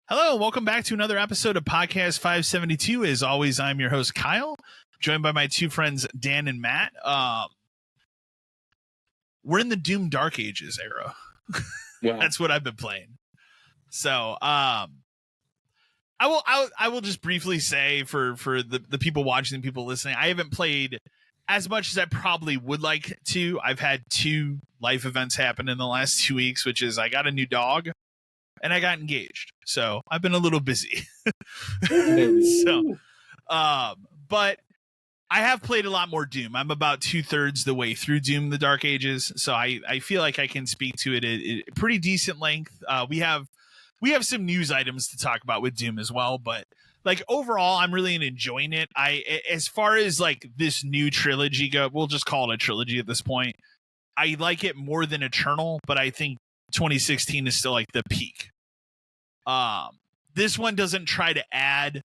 Hello, welcome back to another episode of Podcast 572. As always, I'm your host, Kyle, joined by my two friends, Dan and Matt. We're in the Doom Dark Ages era. Wow. That's what I've been playing. So I will just briefly say for the people watching and people listening, I haven't played as much as I probably would like to. I've had two life events happen in the last 2 weeks, which is I got a new dog and I got engaged. So I've been a little busy. But I have played a lot more Doom. I'm about 2/3 the way through Doom the Dark Ages. So I feel like I can speak to it at pretty decent length. We have some news items to talk about with Doom as well, but like overall, I'm really enjoying it. As far as like this new trilogy go, we'll just call it a trilogy at this point. I like it more than Eternal, but I think 2016 is still like the peak. This one doesn't try to add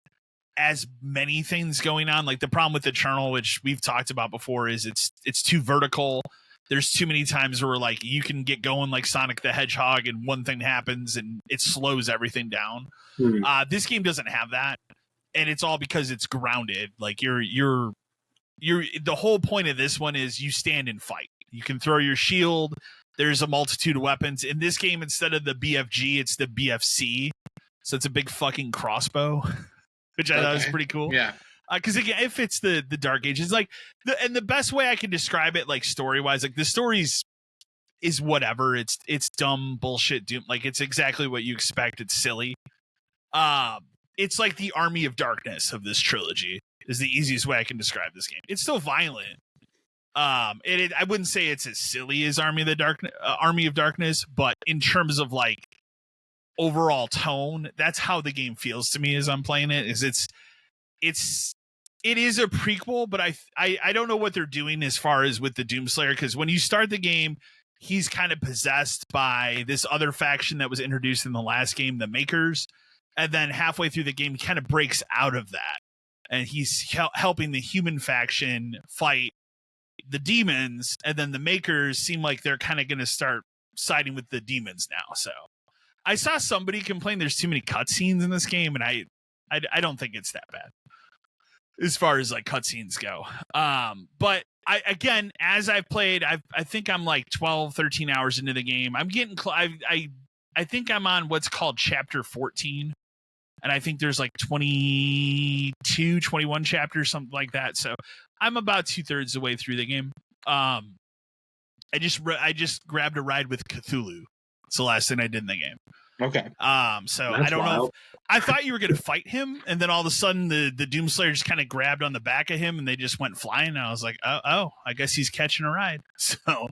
as many things going on. Like the problem with Eternal, which we've talked about before, is it's too vertical. There's too many times where like you can get going like Sonic the Hedgehog and one thing happens and it slows everything down. This game doesn't have that, and it's all because it's grounded. Like you're the whole point of this one is you stand and fight. You can throw your shield. There's a multitude of weapons. In this game, instead of the BFG, it's the BFC. So it's a big fucking crossbow, which I thought was pretty cool. Yeah. Because again, it fits the Dark Ages. Like the best way I can describe it, like story-wise, like the stories is whatever. It's dumb bullshit Doom. Like it's exactly what you expect. It's silly. It's like the Army of Darkness of this trilogy is the easiest way I can describe this game. It's still violent. I wouldn't say it's as silly as Army of Darkness, but in terms of like overall tone, that's how the game feels to me as I'm playing it. It is a prequel, but I don't know what they're doing as far as with the Doomslayer, because when you start the game, he's kind of possessed by this other faction that was introduced in the last game, the Makers, and then halfway through the game, he kind of breaks out of that, and he's helping the human faction fight the demons, and then the Makers seem like they're kind of going to start siding with the demons now. So I saw somebody complain there's too many cutscenes in this game, and I don't think it's that bad as far as like cutscenes go. But again, as I've played, I think I'm like 12, 13 hours into the game. I'm getting I think I'm on what's called chapter 14. And I think there's like 22, 21 chapters, something like that. So I'm about 2/3 the way through the game. I just grabbed a ride with Cthulhu. It's the last thing I did in the game. Okay. So That's I don't know. wild. I thought you were going to fight him, and then all of a sudden the Doomslayer just kind of grabbed on the back of him, and they just went flying. And I was like, oh, I guess he's catching a ride. So,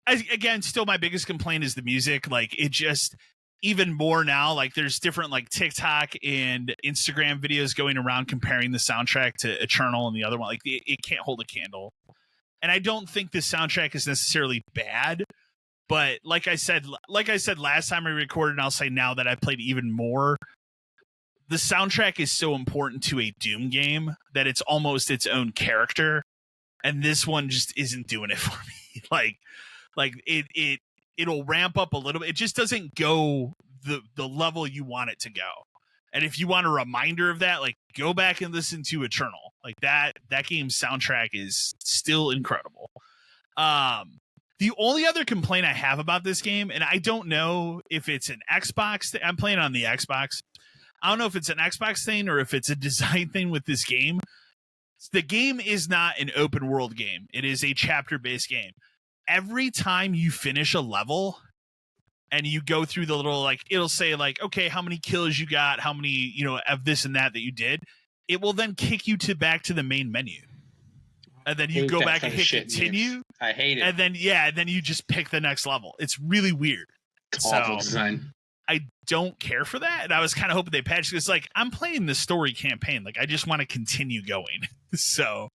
again, still my biggest complaint is the music. Like it just. Even more now, like there's different like TikTok and Instagram videos going around comparing the soundtrack to Eternal and the other one. Like it can't hold a candle. And I don't think the soundtrack is necessarily bad, but like I said last time I recorded, and I'll say now that I've played even more, the soundtrack is so important to a Doom game that it's almost its own character. And this one just isn't doing it for me. like it'll ramp up a little bit. It just doesn't go the level you want it to go. And if you want a reminder of that, like go back and listen to Eternal. Like that game's soundtrack is still incredible. The only other complaint I have about this game, and I don't know if it's an Xbox I'm playing on the Xbox. I don't know if it's an Xbox thing or if it's a design thing with this game. The game is not an open world game. It is a chapter based game. Every time you finish a level, and you go through the little, like, it'll say like, okay, how many kills you got, how many, you know, of this and that you did. It will then kick you back to the main menu. And then you go back and hit continue. I hate it. And then, then you just pick the next level. It's really weird. Awful design. I don't care for that. And I was kind of hoping they patched it. It's like, I'm playing the story campaign. Like, I just want to continue going. So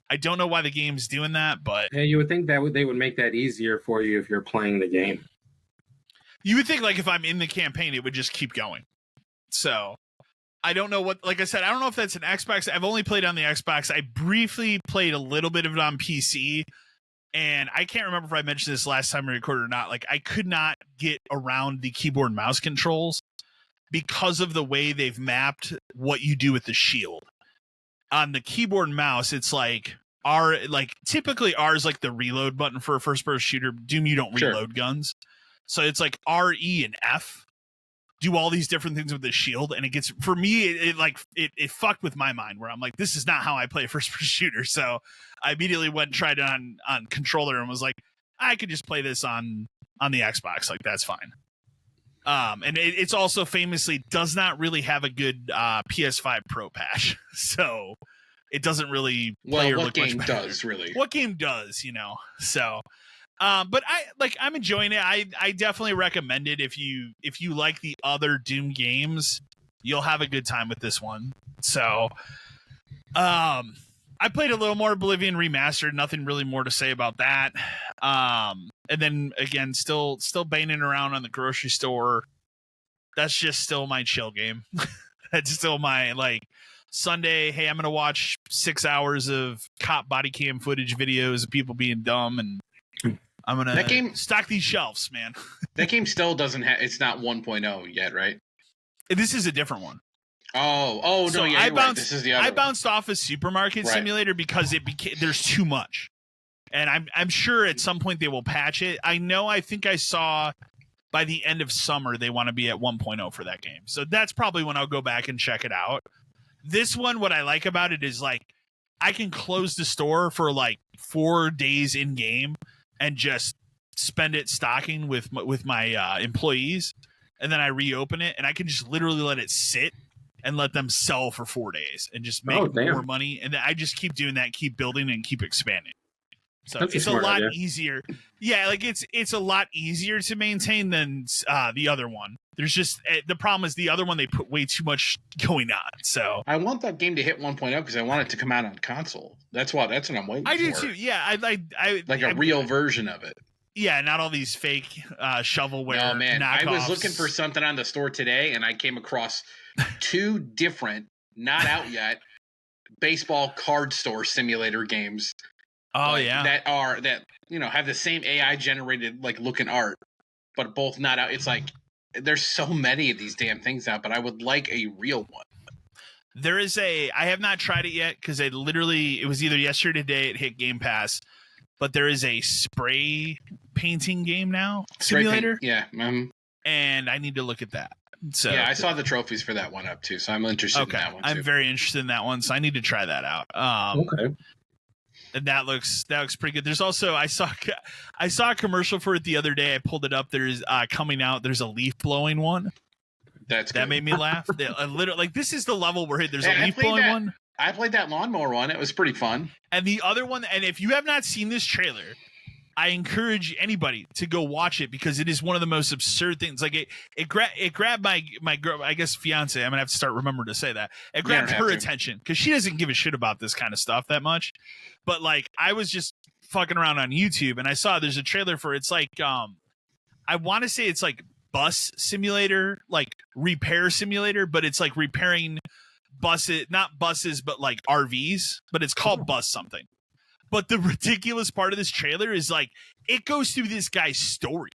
I don't know why the game's doing that, but yeah, you would think that they would make that easier for you if you're playing the game. You would think, like, if I'm in the campaign, it would just keep going. So I don't know what, like I said, I don't know if that's an Xbox. I've only played on the Xbox. I briefly played a little bit of it on PC. And I can't remember if I mentioned this last time we recorded or not. Like, I could not get around the keyboard and mouse controls because of the way they've mapped what you do with the shield. On the keyboard and mouse, it's like typically R is like the reload button for a first-person shooter. Doom, you don't reload guns. So it's like R, E, and F do all these different things with the shield. And it gets, for me, it fucked with my mind, where I'm like, this is not how I play a first-person shooter. So I immediately went and tried it on controller and was like, I could just play this on the Xbox. Like, that's fine. And it's also famously does not really have a good PS5 Pro patch. So it doesn't really play or look much better. What game does, really? What game does, you know? So but I'm enjoying it. I definitely recommend it. If you like the other Doom games, you'll have a good time with this one. So I played a little more Oblivion Remastered. Nothing really more to say about that. And then again, still banging around on the grocery store. That's just still my chill game. That's still my, like, Sunday, hey, I'm gonna watch 6 hours of cop body cam footage videos of people being dumb, and I'm gonna stock these shelves, man. That game still doesn't have, it's not 1.0 yet, right? This is a different one. Oh, so no, yeah, you're right. This is the other I bounced off a supermarket simulator because it became, there's too much. And I'm sure at some point they will patch it. I think I saw by the end of summer they want to be at 1.0 for that game. So that's probably when I'll go back and check it out. This one, what I like about it is, like, I can close the store for like 4 days in game and just spend it stocking with my employees, and then I reopen it and I can just literally let it sit and let them sell for 4 days and just make more money. And then I just keep doing that, keep building and keep expanding. So it's a lot easier. Yeah, like it's a lot easier to maintain than the other one. There's just the problem is the other one, they put way too much going on. So I want that game to hit 1.0 because I want it to come out on console. That's what I'm waiting for. I do too. Yeah, I like a real version of it. Yeah, not all these fake shovelware. No, man, knockoffs. I was looking for something on the store today, and I came across 2 different, not out yet, baseball card store simulator games. Oh, like, yeah, that have the same AI generated like looking art, but both not out. It's like there's so many of these damn things out, but I would like a real one. There is I have not tried it yet because it was either yesterday or today it hit Game Pass, but there is a spray painting game now, simulator. Yeah. And I need to look at that. So yeah, I saw the trophies for that one up too, so I'm interested in that one too. I'm very interested in that one, so I need to try that out. Okay. And that looks pretty good. There's also I saw a commercial for it the other day. I pulled it up. There's coming out. There's a leaf blowing one. That made me laugh. Literally, like, this is the level we're hitting. There's a leaf blowing one. I played that lawnmower one. It was pretty fun. And the other one, and if you have not seen this trailer, I encourage anybody to go watch it because it is one of the most absurd things. Like it grabbed my girl, I guess fiance. I'm gonna have to start remembering to say that. It grabbed her attention because she doesn't give a shit about this kind of stuff that much. But like, I was just fucking around on YouTube and I saw there's a trailer for it's like I want to say it's like bus simulator, like repair simulator, but it's like repairing buses, not buses, but like RVs. But it's called Bus something. But the ridiculous part of this trailer is like it goes through this guy's story.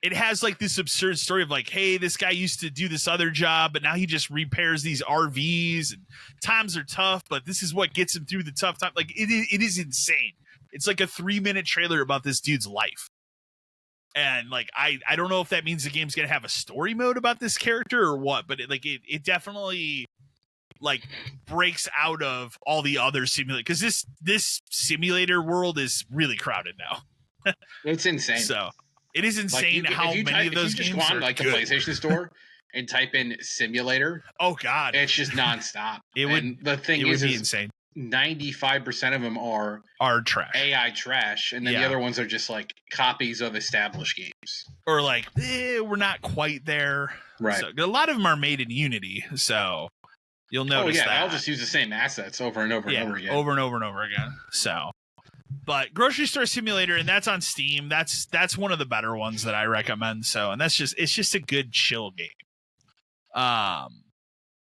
It has like this absurd story of like, hey, this guy used to do this other job, but now he just repairs these RVs and times are tough, but this is what gets him through the tough time. Like it is insane. It's like a 3-minute trailer about this dude's life. And like, I don't know if that means the game's going to have a story mode about this character or what, but it definitely like breaks out of all the other simulator because this simulator world is really crowded now. It's insane. So It is insane how many of those if you just games go on are like the good. PlayStation Store and type in simulator, Oh God, it's just nonstop. The thing it would be is insane. 95% of them are trash. AI trash, and then the Yeah. other ones are just like copies of established games. Or like, we're not quite there. Right. So, a lot of them are made in Unity, so you'll notice that. They'll just use the same assets over and over and over again. Over and over and over again. So, but Grocery Store Simulator, and that's on Steam. That's one of the better ones that I recommend. So, and it's just a good chill game.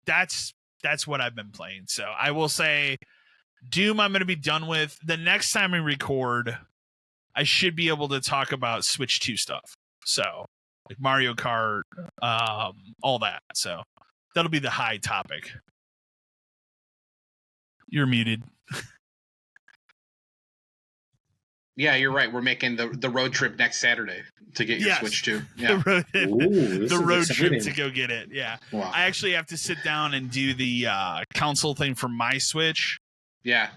That's what I've been playing. So I will say Doom I'm going to be done with. The next time we record, I should be able to talk about Switch 2 stuff. So like Mario Kart, all that. So that'll be the high topic. You're muted. Yeah, you're right. We're making the road trip next Saturday to get your Switch 2. Yeah. The road trip to go get it. Yeah. Wow. I actually have to sit down and do the console thing for my Switch. Yeah.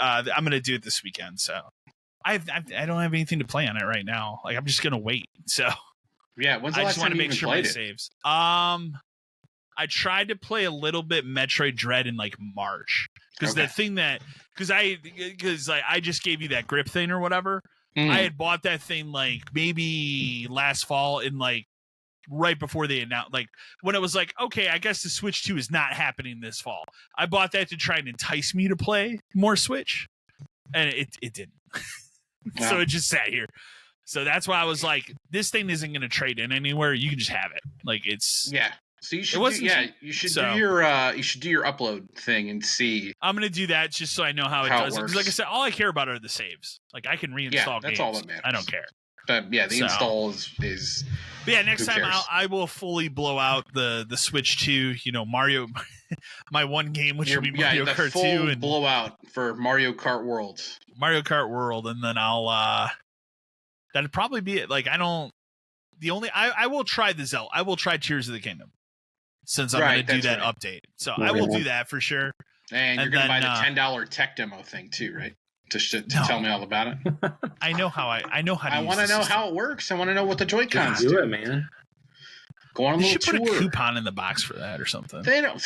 I'm going to do it this weekend. So I don't have anything to play on it right now. Like I'm just going to wait. So yeah. When's the last time you even played it? Saves. I tried to play a little bit Metroid Dread in like March because the thing that because I just gave you that grip thing or whatever. I had bought that thing like maybe last fall in like right before they announced, like when it was like, okay, I guess the Switch 2 is not happening this fall. I bought that to try and entice me to play more Switch, and it didn't. Wow. So it just sat here. So that's why I was like, this thing isn't going to trade in anywhere. You can just have it. Like it's So you should you should do your upload thing and see. I'm gonna do that just so I know how it does. Because like I said, all I care about are the saves. Like I can reinstall games. That's all that matters. I don't care. But yeah, the install is But yeah, next time I will fully blow out the Switch 2, Mario my one game, which will be Mario Kart 2 and blowout for Mario Kart World. And then I'll that'd probably be it. Like I will try the Zelda. I will try Tears of the Kingdom. Since I'm going to do that update. So I will do that for sure. And you're going to buy the $10 tech demo thing too, right? To tell me all about it. I know how I want to know how it works. I want to know what the Joy-Cons do. It, man. Go on a little tour. You should put a coupon in the box for that or something. They don't.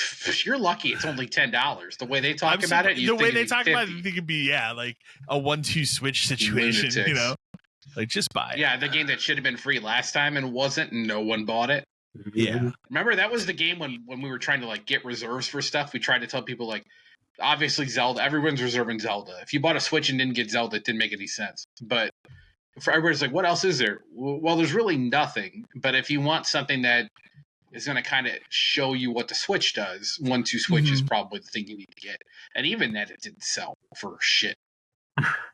You're lucky. It's only $10. The way they talk about it, the way they talk about it, it could be like a 1-2 switch situation. Lunatics. Like just buy it. Yeah, the game that should have been free last time and wasn't, and no one bought it. Yeah. Remember that was the game when we were trying to like get reserves for stuff. We tried to tell people like, obviously Zelda, everyone's reserving Zelda. If you bought a Switch and didn't get Zelda, it didn't make any sense. But for everybody's like, what else is there? Well, there's really nothing. But if you want something that is going to kind of show you what the Switch does, 1-2 Switch is probably the thing you need to get. And even that, it didn't sell for shit.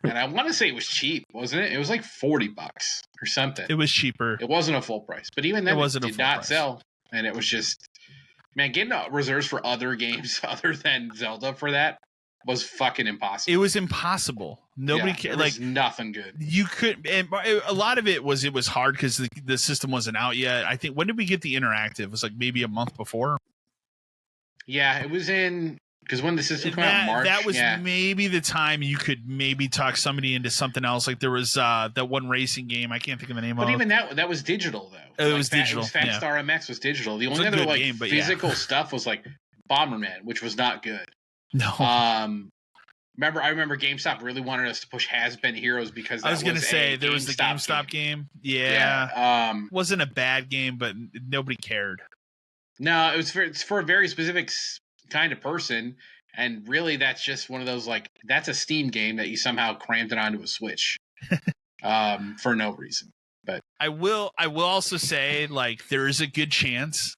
And I want to say it was cheap, wasn't it? It was like $40 or something. It was cheaper. It wasn't a full price, but even then, it did not price. sell. And it was just, man, getting reserves for other games other than Zelda for that was fucking impossible. It was impossible. Nobody cared. Like nothing good. You could, and a lot of it was hard because the system wasn't out yet. I think when did we get the interactive? It was like maybe a month before. Yeah, it was in. Because when the system came out in March, that was maybe the time you could maybe talk somebody into something else. Like there was that one racing game. I can't think of the name of it. But even that was digital, though. It was digital. Fast RMX was digital. The only other game, physical stuff was like Bomberman, which was not good. No. I remember GameStop really wanted us to push Has-Been Heroes because I was going to say there was the GameStop game. Yeah. Wasn't a bad game, but nobody cared. No, it's for a very specific kind of person, and really that's just one of those like that's a Steam game that you somehow crammed it onto a Switch for no reason. But I will also say like there is a good chance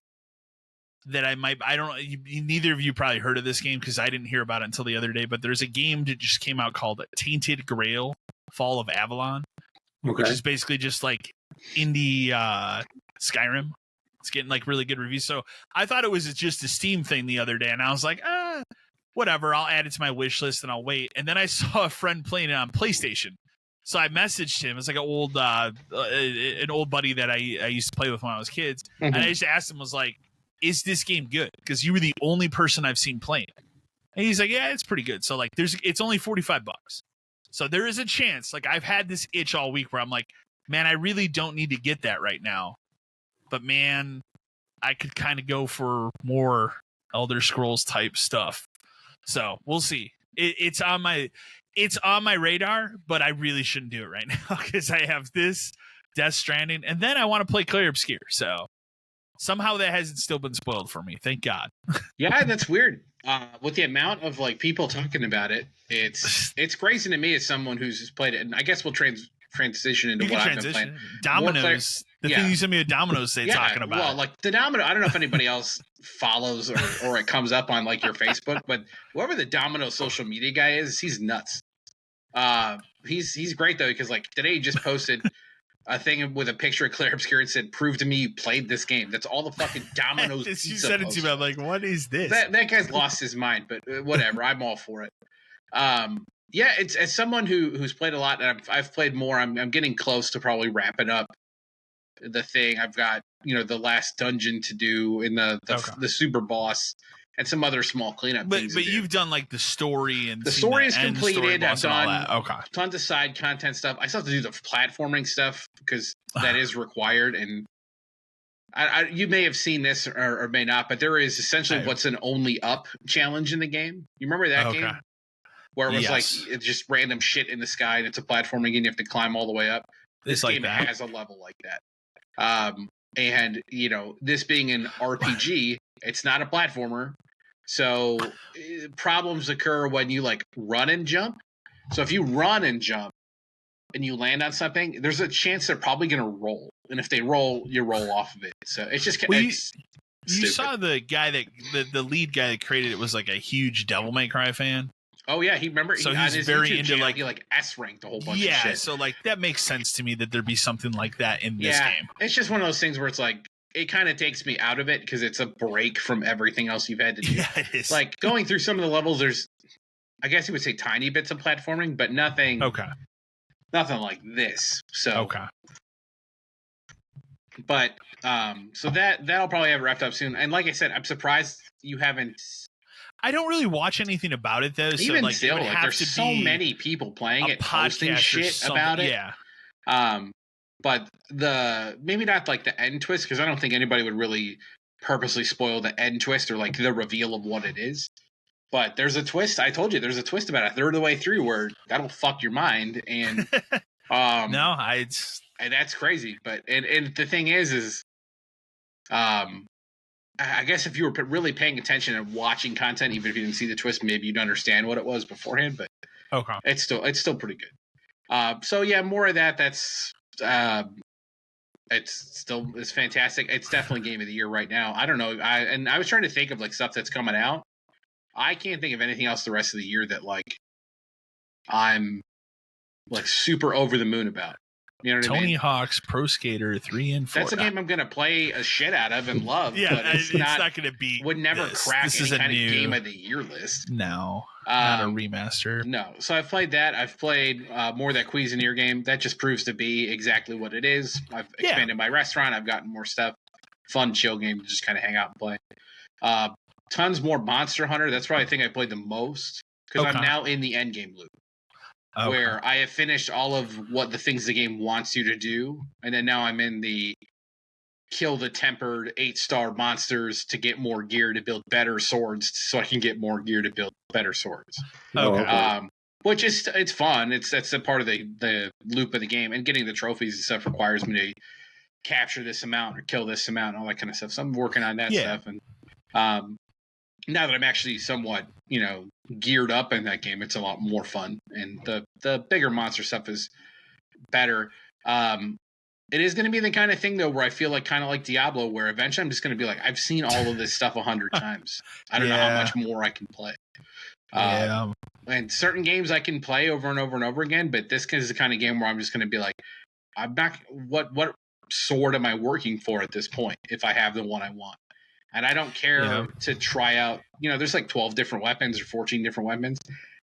that neither of you probably heard of this game because I didn't hear about it until the other day, but there's a game that just came out called Tainted Grail Fall of Avalon, which is basically just like indie Skyrim. It's getting like really good reviews. So I thought it was just a Steam thing the other day. And I was like, whatever. I'll add it to my wish list and I'll wait. And then I saw a friend playing it on PlayStation. So I messaged him. It's like an old buddy that I used to play with when I was kids. And I just asked him, was like, is this game good? Because you were the only person I've seen playing it. And he's like, yeah, it's pretty good. So like it's only $45. So there is a chance. Like I've had this itch all week where I'm like, man, I really don't need to get that right now. But man, I could kind of go for more Elder Scrolls type stuff. So we'll see. It's on my radar, but I really shouldn't do it right now because I have this Death Stranding, and then I want to play Clair Obscure. So somehow that hasn't still been spoiled for me. Thank God. Yeah, that's weird. With the amount of like people talking about it, it's crazy to me as someone who's played it. And I guess we'll transition into what I've been playing. Dominoes. Thing you sent me with Dominoes, talking about. Well, like the Domino. I don't know if anybody else follows or it comes up on like your Facebook, but whoever the Domino social media guy is, he's nuts. He's great though because like today he just posted a thing with a picture of Clair Obscure and said, "Prove to me you played this game." That's all the fucking Domino's. You said it to me. I'm like, what is this? That guy's lost his mind, but whatever. I'm all for it. Yeah, it's as someone who's played a lot, and I've played more. I'm getting close to probably wrapping up the thing. I've got the last dungeon to do in the super boss and some other small cleanup things. But you've done like the story and the story is completed. I've done tons of side content stuff. I still have to do the platforming stuff because that is required. And you may have seen this or may not, but there is essentially what's an only up challenge in the game. You remember that game? Where it was like it's just random shit in the sky and it's a platforming and you have to climb all the way up. This game has a level like that. And this being an RPG, it's not a platformer. So problems occur when you like run and jump. So if you run and jump and you land on something, there's a chance they're probably going to roll. And if they roll, you roll off of it. So it's just you saw the guy the lead guy that created it was like a huge Devil May Cry fan. Oh yeah, he's very into channel, he like S ranked a whole bunch of shit. Yeah, so like that makes sense to me that there'd be something like that in this game. It's just one of those things where it's like it kind of takes me out of it because it's a break from everything else you've had to do. Yeah, it is. Like going through some of the levels, there's I guess you would say tiny bits of platforming, but nothing like this. So but so that'll probably have wrapped up soon. And like I said, I'm surprised you haven't. I don't really watch anything about it though. Even so like, still, there's so many people playing it, posting shit about it. Yeah. But maybe not like the end twist because I don't think anybody would really purposely spoil the end twist or like the reveal of what it is. But there's a twist. I told you there's a twist about a third of the way through where that'll fuck your mind. And and that's crazy. But and the thing is I guess if you were really paying attention and watching content, even if you didn't see the twist, maybe you'd understand what it was beforehand. But it's still pretty good. So yeah, more of that. That's it's fantastic. It's definitely game of the year right now. I don't know. I was trying to think of like stuff that's coming out. I can't think of anything else the rest of the year that like I'm like super over the moon about. You know what I mean? Tony Hawk's Pro Skater 3 and 4. That's a game I'm going to play a shit out of and love. Yeah, but it's not going to be. Would never crack any kind of game of the year list. No, not a remaster. No. So I've played that. I've played more of that Cuisinart game. That just proves to be exactly what it is. I've expanded my restaurant. I've gotten more stuff. Fun, chill game to just kind of hang out and play. Tons more Monster Hunter. That's probably the thing I played the most because I'm now in the end game loop. Where I have finished all of what the things the game wants you to do, and then now I'm in the kill the tempered 8-star monsters to get more gear to build better swords, so I can get more gear to build better swords. Which is it's fun. That's a part of the loop of the game, and getting the trophies and stuff requires me to capture this amount or kill this amount and all that kind of stuff. So I'm working on that stuff, and now that I'm actually somewhat geared up in that game, it's a lot more fun, and the bigger monster stuff is better. It is going to be the kind of thing though where I feel like kind of like Diablo, where eventually I'm just going to be like, I've seen all of this stuff 100 times. I don't know how much more I can play. And certain games I can play over and over and over again, but this is the kind of game where I'm just going to be like, I'm not. What sword am I working for at this point? If I have the one I want. And I don't care to try out, there's like 12 different weapons or 14 different weapons.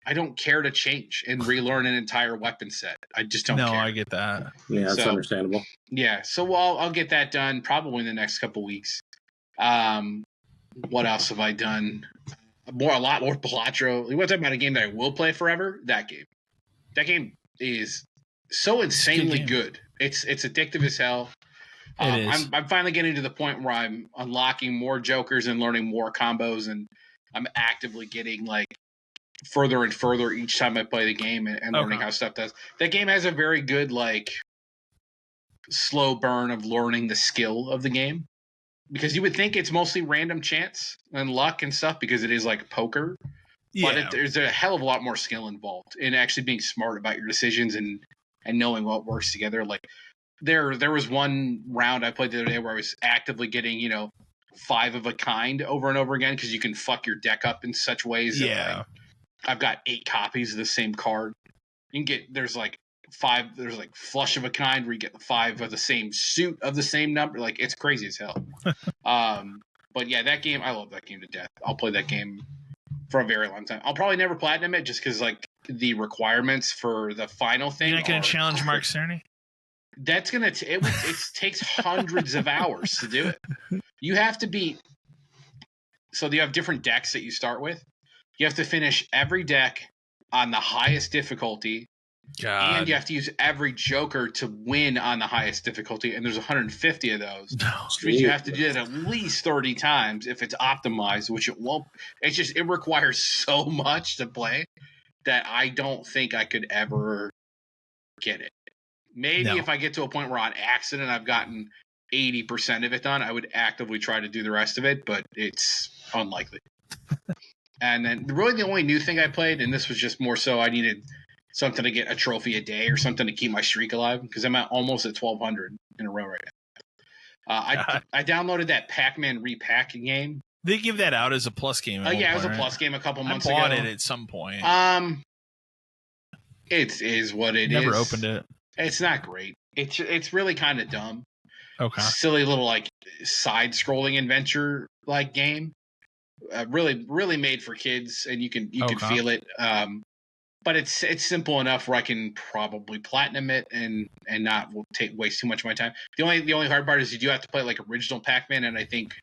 I don't care to change and relearn an entire weapon set. I just don't care. No, I get that. Yeah, that's understandable. Yeah, so I'll get that done probably in the next couple weeks. What else have I done? A lot more Balatro. We want to talk about a game that I will play forever. That game is so insanely game. good. It's addictive as hell. It is. I'm finally getting to the point where I'm unlocking more jokers and learning more combos, and I'm actively getting like further and further each time I play the game and learning how stuff does. That game has a very good like slow burn of learning the skill of the game, because you would think it's mostly random chance and luck and stuff because it is like poker. Yeah. But there's a hell of a lot more skill involved in actually being smart about your decisions and knowing what works together. Like there was one round I played the other day where I was actively getting, 5 of a kind over and over again, because you can fuck your deck up in such ways. Yeah. That, like, I've got 8 copies of the same card. You can get, there's like 5, there's like flush of a kind where you get 5 of the same suit of the same number. Like it's crazy as hell. But yeah, that game, I love that game to death. I'll play that game for a very long time. I'll probably never platinum it just because like the requirements for the final thing. You're not going to challenge Mark Cerny? That's going to, it takes hundreds of hours to do it. You have to beat, so you have different decks that you start with. You have to finish every deck on the highest difficulty. God. And you have to use every joker to win on the highest difficulty, and there's 150 of those. No. Which means you have to do it at least 30 times if it's optimized, which it won't. It's just, it requires so much to play that I don't think I could ever get it. Maybe if I get to a point where on accident I've gotten 80% of it done, I would actively try to do the rest of it, but it's unlikely. And then really the only new thing I played, and this was just more so I needed something to get a trophy a day or something to keep my streak alive, because I'm almost at 1,200 in a row right now. I downloaded that Pac-Man repacking game. They give that out as a plus game. Yeah, it was a plus game a couple months ago. I bought it at some point. It is what it is. Never opened it. It's not great. It's really kind of dumb. Okay. Silly little like side-scrolling adventure like game. Really, really made for kids, and you can feel it. But it's simple enough where I can probably platinum it and not waste too much of my time. The only hard part is you do have to play like original Pac-Man, and I think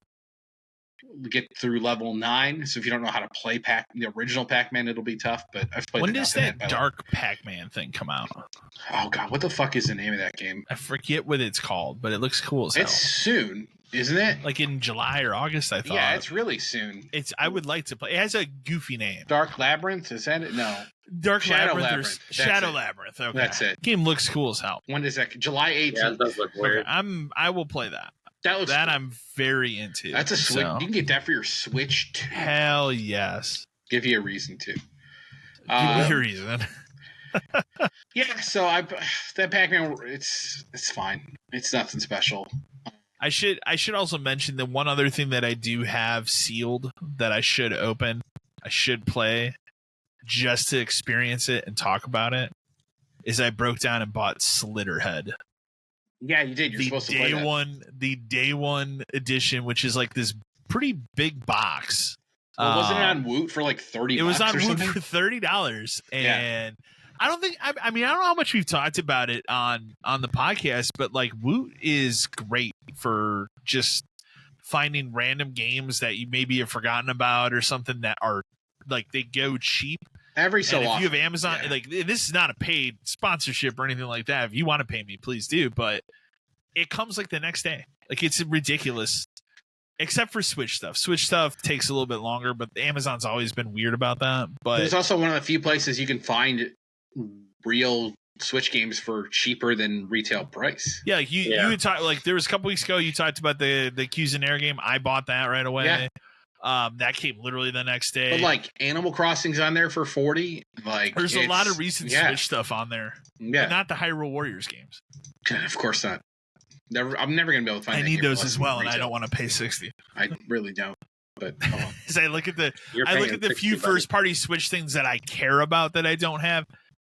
get through level 9. So if you don't know how to play the original Pac-Man, it'll be tough. But I've played. When does that Dark Pac-Man thing come out? Oh god, what the fuck is the name of that game? I forget what it's called, but it looks cool as hell. It's soon, isn't it? Like in July or August, I thought. Yeah, it's really soon. I would like to play. It has a goofy name. Dark Labyrinth, is that it? No. Dark Shadow Labyrinth. Shadow Labyrinth. Okay. That's it. Game looks cool as hell. When does that? July 18th. Yeah, it does look weird. Okay, I will play that. That looks. That I'm very into. That's a Switch. You can get that for your Switch too. Hell yes. Give you a reason to. Give me a reason. Yeah, so that Pac-Man, it's fine. It's nothing special. I should also mention that one other thing that I do have sealed that I should open, I should play just to experience it and talk about it, is I broke down and bought Slitterhead. Yeah, you did. You're supposed to play that. The day one edition, which is like this pretty big box. Well, wasn't it on Woot for like $30? It was on Woot something? for $30, and Yeah. I don't think. I mean, I don't know how much we've talked about it on the podcast, but like Woot is great for just finding random games that you maybe have forgotten about or something that are like they go cheap. Every so often. If you have Amazon, like this is not a paid sponsorship or anything like that. If you want to pay me, please do. But it comes like the next day. Like it's ridiculous. Except for Switch stuff. Switch stuff takes a little bit longer, but Amazon's always been weird about that. But there's also one of the few places you can find real Switch games for cheaper than retail price. Yeah, like you would talk, like there was a couple weeks ago you talked about the Cuisinart game. I bought that right away. Yeah. That came literally the next day. But like Animal Crossing's on there for $40. Like there's a lot of recent Switch stuff on there. Yeah, but not the Hyrule Warriors games. Of course not. I'm never gonna be able to find. I need those as well, and I don't want to pay $60. I really don't. But as I look at the few first party Switch things that I care about that I don't have,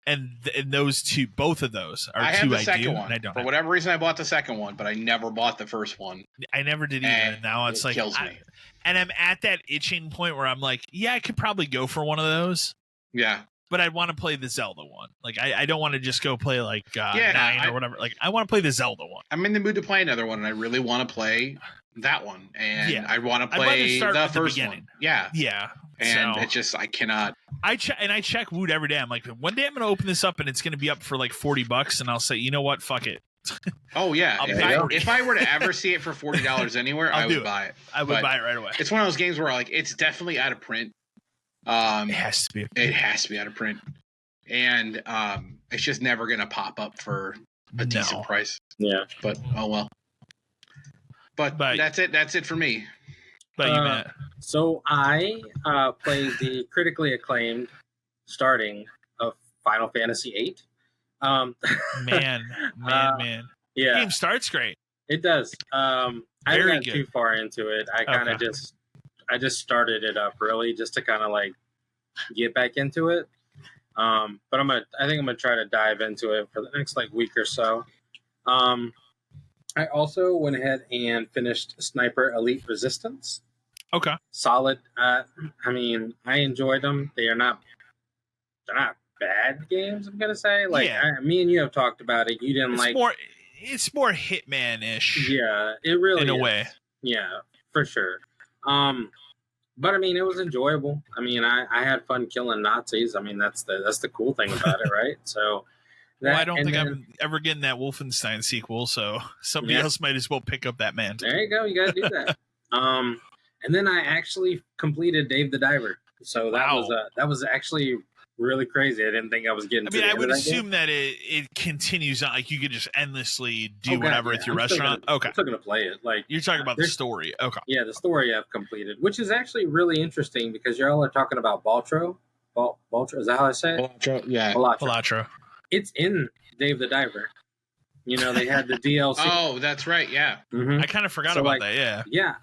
and those two, both of those are two I do, and I don't. For whatever reason, I bought the second one, but I never bought the first one. I never did either. And now it's like kills me. And I'm at that itching point where I'm like, yeah, I could probably go for one of those. Yeah. But I want to play the Zelda one. Like, I don't want to just go play like 9 or whatever. Like, I want to play the Zelda one. I'm in the mood to play another one, and I really want to play that one. And I want to play the first one. Yeah. And it's just, I cannot. I check Woot every day. I'm like, one day I'm gonna open this up and it's gonna be up for like $40, and I'll say, you know what, fuck it. Oh yeah, I'll pay $40. if I were to ever see it for $40 anywhere, I would buy it. I would buy it right away. It's one of those games where like it's definitely out of print. It has to be. It has to be out of print, and it's just never gonna pop up for a decent price. Yeah, but oh well. But that's it. That's it for me. But you, Matt. So I played the critically acclaimed starting of Final Fantasy VIII. Man. Yeah, game starts great. It does. I didn't get too far into it. I kind of I just started it up really just to kind of like get back into it. But I think I'm gonna try to dive into it for the next like week or so. I also went ahead and finished Sniper Elite Resistance. Okay. Solid. I mean, I enjoyed them. They're not bad games, I'm gonna say. Like me and you have talked about it. You didn't it's more Hitman-ish. Yeah, it really in a is. way. Yeah, for sure. But I mean, it was enjoyable. I mean, I had fun killing Nazis. I mean, that's the cool thing about it, right? So I don't think I'm ever getting that Wolfenstein sequel, so somebody else might as well pick up that mantle. There you go. You got to do that. And then I actually completed Dave the Diver. So that was actually really crazy. I didn't think I was getting. I would assume that it continues on. Like you could just endlessly do whatever at your restaurant. I'm still gonna play it. Like you're talking about the story. Okay. Yeah, the story I've completed, which is actually really interesting because y'all are talking about Baltro. Baltro, is that how I say it? Balatro, yeah. Balatro. It's in Dave the Diver. You know, they had the DLC. Oh, that's right. Yeah. Mm-hmm. I kind of forgot about that. Yeah. Yeah,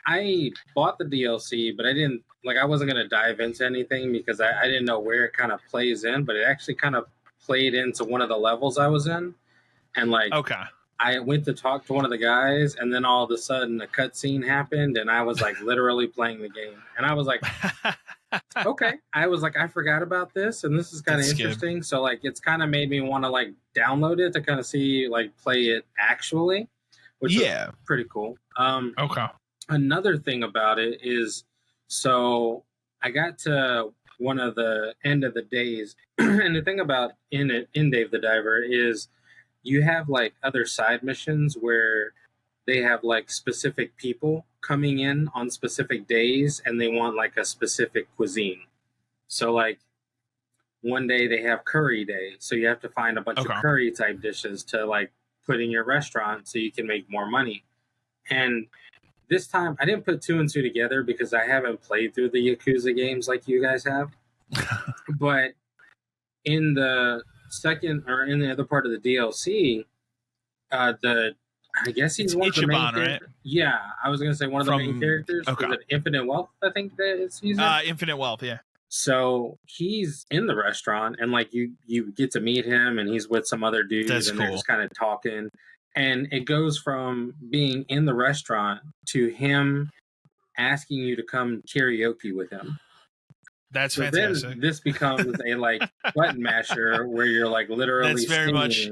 I bought the DLC, but I wasn't going to dive into anything because I didn't know where it kind of plays in, but it actually kind of played into one of the levels I was in. And I went to talk to one of the guys, and then all of a sudden a cutscene happened, and I was like literally playing the game. And I was like, okay. I was like, I forgot about this, and this is kind of interesting. Good. So like, it's kind of made me want to like download it to kind of see like play it actually, which is pretty cool. Okay. Another thing about it is, so I got to one of the end of the days, and the thing about in Dave the Diver is you have like other side missions where they have like specific people coming in on specific days, and they want like a specific cuisine. So like one day they have curry day, so you have to find a bunch of curry type dishes to like put in your restaurant so you can make more money. And this time, I didn't put 2 and 2 together because I haven't played through the Yakuza games like you guys have. But in the second or in the other part of the DLC, I guess he's one of the main characters. Right? Yeah, I was going to say one of the main characters. Okay. Is it Infinite Wealth? I think that is he's Infinite Wealth, yeah. So he's in the restaurant, and like you get to meet him, and he's with some other dudes, and they're just kind of talking. And it goes from being in the restaurant to him asking you to come karaoke with him. That's fantastic. Then this becomes a like button masher where you're like literally that's very much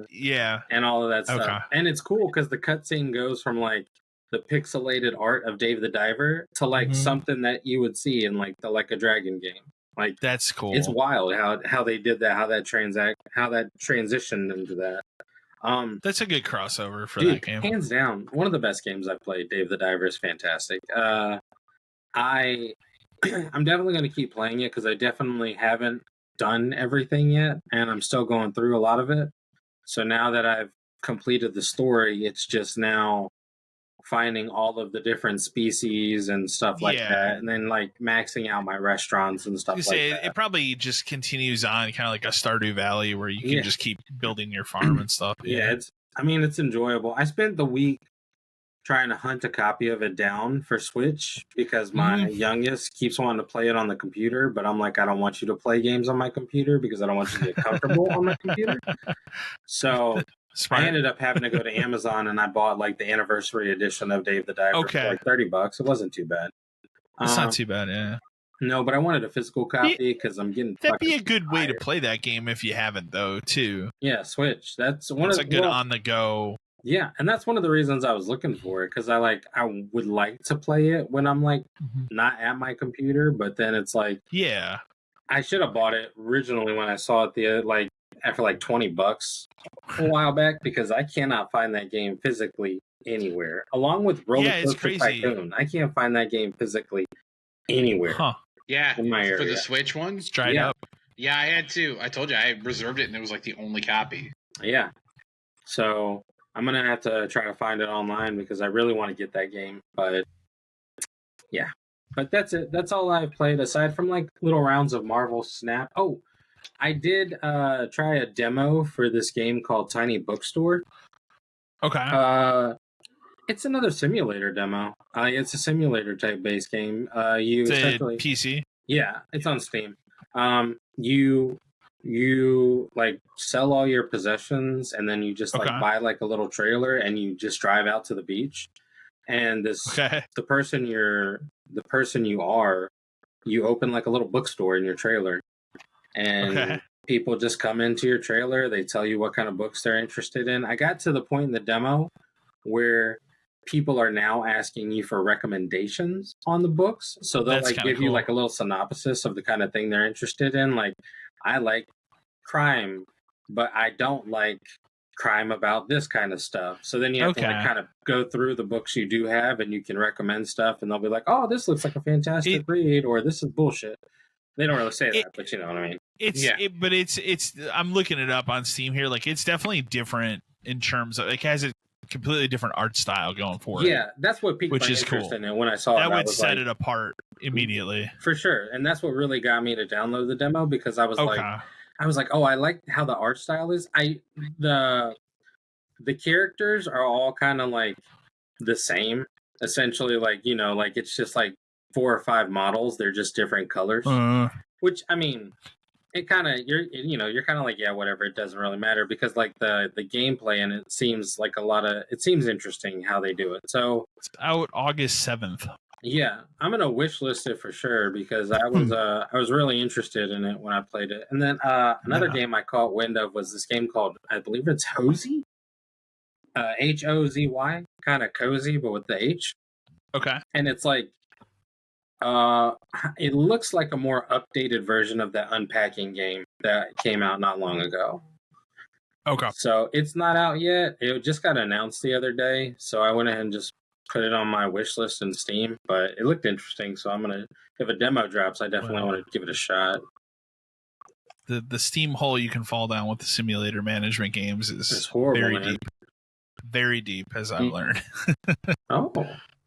and all of that stuff. And it's cool because the cutscene goes from like the pixelated art of Dave the Diver to like something that you would see in like a Dragon game. Like that's cool. It's wild how they did that, how that transitioned into that. That's a good crossover for that game. Hands down, one of the best games I've played. Dave the Diver is fantastic. I'm definitely going to keep playing it because I definitely haven't done everything yet, and I'm still going through a lot of it. So now that I've completed the story, it's just now finding all of the different species and stuff like that, and then like maxing out my restaurants and stuff like that. It probably just continues on kind of like a Stardew Valley where you can just keep building your farm and stuff. It's enjoyable. I spent the week trying to hunt a copy of it down for Switch because my youngest keeps wanting to play it on the computer, but I'm like, I don't want you to play games on my computer because I don't want you to get comfortable on my computer. So Smart. I ended up having to go to Amazon, and I bought like the anniversary edition of Dave the Diver for like $30. It wasn't too bad. It's not too bad, yeah. No, but I wanted a physical copy because I'm getting. That'd be a good way to play that game if you haven't, though, too. Yeah, Switch. That's a good on the go. Yeah, and that's one of the reasons I was looking for it because I would like to play it when I'm like not at my computer, but then it's like I should have bought it originally when I saw it after like $20 a while back, because I cannot find that game physically anywhere. Along with Roller Yeah, it's Coaster crazy. Tycoon, I can't find that game physically anywhere Huh. Yeah, in my for area. the Switch one. It's dried Yeah. up. Yeah, I had to. I told you I reserved it, and it was like the only copy. Yeah. So I'm gonna have to try to find it online because I really want to get that game. But yeah. But that's it. That's all I've played aside from like little rounds of Marvel Snap. Oh, I did try a demo for this game called Tiny Bookstore. Okay. It's another simulator demo. It's a simulator type based game. You It's a essentially PC. Yeah, it's on Steam. You like sell all your possessions, and then you just like Okay. buy like a little trailer, and you just drive out to the beach. And Okay. the person you are, you open like a little bookstore in your trailer, and Okay. people just come into your trailer. They tell you what kind of books they're interested in. I got to the point in the demo where people are now asking you for recommendations on the books. So they'll That's like kinda give you cool. like a little synopsis of the kind of thing they're interested in. Like, I like crime, but I don't like crime about this kind of stuff. So then you have to like Okay. kind of go through the books you do have, and you can recommend stuff, and they'll be like, "Oh, this looks like a fantastic read," or "This is bullshit." They don't really say that, but you know what I mean. But it's I'm looking it up on Steam here. Like, it's definitely different in terms of, like, it has a completely different art style going for it. Yeah, that's what piqued Which my is interest cool. in it when I saw That it. I would was set like, it apart immediately. for sure, and that's what really got me to download the demo, because I was Okay. like, oh, I like how the art style is. The characters are all kind of like the same, essentially. Like, you know, like it's just like 4 or 5 models. They're just different colors. Which, I mean, it kind of you're kind of like, yeah, whatever. It doesn't really matter, because like the gameplay, and it seems like it seems interesting how they do it. So It's out August 7th. yeah, I'm gonna wish list it for sure, because I was really interested in it when I played it. And then another game I caught wind of was this game called, I believe it's Hozy, Hozy, kind of cozy, but with the H. Okay. And it's like, it looks like a more updated version of that unpacking game that came out not long ago. Okay. So it's not out yet. It just got announced the other day, so I went ahead and just put it on my wish list in Steam. But it looked interesting, so if a demo drops, I definitely want to give it a shot. The Steam hole you can fall down with the simulator management games is horrible, very man. deep. Very deep, as I've learned. Oh,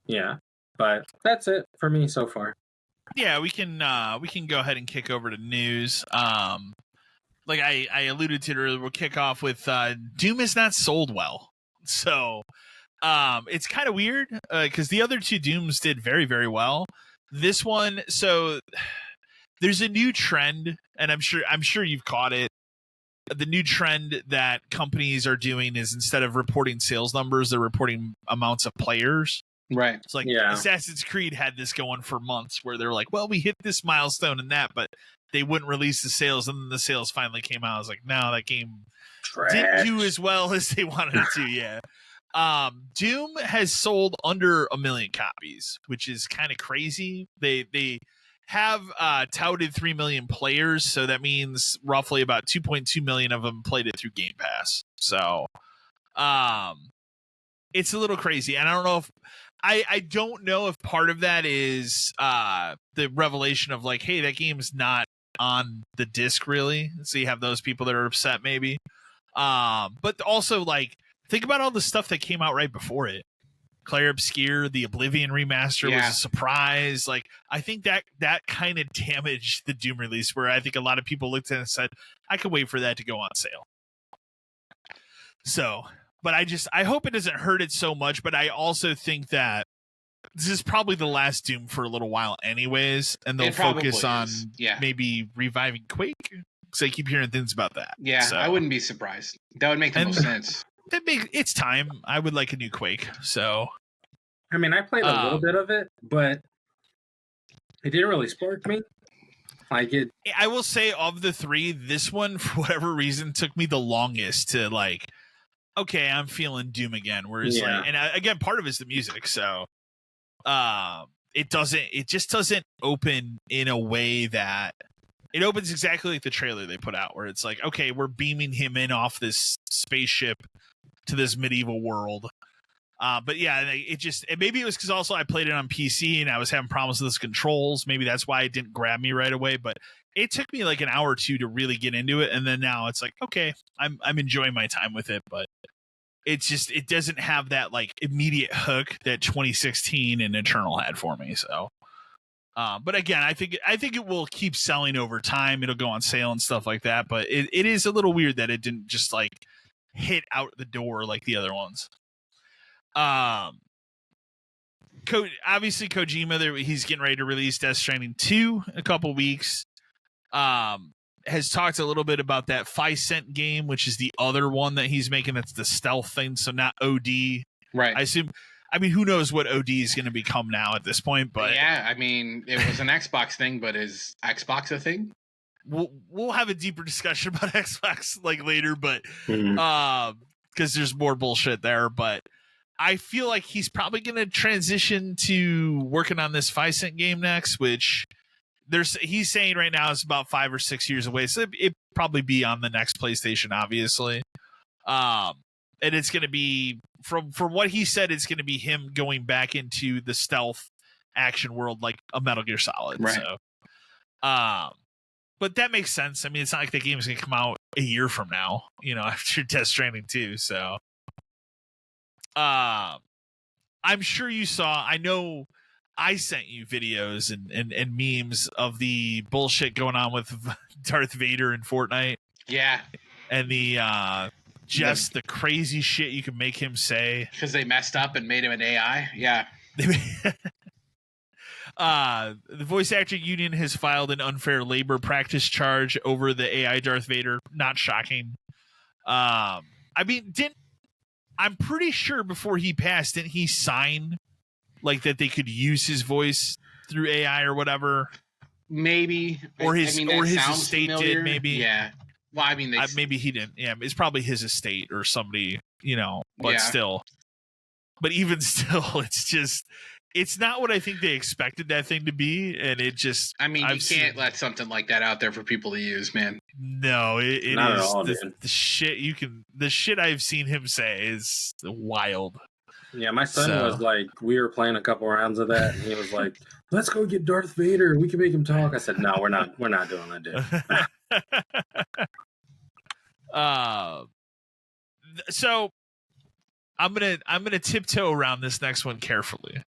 yeah. But that's it for me so far. Yeah, we can go ahead and kick over to news. Like I alluded to it earlier, we'll kick off with Doom is not sold well. So it's kind of weird because the other 2 Dooms did very, very well. This one, so there's a new trend, and I'm sure you've caught it. The new trend that companies are doing is, instead of reporting sales numbers, they're reporting amounts of players. Right. It's like Assassin's Creed had this going for months, where they're like, well, we hit this milestone and that, but they wouldn't release the sales, and then the sales finally came out. I was like, no, that game didn't do as well as they wanted it to. Yeah. Doom has sold under 1 million copies, which is kind of crazy. They have touted 3 million players, so that means roughly about 2.2 million of them played it through Game Pass. So it's a little crazy, and I don't know if I don't know if part of that is the revelation of like, hey, that game's not on the disc really, so you have those people that are upset maybe. But also, like, think about all the stuff that came out right before it. Claire Obscure, the Oblivion remaster was a surprise. Like, I think that kind of damaged the Doom release, where I think a lot of people looked at it and said, I could wait for that to go on sale. So, but I hope it doesn't hurt it so much, but I also think that this is probably the last Doom for a little while anyways, and they'll focus on maybe reviving Quake, because I keep hearing things about that. Yeah, so I wouldn't be surprised. That would make the most sense. It's time. I would like a new Quake. So, I mean, I played a little bit of it, but it didn't really spark me. Like it. I will say, of the 3, this one, for whatever reason, took me the longest to like, okay, I'm feeling Doom again. Whereas, like, and again, part of it is the music. So, it just doesn't open in a way that It opens exactly like the trailer they put out, where it's like, okay, we're beaming him in off this spaceship to this medieval world. But yeah, and maybe it was because also I played it on PC and I was having problems with the controls. Maybe that's why it didn't grab me right away. But it took me like an hour or two to really get into it, and then now it's like, okay, I'm enjoying my time with it, but it's just it doesn't have that like immediate hook that 2016 and Eternal had for me. So. But again, I think it will keep selling over time. It'll go on sale and stuff like that. But it is a little weird that it didn't just like hit out the door like the other ones. Obviously Kojima, he's getting ready to release Death Stranding 2 in a couple weeks. Has talked a little bit about that 5-cent game, which is the other one that he's making. That's the stealth thing. So not OD. Right. I mean, who knows what OD is going to become now at this point? But yeah, I mean, it was an Xbox thing, but is Xbox a thing? We'll have a deeper discussion about Xbox like later, but because there's more bullshit there. But I feel like he's probably going to transition to working on this 5-cent game next, which he's saying right now is about 5 or 6 years away. So it probably be on the next PlayStation, obviously. And it's going to be from what he said, it's going to be him going back into the stealth action world like a Metal Gear Solid. Right. So, but that makes sense. I mean, it's not like the game is going to come out a year from now, after Death Stranding 2. So, I'm sure you saw. I know I sent you videos and memes of the bullshit going on with Darth Vader in Fortnite. Yeah, and the crazy shit you can make him say because they messed up and made him an AI. Yeah. The voice actor union has filed an unfair labor practice charge over the AI Darth Vader. Not shocking. I mean, I'm pretty sure before he passed, didn't he sign like that they could use his voice through AI or whatever? Maybe. Or his estate familiar. did, maybe. Yeah. Well, I mean, maybe he didn't. Yeah, it's probably his estate or somebody, but still. But even still, it's not what I think they expected that thing to be. And it just, I mean, you can't let something like that out there for people to use, man. No, it not is at all, the shit I've seen him say is wild. Yeah, my son was like, we were playing a couple rounds of that, and he was like, "Let's go get Darth Vader. We can make him talk." I said, "No, we're not doing that, dude." So I'm gonna tiptoe around this next one carefully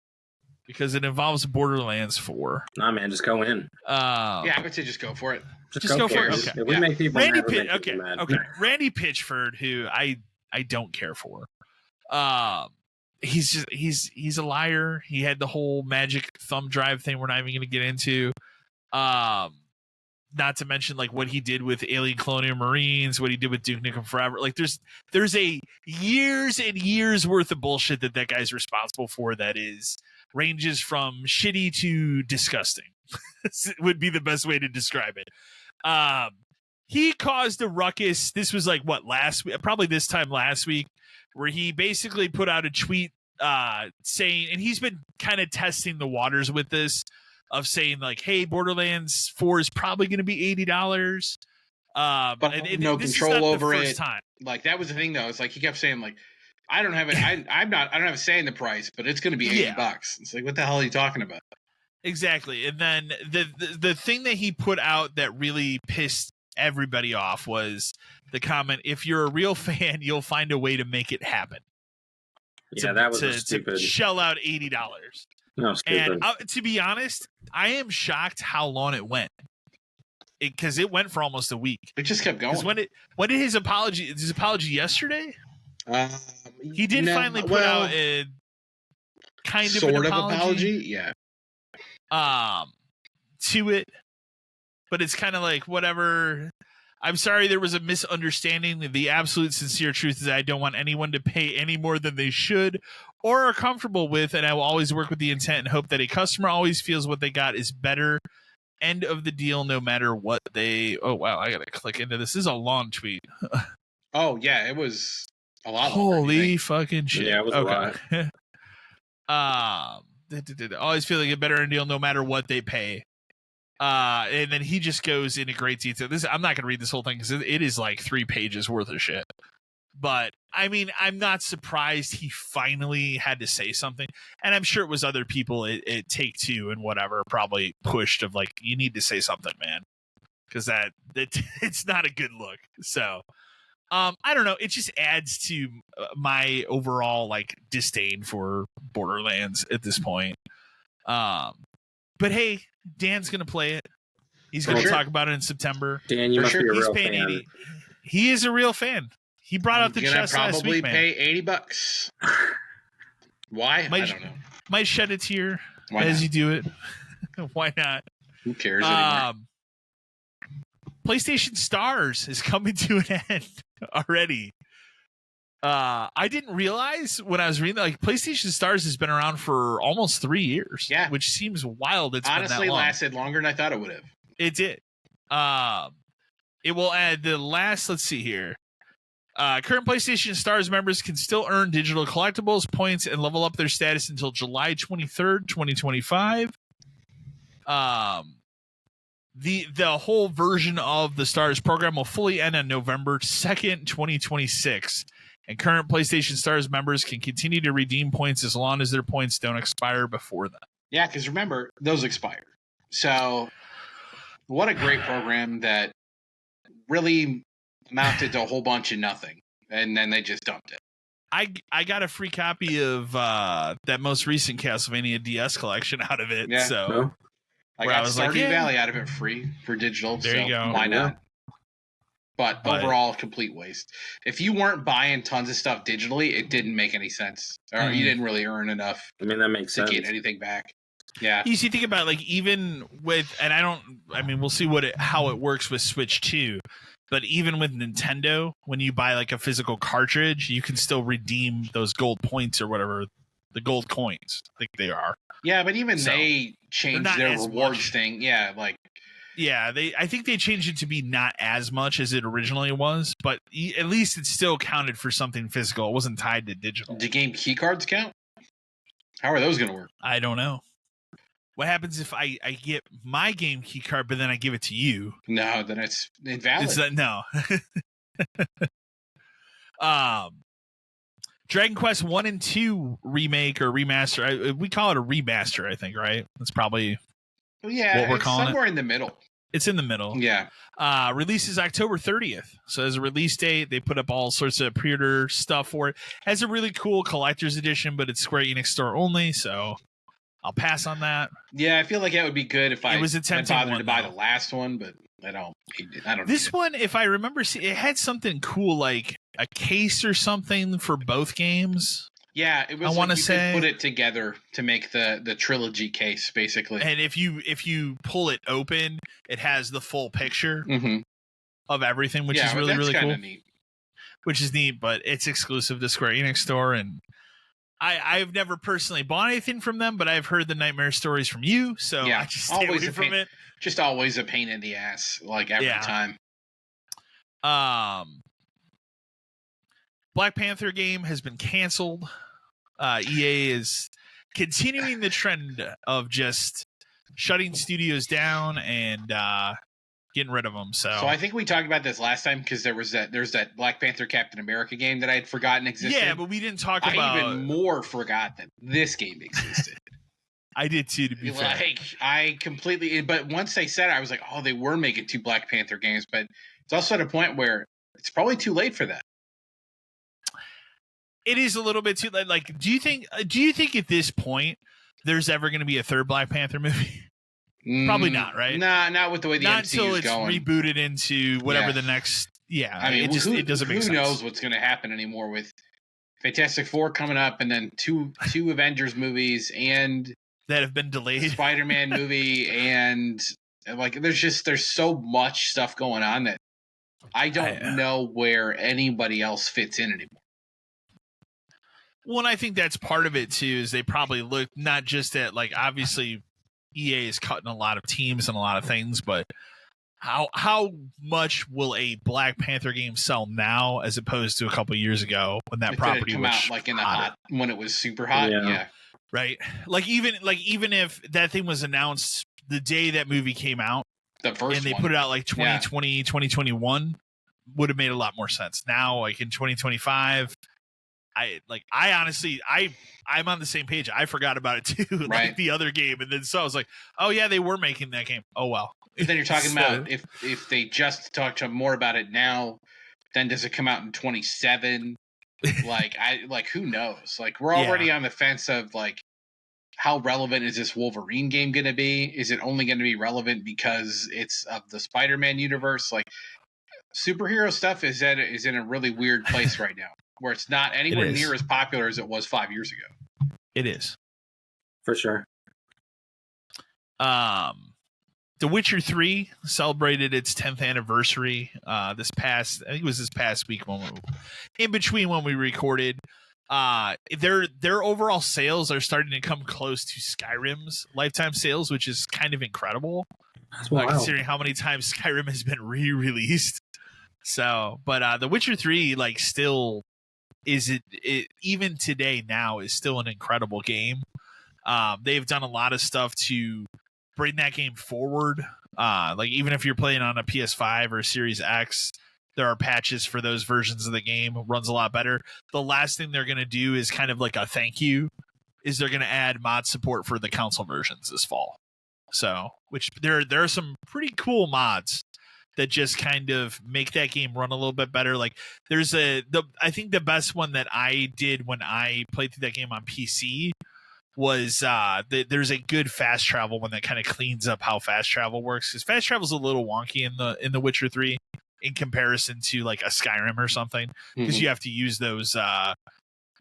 because it involves Borderlands 4. Nah, man, just go in. Yeah, I would say just go for it. Just go for it. Okay. If we make people mad, we make okay. people mad. Okay. Randy Pitchford, who I don't care for. He's a liar. He had the whole magic thumb drive thing we're not even going to get into. Not to mention like what he did with Alien Colonial Marines, what he did with Duke Nukem Forever. Like there's a years and years worth of bullshit that guy's responsible for that ranges from shitty to disgusting. Would be the best way to describe it. He caused a ruckus. This was like last week, probably this time last week, where he basically put out a tweet saying, and he's been kind of testing the waters with this, of saying like, hey, Borderlands 4 is probably going to be $80. But no control over it. Time. Like that was the thing though. It's like he kept saying like, I don't have a say in the price, but it's going to be $80. It's like, what the hell are you talking about? Exactly. And then the thing that he put out that really pissed everybody off was the comment, if you're a real fan, you'll find a way to make it happen. Yeah, that was stupid. To shell out $80. No, stupid. And to be honest, I am shocked how long it went. Because it went for almost a week. It just kept going. When did his apology yesterday? He did finally put out a kind of sort an of apology. Yeah. To it, but it's kind of like whatever. I'm sorry there was a misunderstanding. The absolute sincere truth is I don't want anyone to pay any more than they should or are comfortable with, and I will always work with the intent and hope that a customer always feels what they got is better. End of the deal, no matter what they. Oh wow, I gotta click into this. This is a long tweet. Oh yeah, it was a lot. Holy fucking shit! Yeah, it was a lot. Always feel like a better deal no matter what they pay. And then he just goes into great detail. I'm not going to read this whole thing because it is like 3 pages worth of shit. But I mean, I'm not surprised he finally had to say something. And I'm sure it was other people at Take-Two and whatever probably pushed of like, you need to say something, man. Because that it's not a good look. So I don't know. It just adds to my overall like disdain for Borderlands at this point. But hey, Dan's gonna play it. He's gonna talk about it in September. Dan, you must be a real fan. 80. He is a real fan. He brought out the chest last week, man. Probably pay $80. Why? I don't know. Might shed a tear as you do it. Why not? Who cares anymore? PlayStation Stars is coming to an end already. I didn't realize when I was reading that, like, PlayStation Stars has been around for almost 3 years. Yeah. Which seems wild. It's honestly been that long. Lasted longer than I thought it would have. It did. It will add the last, let's see here. Current PlayStation Stars members can still earn digital collectibles, points, and level up their status until July 23rd, 2025. The whole version of the Stars program will fully end on November 2nd, 2026. And current PlayStation Stars members can continue to redeem points as long as their points don't expire before then. Yeah, because remember, those expire. So what a great program that really mounted to a whole bunch of nothing. And then they just dumped it. I got a free copy of that most recent Castlevania DS collection out of it. Yeah. So No? I got Stardew Valley out of it free for digital. There you go. Why not? But overall, complete waste. If you weren't buying tons of stuff digitally, it didn't make any sense. Or you didn't really earn enough I mean, that makes to sense. get anything back. Yeah. You see, think about it, like, even with, and I mean, we'll see how it works with Switch 2. But even with Nintendo, when you buy like a physical cartridge, you can still redeem those gold points or whatever, the gold coins, I think they are. Yeah, but even they changed their rewards thing. Yeah, like. Yeah, I think they changed it to be not as much as it originally was, but at least it still counted for something physical. It wasn't tied to digital. Do game key cards count? How are those going to work? I don't know. What happens if I get my game key card, but then I give it to you? No, then it's invalid. No. Dragon Quest 1 and 2 remake or remaster. We call it a remaster, I think, right? That's probably what we're calling somewhere in the middle. It's in the middle. Yeah. Releases October 30th. So as a release date, they put up all sorts of pre-order stuff for it. Has a really cool collector's edition, but it's Square Enix store only, so I'll pass on that. Yeah, I feel like that would be good if I bothered to buy though. the last one, but I don't. This one, if I remember, it had something cool like a case or something for both games. Yeah, it was. I want to say put it together to make the trilogy case, basically. And if you pull it open, it has the full picture of everything, which is really really cool. Neat. Which is neat, but it's exclusive to Square Enix store, and I've never personally bought anything from them, but I've heard the nightmare stories from you, so I just stay away from it. Just always a pain in the ass, like every time. Black Panther game has been canceled. EA is continuing the trend of just shutting studios down and getting rid of them. So I think we talked about this last time because there's that Black Panther Captain America game that I had forgotten existed. Yeah, but we didn't talk about. I even more forgot that this game existed. I did too, to be fair. I completely. But once they said it, I was like, oh, they were making 2 Black Panther games. But it's also at a point where it's probably too late for that. It is a little bit too late. Like, do you think at this point there's ever going to be a third Black Panther movie? Probably not, right? Nah, not with the way the MCU is going. Not until it's rebooted into whatever the next. Yeah, I mean, it doesn't make sense. Who knows what's going to happen anymore with Fantastic Four coming up, and then two Avengers movies and that have been delayed, Spider-Man movie, and like there's so much stuff going on that I don't know where anybody else fits in anymore. Well, and I think that's part of it too. Is they probably look not just at like obviously EA is cutting a lot of teams and a lot of things, but how much will a Black Panther game sell now as opposed to a couple of years ago when that property come out like in the hot when it was super hot? Yeah. Right. Like even if that thing was announced the day that movie came out, The first and they one. put it out like 2020, 2021, would have made a lot more sense. Now, like in 2025, I honestly, I'm on the same page. I forgot about it too, like Right. the other game, and then so I was like, oh yeah, they were making that game. Oh well. But then you're talking So- about if they just talk to more about it now, then does it come out in 27? Like who knows? Like we're already on the fence of like how relevant is this Wolverine game going to be? Is it only going to be relevant because it's of the Spider-Man universe? Like superhero stuff is in a really weird place right now, where it's not anywhere is. near as popular as it was 5 years ago. It is. For sure. The Witcher 3 celebrated its 10th anniversary I think it was this past week in between when we recorded. Their overall sales are starting to come close to Skyrim's lifetime sales, which is kind of incredible. That's wild. Considering how many times Skyrim has been re-released. So, but The Witcher 3 like still is it even today now is still an incredible game. They've done a lot of stuff to bring that game forward. Like even if you're playing on a PS5 or Series X, there are patches for those versions of the game. It runs a lot better. The last thing they're going to do is kind of like a thank you, is they're going to add mod support for the console versions this fall. So, which there are some pretty cool mods that just kind of make that game run a little bit better. Like there's I think the best one that I did when I played through that game on PC was there's a good fast travel one that kind of cleans up how fast travel works, because fast travel is a little wonky in the Witcher 3 in comparison to like a Skyrim or something, because you have to use those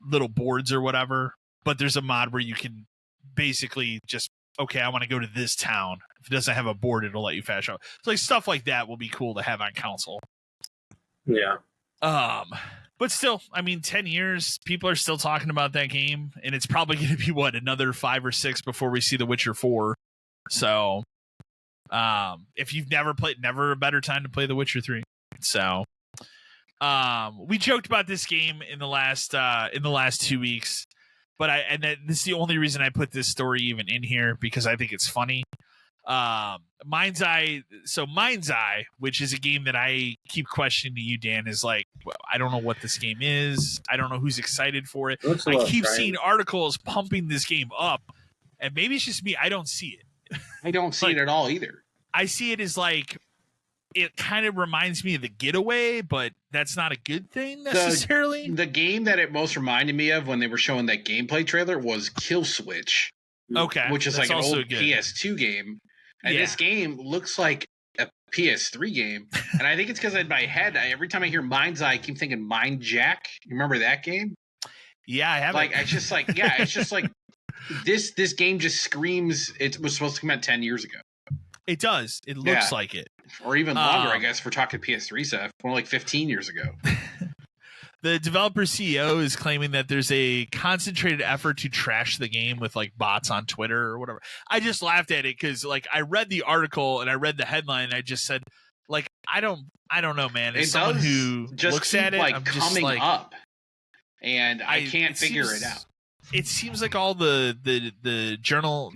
little boards or whatever. But there's a mod where you can basically just, okay, I want to go to this town. If it doesn't have a board, it'll let you fast travel. So like stuff like that will be cool to have on console. Yeah. But still, I mean, 10 years, people are still talking about that game, and it's probably going to be another 5 or 6 before we see The Witcher 4. So, if you've never played, never a better time to play The Witcher 3. So, we joked about this game in the last 2 weeks, but this is the only reason I put this story even in here, because I think it's funny. Mind's Eye, which is a game that I keep questioning to you, Dan, is like, I don't know what this game is. I don't know who's excited for it. I keep seeing articles pumping this game up, and maybe it's just me. I don't see it. I don't see it at all either. I see it as like, it kind of reminds me of The Getaway, but that's not a good thing necessarily. The game that it most reminded me of when they were showing that gameplay trailer was Kill Switch. Okay. Which is like an old PS2 game. And this game looks like a PS3 game. And I think it's because in my head, every time I hear Mind's Eye, I keep thinking Mind Jack. You remember that game? Yeah, I have. Like, it's just like, it's just like this game just screams. It was supposed to come out 10 years ago. It does. It looks like it. Or even longer, I guess, if we're talking PS3 stuff. More like 15 years ago. The developer CEO is claiming that there's a concentrated effort to trash the game with like bots on Twitter or whatever. I just laughed at it because like I read the article and I read the headline and I just said, like, I don't know, man. As someone who just looks at it, like I'm coming just like, up, and I can't figure it out. It seems like all the journal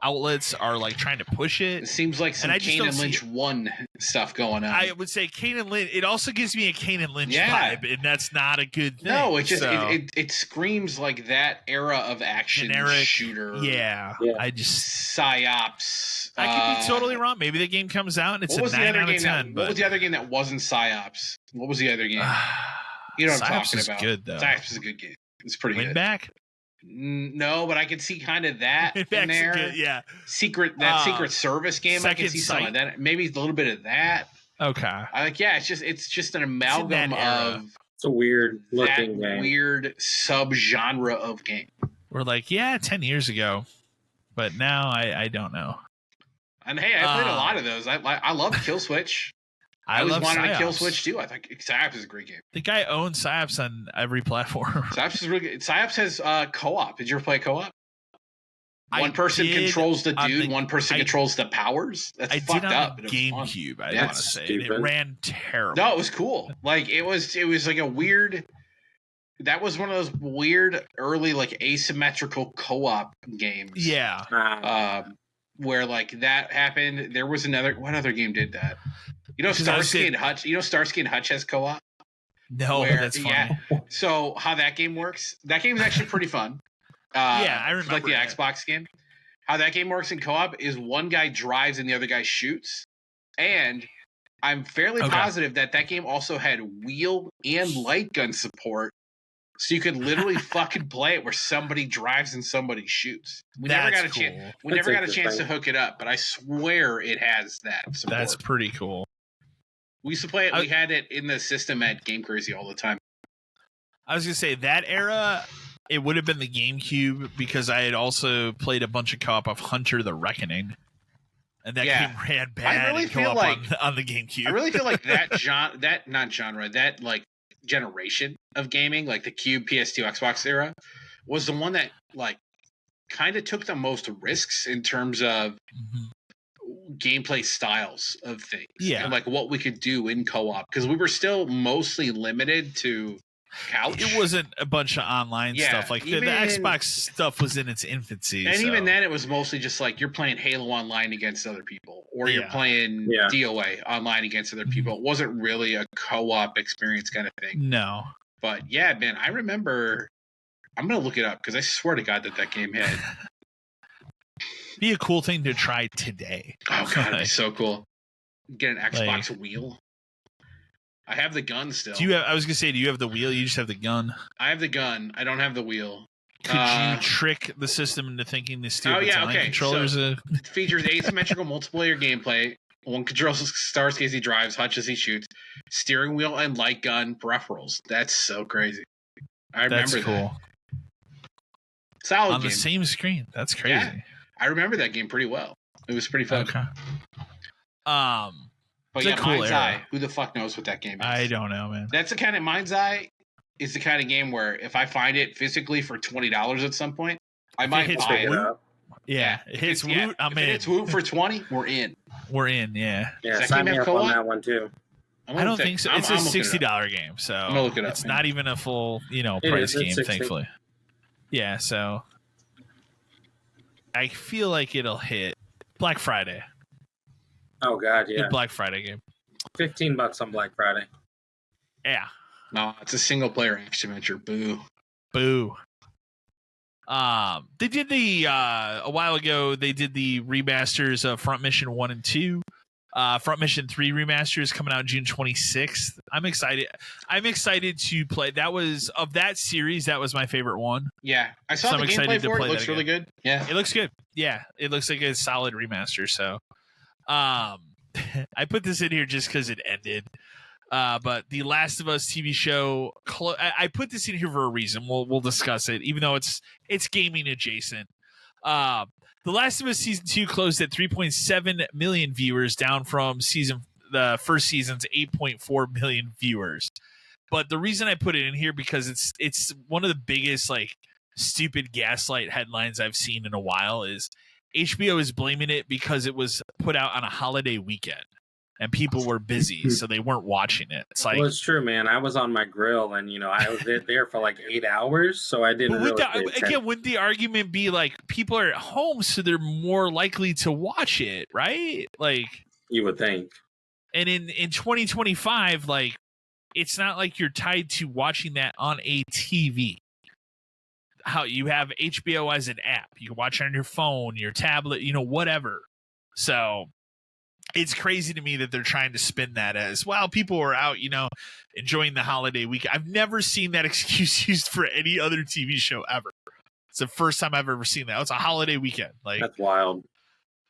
outlets are like trying to push it. It seems like some Kane and Lynch 1 stuff going on. I would say Kane and Lynch. It also gives me a Kane and Lynch vibe, and that's not a good thing. No, it just it screams like that era of action shooter. Yeah. I just PSYOPs. I could be totally wrong. Maybe the game comes out and it's a 9 out of 10. What was the other game that wasn't PSYOPs? What was the other game? You know what I'm talking about. Good though. PSYOPs is a good game. It's pretty good. Back? No, but I could see kind of that in there. Good, yeah. Secret Service game. I can see some of that. Maybe a little bit of that. Okay. It's just an amalgam of. It's a weird looking game. Weird subgenre of game. We're like, 10 years ago, but now I don't know. And hey, I played a lot of those. I love Kill Switch. I always wanted to Kill Switch too. I think PSYOPs is a great game. The guy owns PSYOPs on every platform. PSYOPs is really good. PSYOPs has co-op. Did you ever play co-op? One person controls the dude, one person controls the powers. That's fucked up. I did on the GameCube, I want to say. It ran terrible. No, it was cool. Like it was like a weird. That was one of those weird early like asymmetrical co-op games. Yeah. where like that happened. There was what other game did that? You know, Because Starsky and Hutch. You know, Starsky and Hutch has co-op. No, that's funny. Yeah. So how that game works? That game is actually pretty fun. Yeah, I remember like the that. Xbox game. How that game works in co-op is one guy drives and the other guy shoots. And I'm fairly positive that game also had wheel and light gun support. So you could literally fucking play it where somebody drives and somebody shoots. We never got a chance. We never got a chance to hook it up, but I swear it has that support. That's pretty cool. We used to play it. We had it in the system at Game Crazy all the time. I was gonna say that era. It would have been the GameCube because I had also played a bunch of co-op of Hunter the Reckoning, and that game ran bad in co-op on the GameCube. I really feel like that like generation of gaming, like the Cube, PS2, Xbox era, was the one that like kind of took the most risks in terms of gameplay styles of things. Yeah, and like what we could do in co-op because we were still mostly limited to couch. It wasn't a bunch of online stuff. Like the Xbox stuff was in its infancy. And even then it was mostly just like you're playing Halo online against other people or you're playing DOA online against other people. It wasn't really a co-op experience kind of thing. No. But yeah, man, I remember I'm going to look it up because I swear to God that game had be a cool thing to try today. Oh God, it'd be so cool. Get an Xbox wheel. I have the gun still. I was gonna say, do you have the wheel? You just have the gun. I have the gun. I don't have the wheel. Could you trick the system into thinking the stupid controllers? It features asymmetrical multiplayer gameplay. One controls Starsky as he drives, Hutch as he shoots, steering wheel and light gun peripherals. That's so crazy. I remember That's cool. Solid on game. The same screen. That's crazy. Yeah, I remember that game pretty well. It was pretty fun. Okay. But yeah, cool Mind's Eye. Who the fuck knows what that game is? I don't know, man. That's the kind of Mind's Eye is the kind of game where if I find it physically for $20 at some point, I might buy it. Yeah, it hits Woot. I'm in. If it's Woot for 20, we're in. We're in. Yeah. Yeah, sign me up on that one too. I don't think so. It's a $60 game, so I'm gonna look it up, it's not even a full, price game, thankfully. Yeah, so I feel like it'll hit Black Friday. Oh God, yeah. Good Black Friday game. $15 on Black Friday. Yeah. No, it's a single player action adventure. Boo. Boo. They did a while ago. They did the remasters of Front Mission 1 and 2. Front Mission 3 remaster is coming out June 26th. I'm excited. I'm excited to play. That was of that series. That was my favorite one. Yeah, I saw the gameplay for it. It looks really good. Yeah, it looks good. Yeah, it looks like a solid remaster. So, I put this in here just because it ended. But the Last of Us TV show, I put this in here for a reason. We'll discuss it, even though it's gaming adjacent. The Last of Us season 2 closed at 3.7 million viewers, down from the first season's 8.4 million viewers. But the reason I put it in here because it's one of the biggest stupid gaslight headlines I've seen in a while. Is HBO is blaming it because it was put out on a holiday weekend. And people were busy, so they weren't watching it. It's like, well, it's true, man. I was on my grill, and I was there for 8 hours, so I didn't really. Again, wouldn't the argument be people are at home, so they're more likely to watch it, right? You would think. And in 2025, it's not like you're tied to watching that on a TV. How you have HBO as an app, you can watch it on your phone, your tablet, whatever. So. It's crazy to me that they're trying to spin that as, well, people were out, enjoying the holiday week. I've never seen that excuse used for any other TV show ever. It's the first time I've ever seen that. It's a holiday weekend. That's wild.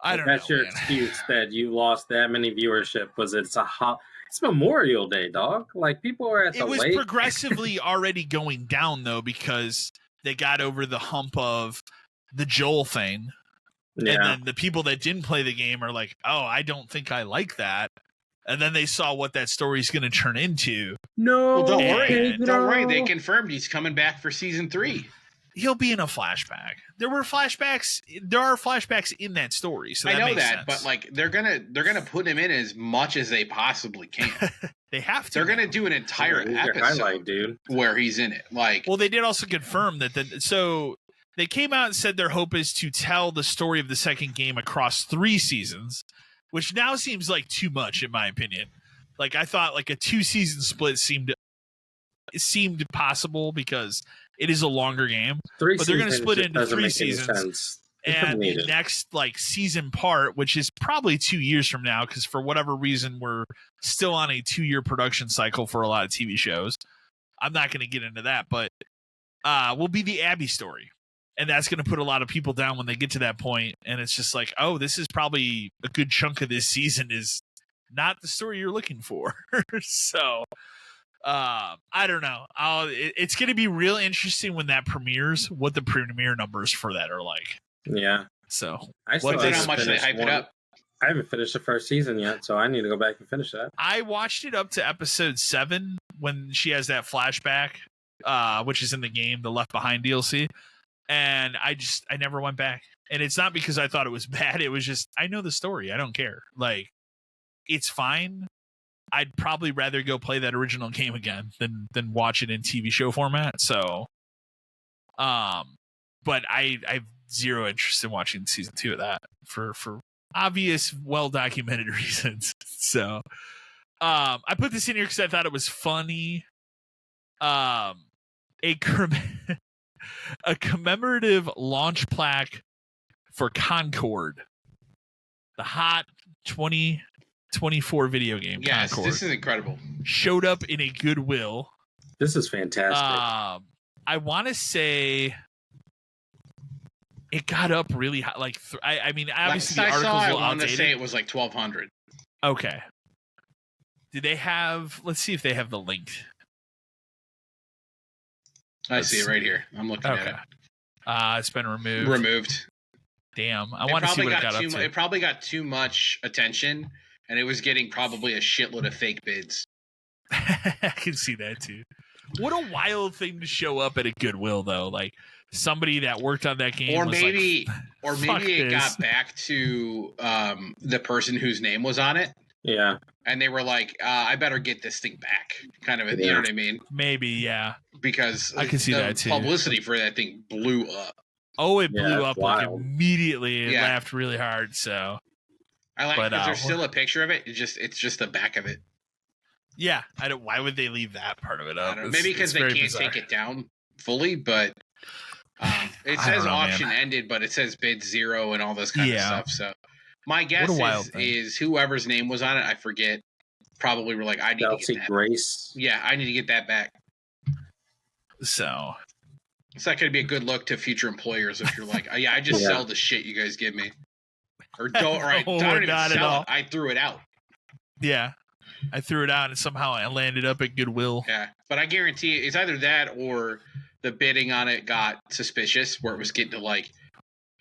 I don't know. That's your excuse that you lost that many viewership was it's Memorial Day, dog. People are at the lake. It was progressively already going down, though, because they got over the hump of the Joel thing. Yeah. And then the people that didn't play the game are like, oh, I don't think I like that. And then they saw what that story's going to turn into. No. Well, don't worry. They confirmed he's coming back for season 3. He'll be in a flashback. There are flashbacks in that story. So that I know makes that, sense. but they're gonna put him in as much as they possibly can. They have to. They're gonna do an entire episode, highlight, dude, where he's in it. Well, they did also confirm that. So they came out and said their hope is to tell the story of the second game across 3 seasons, which now seems like too much in my opinion. Like I thought like a 2-season split seemed possible because it is a longer game. But they're going to split it into 3 seasons. And the next like season part, which is probably 2 years from now, because for whatever reason we're still on a 2-year production cycle for a lot of TV shows. I'm not going to get into that, but will be the Abby story. And that's going to put a lot of people down when they get to that point. And it's just like, oh, this is probably a good chunk of this season is not the story you're looking for. So I don't know. It's going to be real interesting when that premieres, what the premiere numbers for that are like. Yeah. So I still don't know how much they hype it up. I haven't finished the first season yet, so I need to go back and finish that. I watched it up to episode 7 when she has that flashback, which is in the game, the Left Behind DLC. And I never went back. And it's not because I thought it was bad. It was just, I know the story. I don't care. Like, it's fine. I'd probably rather go play that original game again than watch it in TV show format. So, but I've zero interest in watching season 2 of that for obvious, well-documented reasons. So, I put this in here because I thought it was funny. A commemorative launch plaque for Concord, the hot 2024 video game. Yes, Concord, this is incredible. showed up in a Goodwill. This is fantastic. I want to say it got up really high. Like, I mean, obviously the articles I will want to outdated. say it was like 1,200. Okay. Did they have? Let's see if they have the link. I see it right here. I'm looking at it. It's been removed. Damn, I want to see what it got up to. It probably got too much attention, and it was getting probably a shitload of fake bids. I can see that too. What a wild thing to show up at a Goodwill, though. Like somebody that worked on that game, or was maybe, like, or maybe it this. got back to the person whose name was on it. Yeah. And they were like, I better get this thing back. Kind of, you know what I mean? Maybe, yeah. Because I can see the that too. Publicity for that thing blew up. Oh, it blew up like wild. immediately. It laughed really hard. So I like because there's still a picture of it. It's just the back of it. Yeah, I don't. Why would they leave that part of it up? Maybe because they can't take it down fully, but it says auction ended, but it says bid 0 and all this kind of stuff. So my guess is whoever's name was on it, I forget. Probably were like, I need to get that. Grace. Yeah, I need to get that back. So that could be a good look to future employers if you're like, yeah, I just sell the shit you guys give me, or don't. Or I don't even sell it. I threw it out. Yeah. I threw it out and somehow I landed up at Goodwill. Yeah, but I guarantee it's either that or the bidding on it got suspicious, where it was getting to like,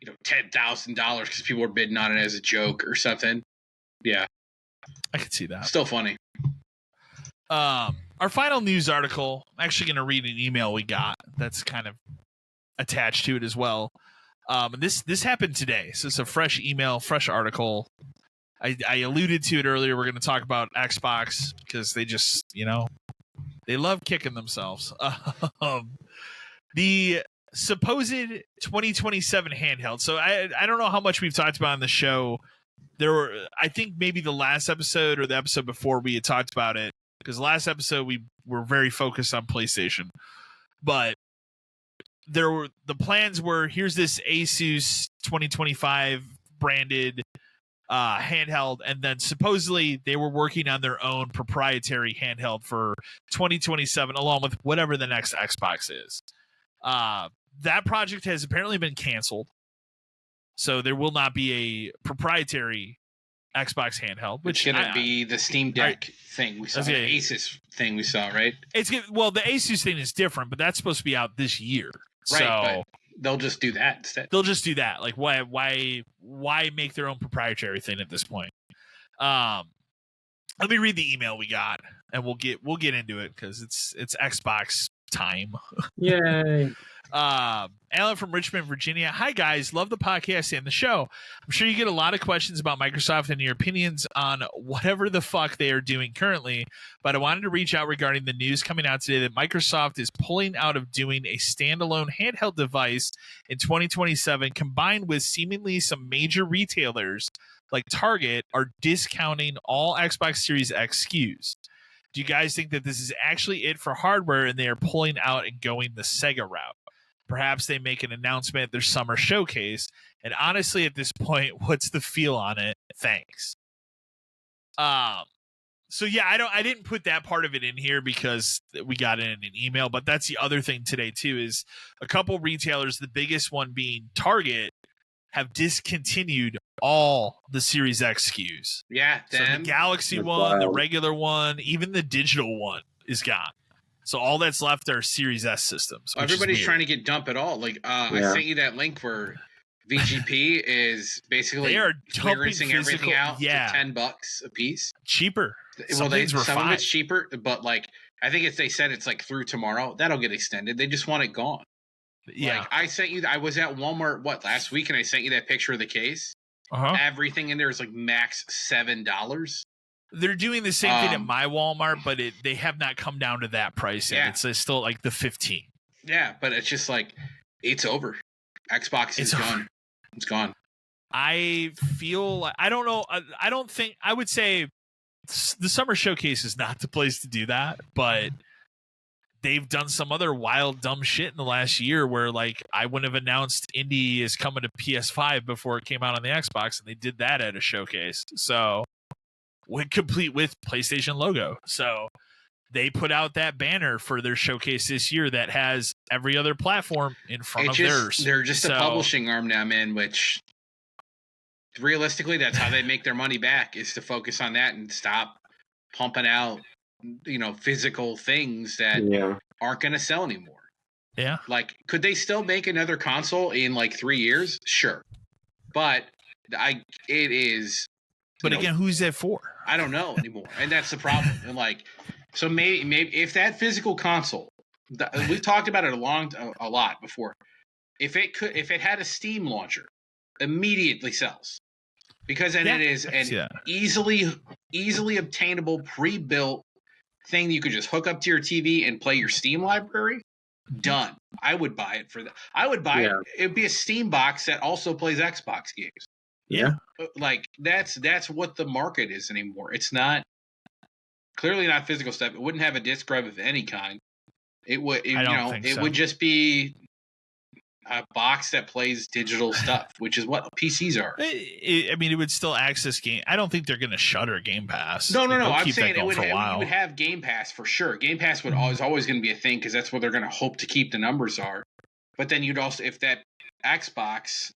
$10,000 because people were bidding on it as a joke or something. Yeah, I could see that. Still funny. Our final news article. I'm actually going to read an email we got that's kind of attached to it as well. This happened today, so it's a fresh email, fresh article. I alluded to it earlier. We're going to talk about Xbox because they just, they love kicking themselves. The supposed 2027 handheld. So I don't know how much we've talked about on the show. I think maybe the last episode or the episode before we had talked about it, because last episode we were very focused on PlayStation, but the plans were, here's this Asus 2025 branded handheld, and then supposedly they were working on their own proprietary handheld for 2027 along with whatever the next Xbox is. That project has apparently been canceled, so there will not be a proprietary Xbox handheld, which is going to be the Steam Deck thing we saw, the Asus thing we saw, right? The Asus thing is different, but that's supposed to be out this year, right? So but they'll just do that instead. They'll just do that. Like, why make their own proprietary thing at this point? Let me read the email we got, and we'll get into it because it's Xbox time. Yay! Alan from Richmond, Virginia. Hi, guys. Love the podcast and the show. I'm sure you get a lot of questions about Microsoft and your opinions on whatever the fuck they are doing currently, but I wanted to reach out regarding the news coming out today that Microsoft is pulling out of doing a standalone handheld device in 2027, combined with seemingly some major retailers like Target are discounting all Xbox Series X SKUs. Do you guys think that this is actually it for hardware and they are pulling out and going the Sega route? Perhaps they make an announcement at their summer showcase. And honestly, at this point, what's the feel on it? Thanks. So yeah, I didn't put that part of it in here because we got it in an email, but that's the other thing today too, is a couple retailers, the biggest one being Target, have discontinued all the Series X SKUs. Yeah, so the Galaxy one, the regular one, even the digital one is gone. So all that's left are Series S systems. Everybody's trying to get dumped at all. Like I sent you that link where VGP is basically they are clearancing everything out for $10 a piece. Cheaper. Some of it's cheaper, but like I think they said it's like through tomorrow. That'll get extended. They just want it gone. Yeah. Like I sent you. I was at Walmart last week, and I sent you that picture of the case. Everything in there is like max $7. They're doing the same thing at my Walmart, but they have not come down to that price yet. It's still like the 15. Yeah, but it's just like it's over. Xbox is gone. It's gone. I feel like I don't know. I don't think I would say the summer showcase is not the place to do that, but they've done some other wild, dumb shit in the last year where, like, I wouldn't have announced Indie is coming to PS5 before it came out on the Xbox, and they did that at a showcase. So, complete with PlayStation logo. So, they put out that banner for their showcase this year that has every other platform in front of theirs. They're just a publishing arm now, man, which realistically, that's how they make their money back, is to focus on that and stop pumping out physical things that aren't going to sell anymore. Yeah. Like, could they still make another console in like 3 years? Sure. But it is. But again, who's that for? I don't know anymore. And that's the problem. And like, so maybe if that physical console, we've talked about it a lot before. If it had a Steam launcher, immediately sells. Because then it is an easily obtainable, pre-built thing that you could just hook up to your TV and play your Steam library. Done. I would buy it for that. I would buy it. It'd be a Steam box that also plays Xbox games. Yeah. Like that's what the market is anymore. It's not clearly not physical stuff. It wouldn't have a disc drive of any kind. It would it would just be a box that plays digital stuff, which is what PCs are. I mean, it would still access game. I don't think they're going to shutter Game Pass. No. I'm saying it would have Game Pass for sure. Game Pass would always going to be a thing because that's what they're going to hope to keep the numbers are. But then you'd also, if that Xbox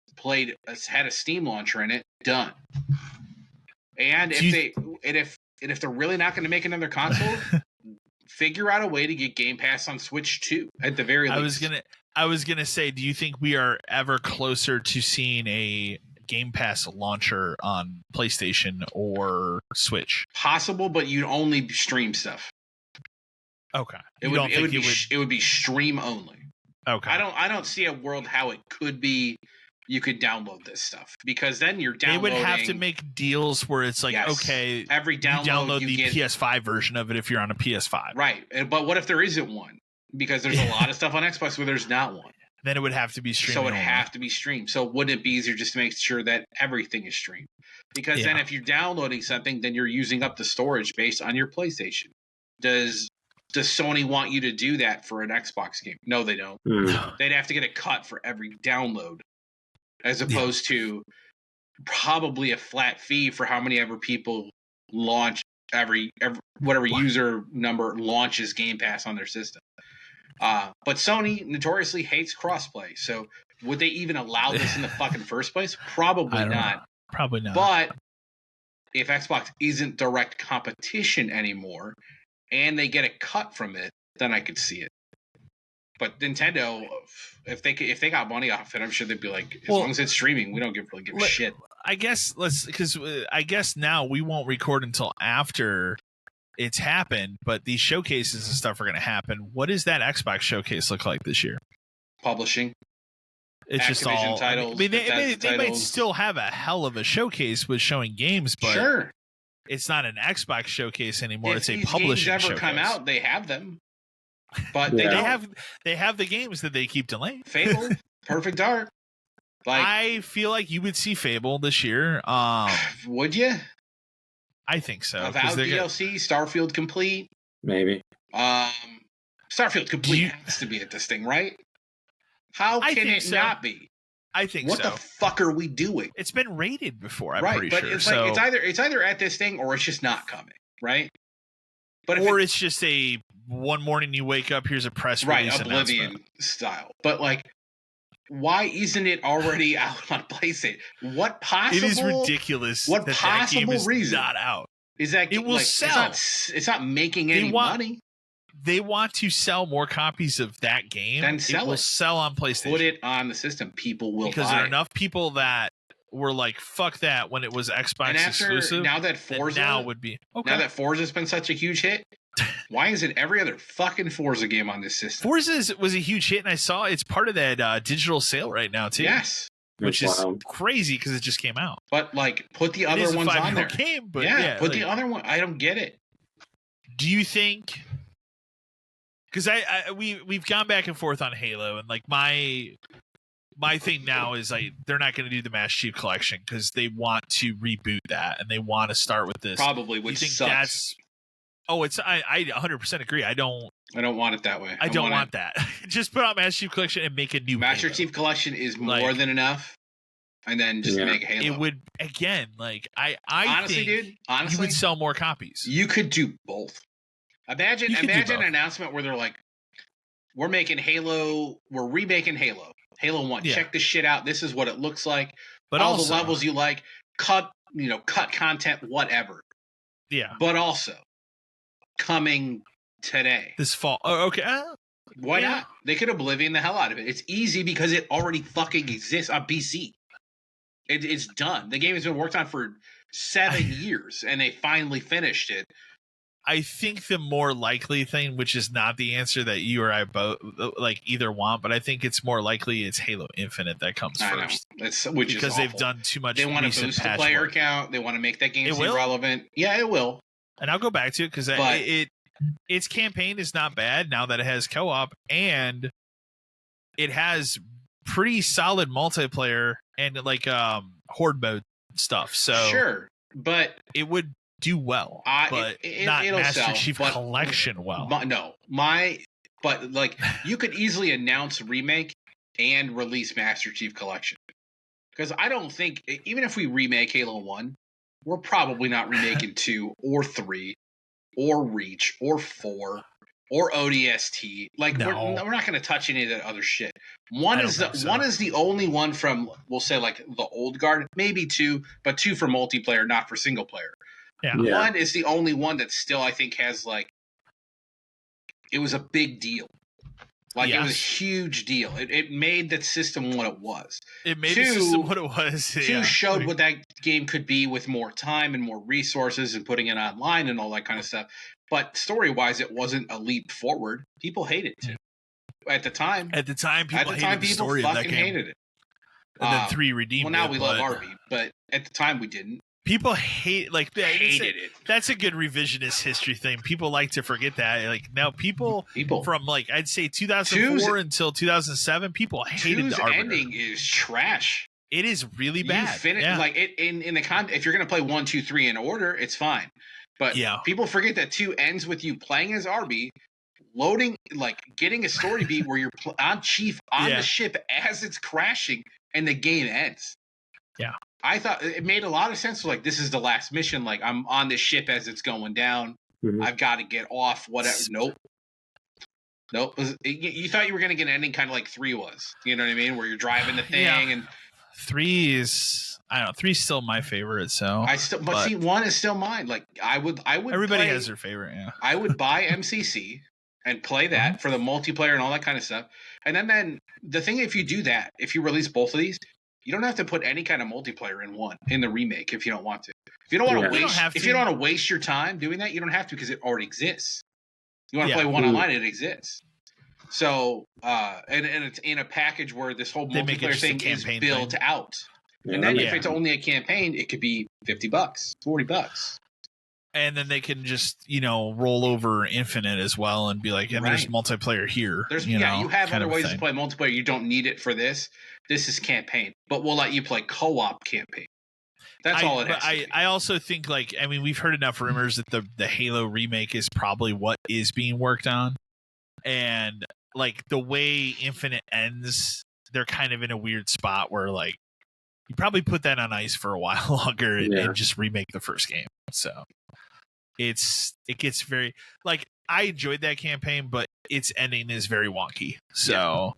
had a Steam launcher in it, done. And if they're really not going to make another console, figure out a way to get Game Pass on Switch too. At the very least, I was gonna say, do you think we are ever closer to seeing a Game Pass launcher on PlayStation or Switch? Possible, but you'd only stream stuff. Okay. It would be stream only. Okay. I don't see a world how it could be. You could download this stuff because then you're downloading. They would have to make deals where it's like, okay, every download you get PS5 version of it if you're on a PS5. Right. But what if there isn't one? Because there's a lot of stuff on Xbox where there's not one. Then it would have to be streamed. So it would have to be streamed. So wouldn't it be easier just to make sure that everything is streamed? Because then if you're downloading something, then you're using up the storage based on your PlayStation. Does Sony want you to do that for an Xbox game? No, they don't. They'd have to get a cut for every download, as opposed to probably a flat fee for how many ever people launch every whatever user number launches Game Pass on their system. But Sony notoriously hates crossplay, so would they even allow this in the fucking first place? Probably not. Probably not. But if Xbox isn't direct competition anymore, and they get a cut from it, then I could see it. But Nintendo, if they got money off it, I'm sure they'd be like, as long as it's streaming, we don't really give a shit. I guess I guess now we won't record until after it's happened, but these showcases and stuff are going to happen. What does that Xbox showcase look like this year? publishing. It's just Activision all. titles, I mean, Bethesda they might titles. still have a hell of a showcase with showing games, but Sure. it's not an Xbox showcase anymore. If it's a these publishing games ever showcase. come out, they have them. But Yeah. they They don't. have the games that they keep delaying. Fable, Perfect Dark. Like, I feel like you would see Fable this year. would you? I think so. 'cause Without they're gonna- DLC, Starfield Complete. Maybe. Starfield Complete you- has to be at this thing, right? How I can think it so. not be? I think What so. the fuck are we doing? It's been rated before. I'm Right, pretty but sure. it's so, like it's either at this thing or it's just not coming, right? But if or it's just a one morning you wake up, here's a press right, release Oblivion announcement. style. But like, why isn't it already out on PlayStation? What possible? It is ridiculous. What that possible game is reason? not out? Is that It will like, sell. It's not making any money. They want to sell more copies of that game. Then sell it will it. sell on PlayStation. Put it on the system. People will because buy there are it. enough people that were like, "Fuck that!" when it was Xbox And after exclusive. now that that Forza now would be okay. Now that Forza's been such a huge hit, why isn't every other fucking Forza game on this system? Forza was a huge hit, and I saw it's part of that digital sale right now too. Yes, which That's is wild. crazy because it just came out. but like put the It other is a ones on 5-year-old there. game, but yeah, put like, the other one. I don't get it. do you think? Because we've gone back and forth on Halo, and like my thing now is like they're not going to do the Master Chief Collection because they want to reboot that and they want to start with this. Probably, Do you which think sucks. that's? Oh, it's I 100% agree. I don't want it that way. I don't want that. Just put out Master Chief Collection and make a new Master Halo. Chief Collection is more Like- than enough, and then just Yeah. make Halo. It would again like I honestly, think dude. you Honestly, would sell more copies. you could do both. Imagine You could do an both. announcement where they're like, "We're making Halo. We're remaking Halo. Halo 1. Yeah. Check this shit out. This is what it looks like. But all also, the levels you like. Cut content, whatever. yeah, But also coming today. this fall. Oh, okay. Why Yeah. not? They could Oblivion the hell out of it. It's easy because it already fucking exists on PC. It's done. The game has been worked on for 7 years, and they finally finished it. I think the more likely thing, which is not the answer that you or I both like either want, but I think it's more likely it's Halo Infinite that comes I know. first Which because is they've awful. done too much. They want to recent boost the patch player work. count. They want to make that game It seem will. relevant. Yeah, it will. And I'll go back to it because But- its campaign is not bad now that it has co-op and it has pretty solid multiplayer and like horde mode stuff. So Sure, but it would do well, but not it'll Master sell, Chief but- Collection well. but like you could easily announce remake and release Master Chief Collection, because I don't think even if we remake Halo 1, we're probably not remaking 2 or 3 or Reach or 4 or ODST. Like No. we're not going to touch any of that other shit. One I don't is the think so. one is the only one from, we'll say, like the old guard, maybe 2, but 2 for multiplayer, not for single player. Yeah. Yeah. One is the only one that still, I think, has like, it was a big deal. Like it was a Yes. huge deal. It made the system what it was. It made 2 the system what it was. 2 yeah. showed what that game could be with more time and more resources and putting it online and all that kind of stuff. But story-wise, it wasn't a leap forward. People hated 2 at the time. At the time, people hated the people story of that fucking game, hated it. and then 3 redeemed Well, now it. we love Arby, but at the time we didn't. People hate Hated it. That's a good revisionist history thing. People like to forget that. Like now, people People from like I'd say 2004 until 2007, people hated Two's the Arbiter. ending is trash. It is really bad. You finish yeah. like it in the if you're gonna play 1, 2, 3 in order, it's fine. But Yeah. people forget that 2 ends with you playing as Arby, loading, like getting a story beat where you're on Chief on Yeah. the ship as it's crashing, and the game ends. Yeah. I thought it made a lot of sense. Like, this is the last mission. Like, I'm on this ship as it's going down. Mhm. I've got to get off. Whatever. Nope. You thought you were going to get an ending kind of like 3 was. You know what I mean? Where you're driving the thing Yeah. and 3 is I don't know. 3 is still my favorite. So but see, 1 is still mine. Like, I would. everybody play, has their favorite. Yeah. I would buy MCC and play that for the multiplayer and all that kind of stuff. And then the thing, if you do that, if you release both of these, you don't have to put any kind of multiplayer in the remake if you don't want to. If you don't want Yeah. to You don't waste, have if to. you don't want to waste your time doing that, you don't have to because it already exists. You want to Yeah. play 1 online, it exists. So, and it's in a package where this whole They make it multiplayer just a thing is campaign built thing. out. Yeah, And then that if makes- it's only a campaign, it could be $50, $40. And then they can just, roll over Infinite as well and be like, and there's Right. multiplayer here. There's you you have kind other of a ways to thing. play multiplayer. You don't need it for this. This is campaign, but we'll let you play co-op campaign. That's all it has. But to be. I also think, we've heard enough rumors that the Halo remake is probably what is being worked on. And, the way Infinite ends, they're kind of in a weird spot where, you probably put that on ice for a while longer and just remake the first game. So it gets very, I enjoyed that campaign, but its ending is very wonky. So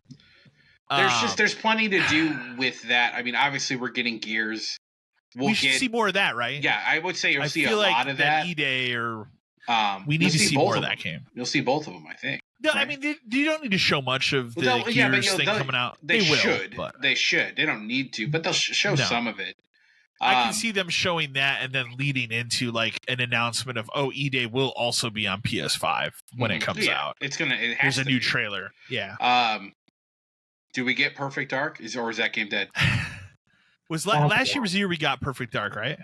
there's plenty to do with that. I mean, obviously we're getting Gears. We should see more of that, right? Yeah, I would say you'll see a feel lot of that. E-Day we you'll need to see see both more of of that game. You'll see both of them, I think. No, right? I mean, you don't need to show much of the Well, yeah, but, Gears thing coming out. They will, should. but They should. They don't need to, but they'll show some of it. I can see them showing that and then leading into an announcement of, E-Day will also be on PS5 when it comes out. There's a new trailer. Yeah. Do we get Perfect Dark? Or is that game dead? Was last year was the year we got Perfect Dark, right?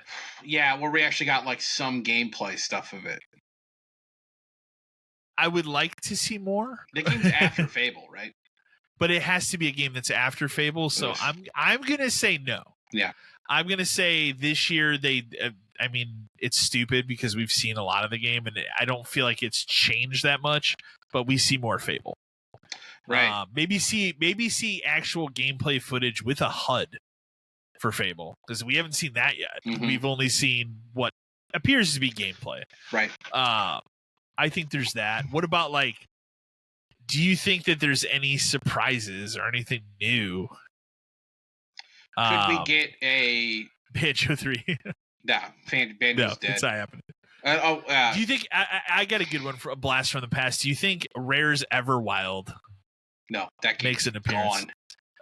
Yeah, where we actually got some gameplay stuff of it. I would like to see more. The game's after Fable, right? But it has to be a game that's after Fable, so I'm gonna say no. Yeah, I'm gonna say this year it's stupid because we've seen a lot of the game, and I don't feel like it's changed that much. But we see more Fable, right? Maybe see actual gameplay footage with a HUD for Fable, because we haven't seen that yet. Mm-hmm. We've only seen what appears to be gameplay, right? I think there's that. What about do you think that there's any surprises or anything new? Could we get a Banjo 3? Nah, Banjo's dead. It's not happening. Do you think I got a good one for a blast from the past? Do you think Rare's Everwild? No, that game makes an appearance. Gone.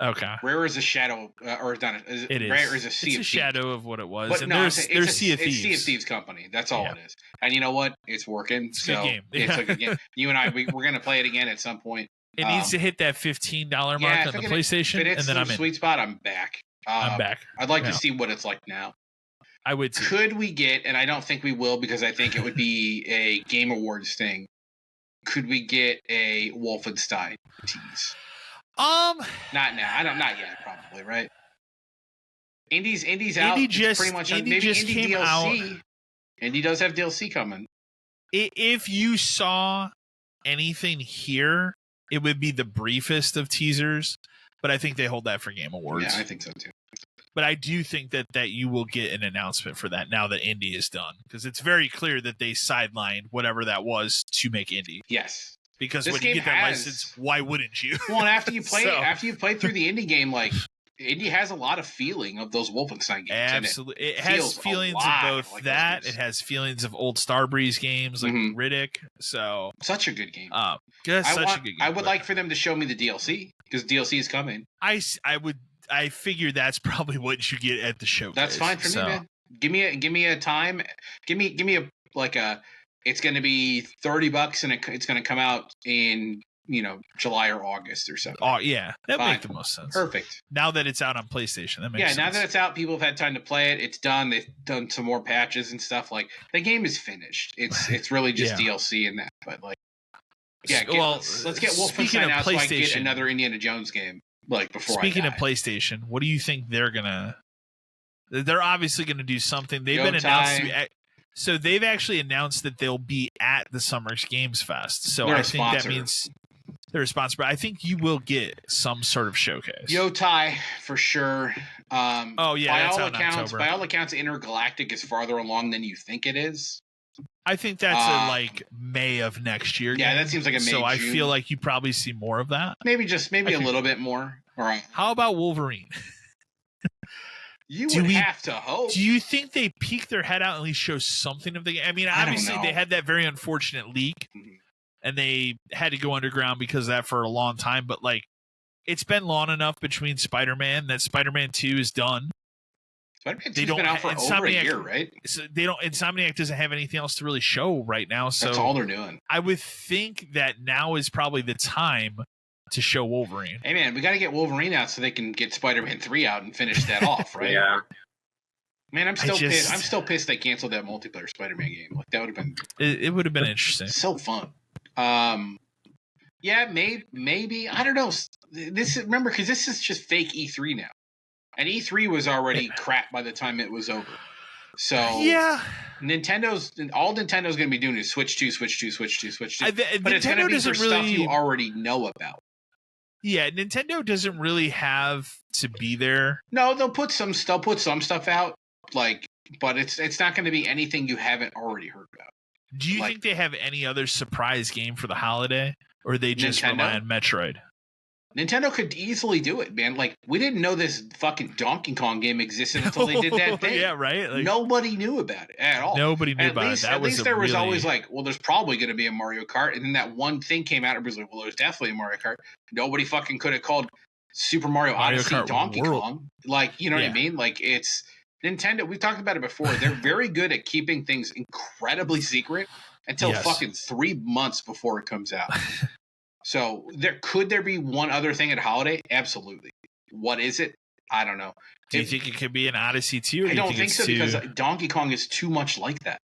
Okay. Rare is a shadow, or not? It is. Rare is a Sea of Thieves. It's a shadow of what it was. But and no, there's Sea of Thieves. It's Sea of Thieves company. That's all it is. And you know what? It's working. It's a good game. It's a good game. You and I, we're going to play it again at some point. It needs to hit that $15 mark on the PlayStation, and then I'm in. Sweet spot. I'm back. I'm back. I'd like to see what it's like now. I would too. Could we get, and I don't think we will because I think it would be a Game Awards thing. Could we get a Wolfenstein tease? Not now. Not yet. Probably right. Indie's out. Just pretty much. Indie Maybe just Indie came DLC. out. Indie does have DLC coming. If you saw anything here, it would be the briefest of teasers. But I think they hold that for Game Awards. Yeah, I think so too. But I do think that you will get an announcement for that now that Indie is done, because it's very clear that they sidelined whatever that was to make Indie. Yes. Because this when you get that license, why wouldn't you? Well, and after you play, after you play through the Indie game, Indie has a lot of feeling of those Wolfenstein games. Absolutely, it has feelings of both that. It has feelings of old Starbreeze games like Riddick. So such a good game. A good game. I would like for them to show me the DLC because DLC is coming. I figure that's probably what you get at the show. That's fine for me, man. Give me a time. Give me a it's going to be $30 and it's going to come out in July or August or something. Oh yeah, that makes the most sense. Perfect. Now that it's out on PlayStation, that makes sense. Now that it's out, people have had time to play it. It's done. They've done some more patches and stuff. The game is finished. It's really just DLC and that. But let's get Wolfenstein out so I can get another Indiana Jones game. Before Speaking of PlayStation, what do you think they're obviously gonna do something. They've been announced so they've actually announced that they'll be at the Summer Games Fest. So I think that means they're a sponsor, but I think you will get some sort of showcase. Yotai for sure. By all accounts, Intergalactic is farther along than you think it is. I think that's May of next year. Yeah, that seems like a May. So I feel like you probably see more of that. Maybe a little bit more. All right. How about Wolverine? You would have to hope. Do you think they peek their head out and at least show something of the game? I mean, obviously they had that very unfortunate leak, and they had to go underground because of that for a long time. But it's been long enough between Spider-Man that Spider-Man 2 is done. Spider-Man 2's been out for over a year, right? So Insomniac doesn't have anything else to really show right now. So that's all they're doing. I would think that now is probably the time to show Wolverine. Hey man, we got to get Wolverine out so they can get Spider-Man 3 out and finish that off, right? Yeah. Man, I'm still pissed. I'm still pissed they canceled that multiplayer Spider-Man game. Like that would have been. It would have been interesting. So fun. Yeah, maybe I don't know. Remember because this is just fake E3 now, and E3 was already crap by the time it was over. So yeah, Nintendo's going to be doing is Switch 2, Switch 2, Switch 2, Switch 2. But it's going to be for stuff you already know about. Yeah, Nintendo doesn't really have to be there. No, they'll put some stuff out, like, but it's not going to be anything you haven't already heard about. Do you think they have any other surprise game for the holiday, or they just rely on Metroid? Nintendo could easily do it, man. Like, we didn't know this fucking Donkey Kong game existed until they did that thing. Yeah, right? Like, nobody knew about it at all. Nobody knew about it. At least there was always like, well, there's probably going to be a Mario Kart. And then that one thing came out and was like, well, there's definitely a Mario Kart. Nobody fucking could have called Super Mario Odyssey Kart Donkey World. Kong. Like, you know what I mean? Like, it's Nintendo. We talked about it before. They're very good at keeping things incredibly secret until fucking 3 months before it comes out. So could there be one other thing at holiday? Absolutely. What is it? I don't know. Do you think it could be an Odyssey 2? I don't think so because Donkey Kong is too much like that.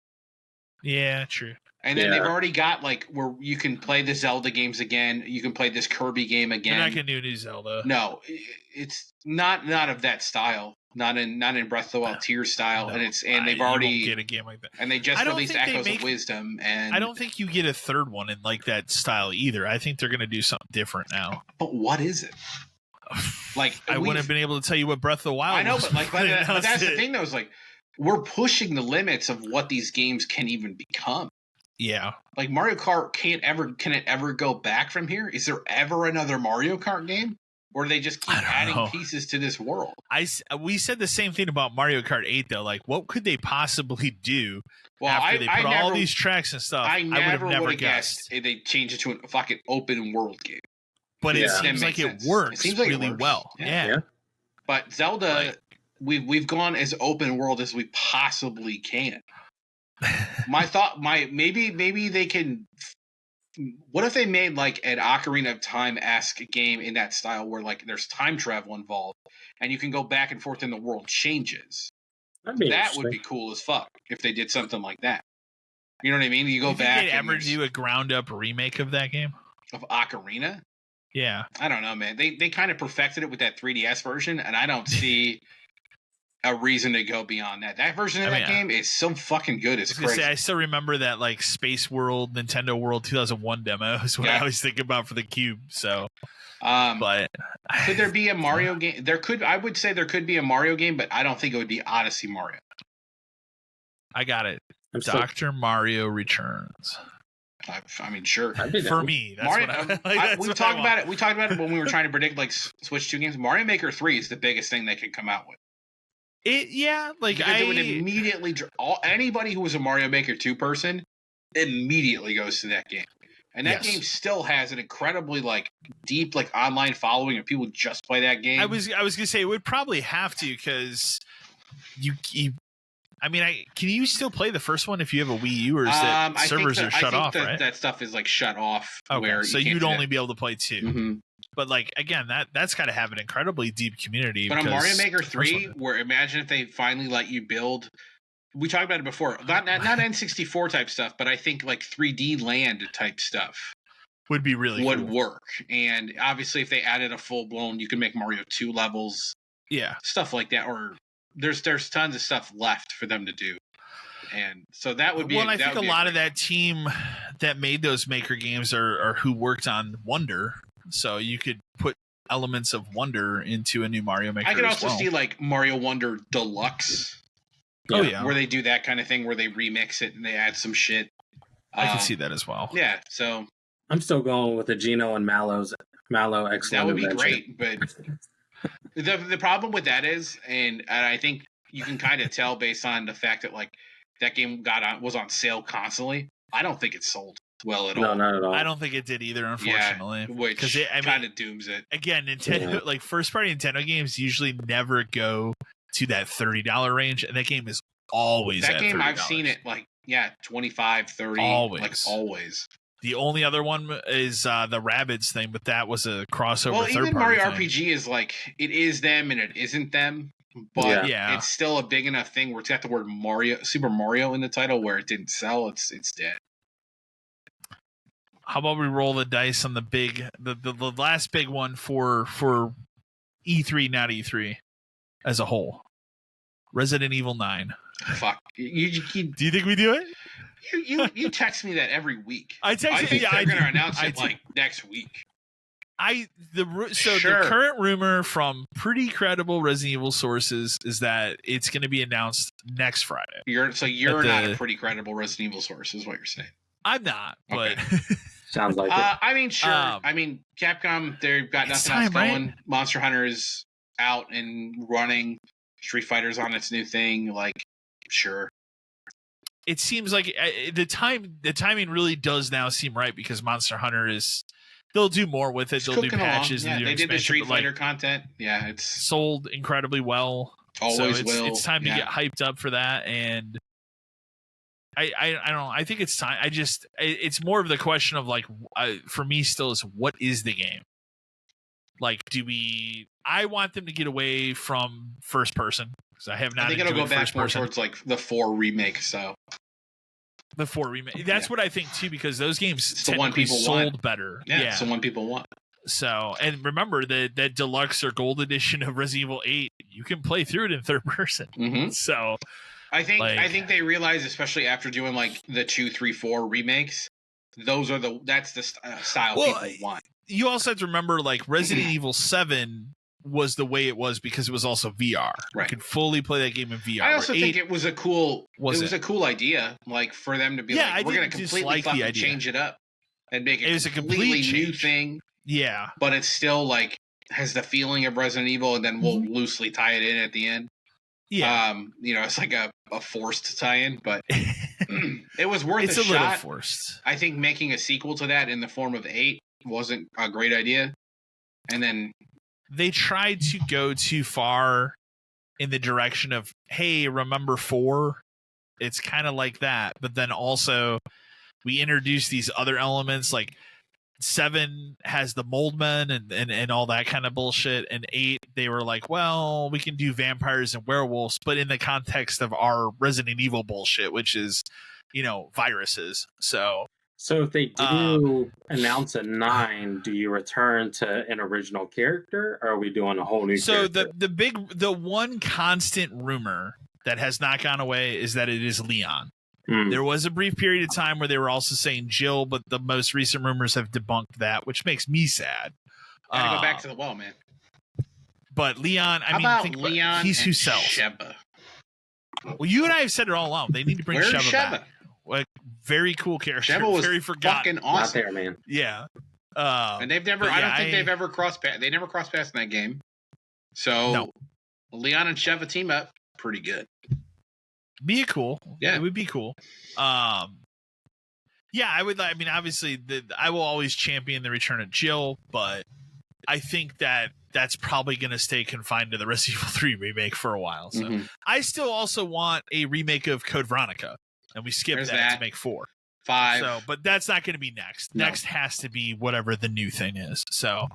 Yeah, true. And then they've already got like where you can play the Zelda games again. You can play this Kirby game again. They're not gonna do a new Zelda. No, it's not of that style. Not in Breath of the Wild Tears style, and they've already get a game like that. And they just released Echoes of Wisdom, and I don't think you get a third one in like that style either. I think they're going to do something different now. But what is it? Like I wouldn't have been able to tell you what Breath of the Wild. I know, was but like but that's the thing, though. Is like we're pushing the limits of what these games can even become. Yeah, like Mario Kart can it ever go back from here? Is there ever another Mario Kart game? Or do they just keep adding pieces to this world? We said the same thing about Mario Kart 8, though. Like, what could they possibly do after they put all these tracks and stuff? I would have never guessed they changed it to a fucking open world game. But it seems like it works really well. Yeah. But Zelda, we've gone as open world as we possibly can. Maybe they can. What if they made like an Ocarina of Time-esque game in that style where like there's time travel involved and you can go back and forth and the world changes? That would be cool as fuck if they did something like that. You know what I mean? You go back. Did they ever do a ground-up remake of that game? Of Ocarina? Yeah. I don't know, man. They kind of perfected it with that 3DS version, and I don't see a reason to go beyond that. That version of that game is so fucking good. It's crazy. I still remember that like Space World, Nintendo World 2001 demo is what I always think about for the Cube. So, but could there be a Mario game? I would say there could be a Mario game, but I don't think it would be Odyssey Mario. I got it. Dr. Mario Returns. I mean, sure. For me, that's Mario, we talked about it. We talked about it when we were trying to predict like Switch 2 games. Mario Maker 3 is the biggest thing they could come out with. It would immediately anybody who was a Mario Maker 2 person immediately goes to that game, and that game still has an incredibly like deep like online following, and people just play that game. I was gonna say it would probably have to because you I mean, can you still play the first one if you have a Wii U, or is that servers are shut off? Right, that stuff is like shut off. Okay, where so you'd only be able to play 2. Mm-hmm. But like again, that's got to have an incredibly deep community. But on Mario Maker 3, where imagine if they finally let you build. We talked about it before, not N64 type stuff, but I think like 3D Land type stuff would be really cool. work. And obviously, if they added a full blown, you can make Mario 2 levels, stuff like that. Or there's tons of stuff left for them to do. And so that would be. Well, I think a lot of that team that made those Maker games are who worked on Wonder. So you could put elements of Wonder into a new Mario Maker. I could also see like Mario Wonder Deluxe. Oh yeah, where they do that kind of thing, where they remix it and they add some shit. I can see that as well. Yeah, so I'm still going with the Geno and Mallow excellent. That would be adventure. great, but the problem with that is, and I think you can kind of tell based on the fact that like that game was on sale constantly. I don't think it sold well at all. No, not at all. I don't think it did either, unfortunately. Which kind of dooms it. Again, Nintendo, like first-party Nintendo games usually never go to that $30 range, and that game is always that at game. $30. I've seen it like 25, 30, always. like always. The only other one is the Rabbids thing, but that was a crossover. Well, even Mario thing. RPG is like it is them and it isn't them, but Yeah. it's still a big enough thing where it's got the word Mario, Super Mario in the title, where it didn't sell. It's dead. How about we roll the dice on the last big one for E3, not E3 as a whole? Resident Evil 9. Fuck. Do you think we do it? You text me that every week. I text you. think Yeah, they're I going to do. announce I it do. like next week. The current rumor from pretty credible Resident Evil sources is that it's going to be announced next Friday. You're not a pretty credible Resident Evil source, is what you're saying. I'm not, but Okay. Sounds like it. I mean, sure. I mean, Capcom, they've got nothing else going. Right? Monster Hunter is out and running. Street Fighter's on its new thing. Like, sure. It seems like the timing really does now seem right because Monster Hunter is. They'll do more with it. They'll do patches. Yeah, they did the Street Fighter content. Yeah, it's sold incredibly well. Always will. It's time to get hyped up for that, and I don't know. I think it's time. It's more of the question of like for me still is what is the game? Like, I want them to get away from first person because I have not. I think it'll go back more towards like the 4 remake style. The 4 remake. That's what I think too, because those games it's the one people sold want. Better. Yeah, it's the one people want. So, and remember that deluxe or gold edition of Resident Evil 8, you can play through it in third person. Mm-hmm. So, I think they realize, especially after doing like the 2, 3, 4 remakes, that's the style people want. You also have to remember, like Resident Evil 7 was the way it was because it was also VR. Right. You could fully play that game in VR. I also think it was a cool idea, like for them to be like, we're going to completely fucking change it up and make it a completely new thing. Yeah. But it's still like has the feeling of Resident Evil, and then we'll loosely tie it in at the end. Yeah. It's like a forced tie-in, but it was worth it's a shot. Little forced. I think making a sequel to that in the form of 8 wasn't a great idea. And then they tried to go too far in the direction of, hey, remember 4? It's kind of like that. But then also we introduced these other elements, like 7 has the Moldmen and all that kind of bullshit. And 8, they were like, well, we can do vampires and werewolves, but in the context of our Resident Evil bullshit, which is, viruses. So if they do announce a 9, do you return to an original character, or are we doing a whole new character? So the one constant rumor that has not gone away is that it is Leon. There was a brief period of time where they were also saying Jill, but the most recent rumors have debunked that, which makes me sad. Gotta go back to the well, man. But Leon, think Leon he's who sells. Sheva? Well, you and I have said it all along. They need to bring Sheva back. Like, very cool character. Sheva was very forgotten. Fucking awesome. Not there, man. Yeah. And they've never. I don't think they've ever crossed paths. They never crossed paths in that game. So Leon and Sheva team up, pretty good. Be cool. Yeah, it would be cool. Yeah, I would. I mean, obviously, I will always champion the return of Jill, but I think that's probably going to stay confined to the Resident Evil 3 remake for a while. So I still also want a remake of Code Veronica, and we skipped that to make 4. 5. So, but that's not going to be next. No. Next has to be whatever the new thing is. So,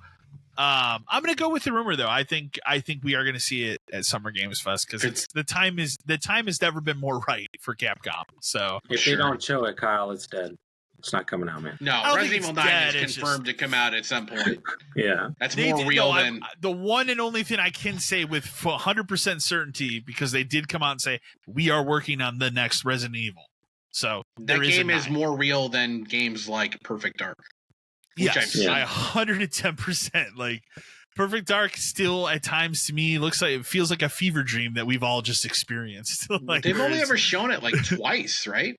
I'm going to go with the rumor though. I think we are going to see it at Summer Games Fest because the time has never been more right for Capcom. So if they don't show it, Kyle, it's dead. It's not coming out, man. No, Resident Evil 9 is confirmed to come out at some point. Yeah, that's more real than the one and only thing I can say with 100% certainty, because they did come out and say we are working on the next Resident Evil. So that game is more real than games like Perfect Dark. Yes, I 110%. Like Perfect Dark still at times to me it feels like a fever dream that we've all just experienced. Like, they've only ever shown it like twice, right?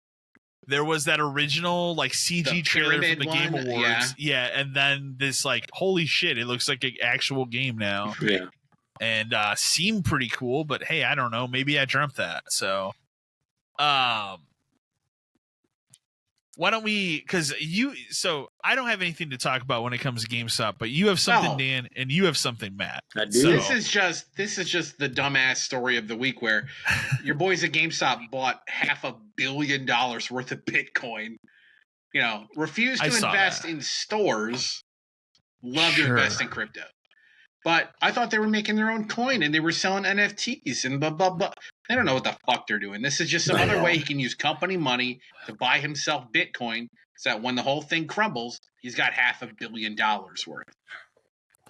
There was that original like CG trailer from the Game Awards. Yeah, and then this like, holy shit, it looks like an actual game now. Yeah. And seemed pretty cool, but hey, I don't know. Maybe I dreamt that. So why don't we, so I don't have anything to talk about when it comes to GameStop, but you have something, Dan, and you have something, Matt. I do. So, this is just the dumbass story of the week where your boys at GameStop bought $500 million worth of Bitcoin refuse to I saw invest that. in stores, love to Sure. invest in crypto. But I thought they were making their own coin and they were selling NFTs and blah, blah, blah. They don't know what the fuck they're doing. This is just some other way he can use company money to buy himself Bitcoin so that when the whole thing crumbles, he's got $500 million worth.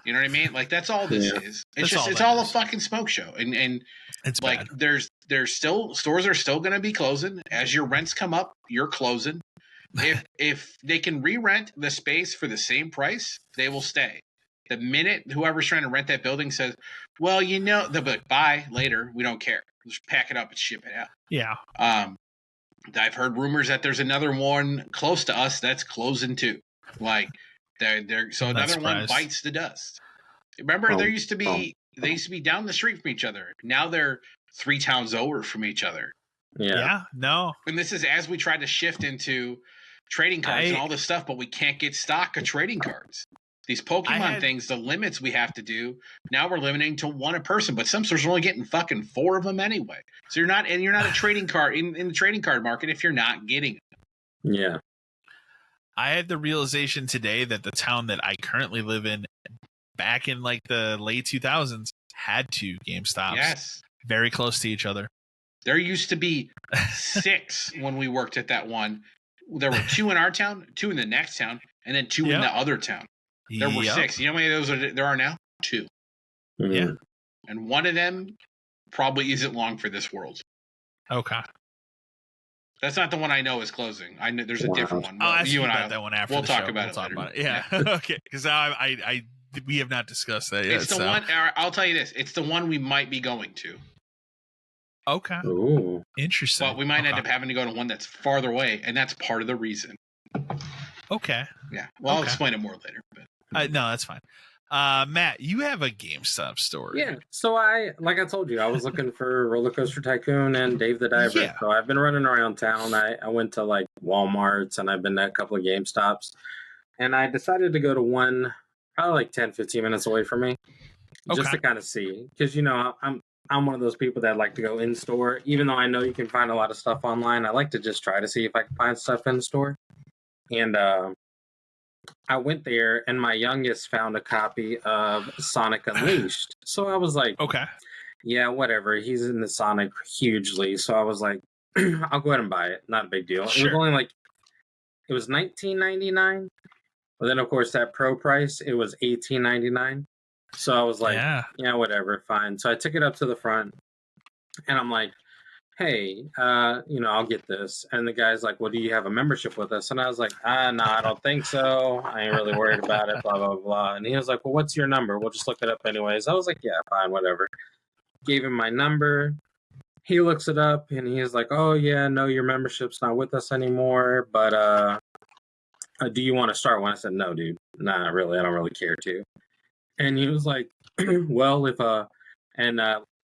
You know what I mean? Like, that's all this is. It's all a fucking smoke show. And It's like, bad. there's still, stores are still going to be closing. As your rents come up, you're closing. If they can re-rent the space for the same price, they will stay. The minute whoever's trying to rent that building says, well, they'll be like, bye, later, we don't care. Just pack it up and ship it out. Yeah. I've heard rumors that there's another one close to us that's closing too. Like, so another one bites the dust. Remember, they used to be down the street from each other. Now they're 3 towns over from each other. Yeah. No. And this is as we try to shift into trading cards and all this stuff, but we can't get stock of trading cards. These Pokemon things, the limits we have to do, now we're limiting to 1 a person, but some stores are only getting fucking 4 of them anyway. So you're not a trading card in the trading card market if you're not getting them. Yeah. I had the realization today that the town that I currently live in back in like the late 2000s had 2 GameStops. Yes. Very close to each other. There used to be 6 when we worked at that one. There were 2 in our town, 2 in the next town, and then 2 in the other town. There were 6. You know how many of those there are now? 2. Yeah. And one of them probably isn't long for this world. Okay. That's not the one I know is closing. I know there's a different one. I'll ask you about that one after we'll the talk show. about We'll it talk later. about it. Yeah. Okay. Because we have not discussed that yet. It's the one. I'll tell you this. It's the one we might be going to. Okay. Ooh. Interesting. But we might end up having to go to one that's farther away, and that's part of the reason. Okay. Yeah. Well, I'll explain it more later. But. No, that's fine. Matt, you have a GameStop story. Yeah. So like I told you, I was looking for Roller Coaster Tycoon and Dave the Diver. Yeah. So I've been running around town. I went to like Walmart's and I've been to a couple of GameStops. And I decided to go to one probably like 10, 15 minutes away from me. Just to kind of see. Because, I'm one of those people that like to go in store. Even though I know you can find a lot of stuff online, I like to just try to see if I can find stuff in the store. And I went there, and my youngest found a copy of Sonic Unleashed. So I was like, okay, yeah, whatever. He's into Sonic hugely. So I was like, I'll go ahead and buy it. Not a big deal. Sure. It was only it was $19.99. But then, of course, that pro price, it was $18.99. So I was like, yeah, whatever, fine. So I took it up to the front, and I'm like, hey, I'll get this. And the guy's like, well, do you have a membership with us? And I was like, no, I don't think so. I ain't really worried about it, blah, blah, blah. And he was like, well, what's your number? We'll just look it up anyways. I was like, yeah, fine, whatever. Gave him my number. He looks it up, and he's like, oh, yeah, no, your membership's not with us anymore, but do you want to start one? I said, no, dude, not really. I don't really care to. And he was like, well,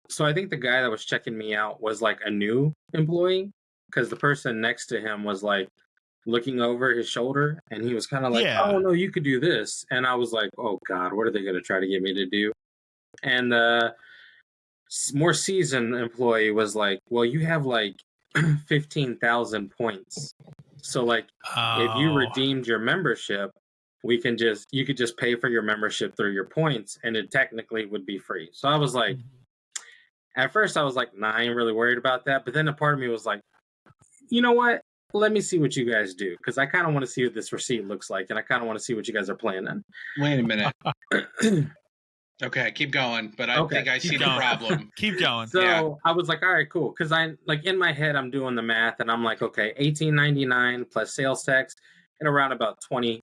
so I think the guy that was checking me out was like a new employee, because the person next to him was like looking over his shoulder, and he was kind of like, oh, no, you could do this. And I was like, oh, God, what are they going to try to get me to do? And the more seasoned employee was like, well, you have like 15,000 points. So like if you redeemed your membership, you could just pay for your membership through your points, and it technically would be free. So I was like, at first I was like, nah, I ain't really worried about that. But then a part of me was like, you know what? Let me see what you guys do, because I kind of want to see what this receipt looks like, and I kind of want to see what you guys are planning. Wait a minute. Okay, keep going. But I think I see the problem. Keep going. So I was like, all right, cool. Because I like in my head, I'm doing the math, and I'm like, okay, $18.99 plus sales tax, and around about $20.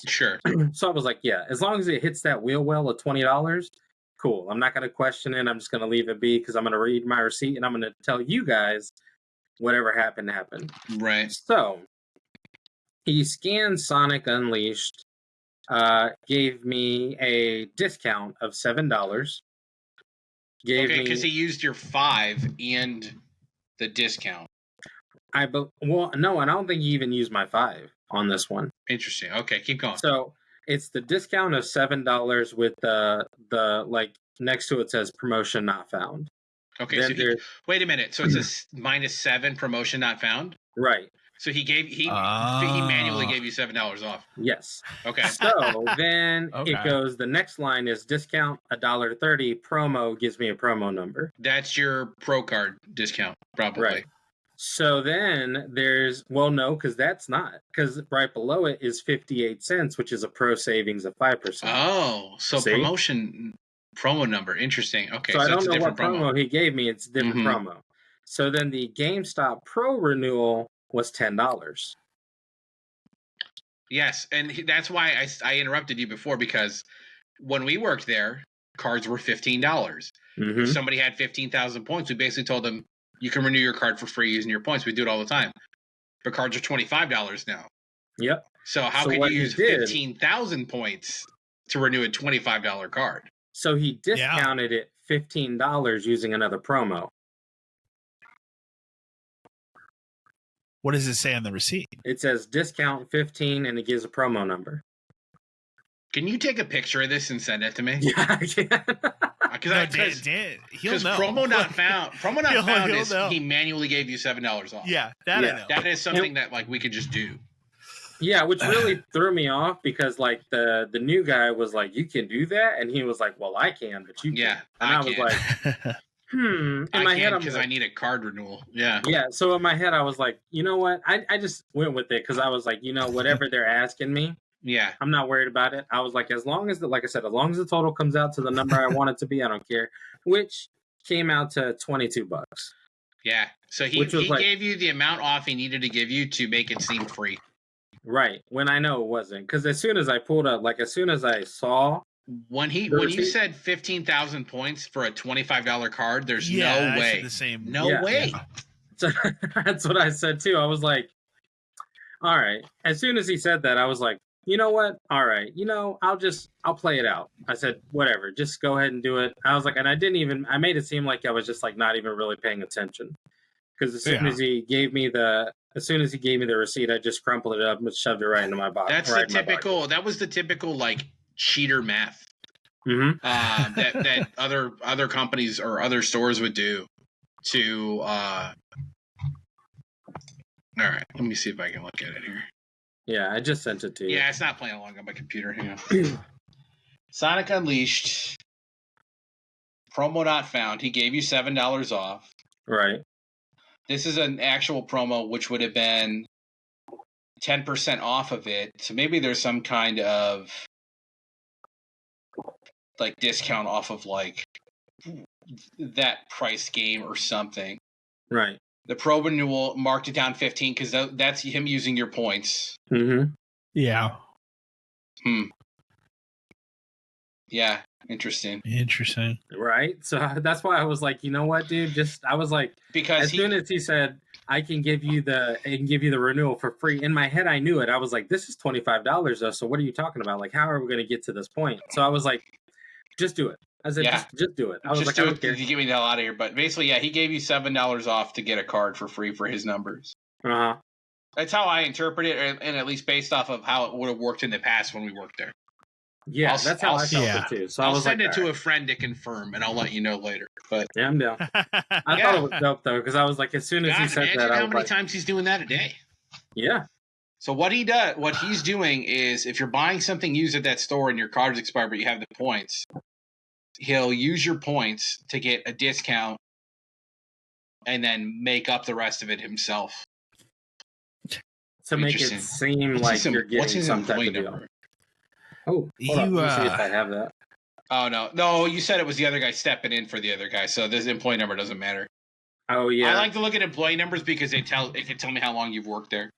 Sure. So I was like, yeah, as long as it hits that wheel well of $20, cool. I'm not going to question it. I'm just going to leave it be, because I'm going to read my receipt, and I'm going to tell you guys whatever happened. Right. So he scanned Sonic Unleashed, gave me a discount of $7. Because he used your 5 and the discount. No, and I don't think he even used my 5 on this one. Interesting. Okay, keep going. So it's the discount of $7 with the like next to it says promotion not found. Okay, so wait a minute. So it's a -7 promotion not found? Right. So he manually gave you $7 off. Yes. Okay. So then Okay. it goes, the next line is discount $1.30, promo gives me a promo number. That's your pro card discount, probably. Right. So then there's, well, no, because that's not. Because right below it is 58 cents, which is a pro savings of 5%. Oh, so See? promotion promo number. Interesting. Okay, So I it's don't a know what different promo he gave me. It's a different Mhm. promo. So then the GameStop Pro renewal was $10. Yes, and that's why I interrupted you before, because when we worked there, cards were $15. Mm-hmm. If somebody had 15,000 points, we basically told them, you can renew your card for free using your points. We do it all the time. But cards are $25 now. Yep. So how So could what you he use did- 15,000 points to renew a $25 card? So he discounted it $15 using another promo. What does it say on the receipt? It says discount 15 and it gives a promo number. Can you take a picture of this and send it to me? Yeah, I can. Because He'll know. promo not found. Promo not He'll found is know. he manually gave you $7 off. Yeah, that Yeah. I know. That is something that like we could just do. Yeah, which really threw me off because like the new guy was like, "You can do that," and he was like, "Well, I can, but you Yeah, can't." And I was can't. like, In I my head, can't I'm because like, I need a card renewal. Yeah. yeah. So in my head, I was like, you know what? I just went with it because I was like, whatever they're asking me, Yeah. I'm not worried about it. I was like, as long as like I said, as long as the total comes out to the number I want it to be, I don't care. Which came out to $22. Yeah. So he Which was like- gave you the amount off he needed to give you to make it seem free. Right. When I know it wasn't. Because as soon as I pulled up, like as soon as I saw, When you receipt- said 15,000 points for a $25 card, there's Yeah, no I way. said the same. No Yeah. way. so that's what I said too. I was like, all right. As soon as he said that, I was like, you know what? All right. I'll play it out. I said, whatever, just go ahead and do it. I was like, and I made it seem like I was just like not even really paying attention. Because as soon as he gave me the receipt, I just crumpled it up and shoved it right into my box. That's right the typical. That was the typical like cheater math Mm-hmm. that other companies or other stores would do to. All right, let me see if I can look at it here. Yeah, I just sent it to you. Yeah, it's not playing along on my computer. Hang on. Sonic Unleashed promo not found. He gave you $7 off. Right. This is an actual promo, which would have been 10% off of it. So maybe there's some kind of like discount off of like that price game or something. Right. The pro renewal marked it down 15 because that's him using your points. Mm-hmm. Yeah. Yeah, interesting. Interesting. Right. So that's why I was like, you know what, dude? I was like, Because as soon as he said, I can give you the renewal for free. In my head, I knew it. I was like, this is $25 though. So what are you talking about? Like, how are we going to get to this point? So I was like, just do it. I said, Yeah. just do it. I was just like, do I it don't care. to get me the hell out of here. But basically, yeah, he gave you $7 off to get a card for free for his numbers. Uh-huh. That's how I interpret it, and at least based off of how it would have worked in the past when we worked there. Yeah, that's how I felt yeah. it too. So I I'll was send like, it to a friend to confirm, and I'll let you know later. But yeah, I'm down. I Yeah. thought it was dope though, because I was like, as soon as he God, said imagine that, I how was many like, times he's doing that a day. yeah. So what he's doing is, if you're buying something used at that store and your card's expired but you have the points, he'll use your points to get a discount and then make up the rest of it himself. To make it Interesting. seem like you're getting some type of deal. Oh, hold on. Let me see if I have that. Oh no! You said it was the other guy stepping in for the other guy, so this employee number doesn't matter. Oh yeah. I like to look at employee numbers because it can tell me how long you've worked there.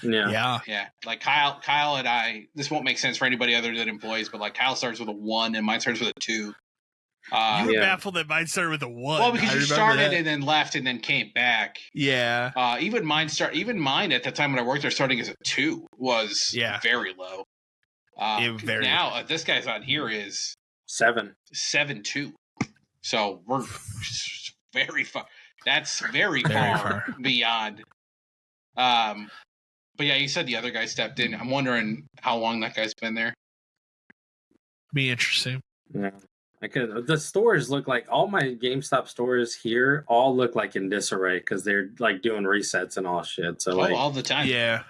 Yeah. Yeah, like Kyle and I. This won't make sense for anybody other than employees, but like Kyle starts with a 1 and mine starts with a 2. You were Yeah. baffled that mine started with a 1. Well, because I you remember started that. and then left and then came back. Yeah. Even mine at the time when I worked there, starting as a 2 was very low. Very now this guy's on here is 7.2. So we're very far. That's very Very far far. beyond. But yeah, you said the other guy stepped in. I'm wondering how long that guy's been there. Be interesting. Yeah. The stores look like all my GameStop stores here all look like in disarray because they're like doing resets and all shit. So like all the time. Yeah,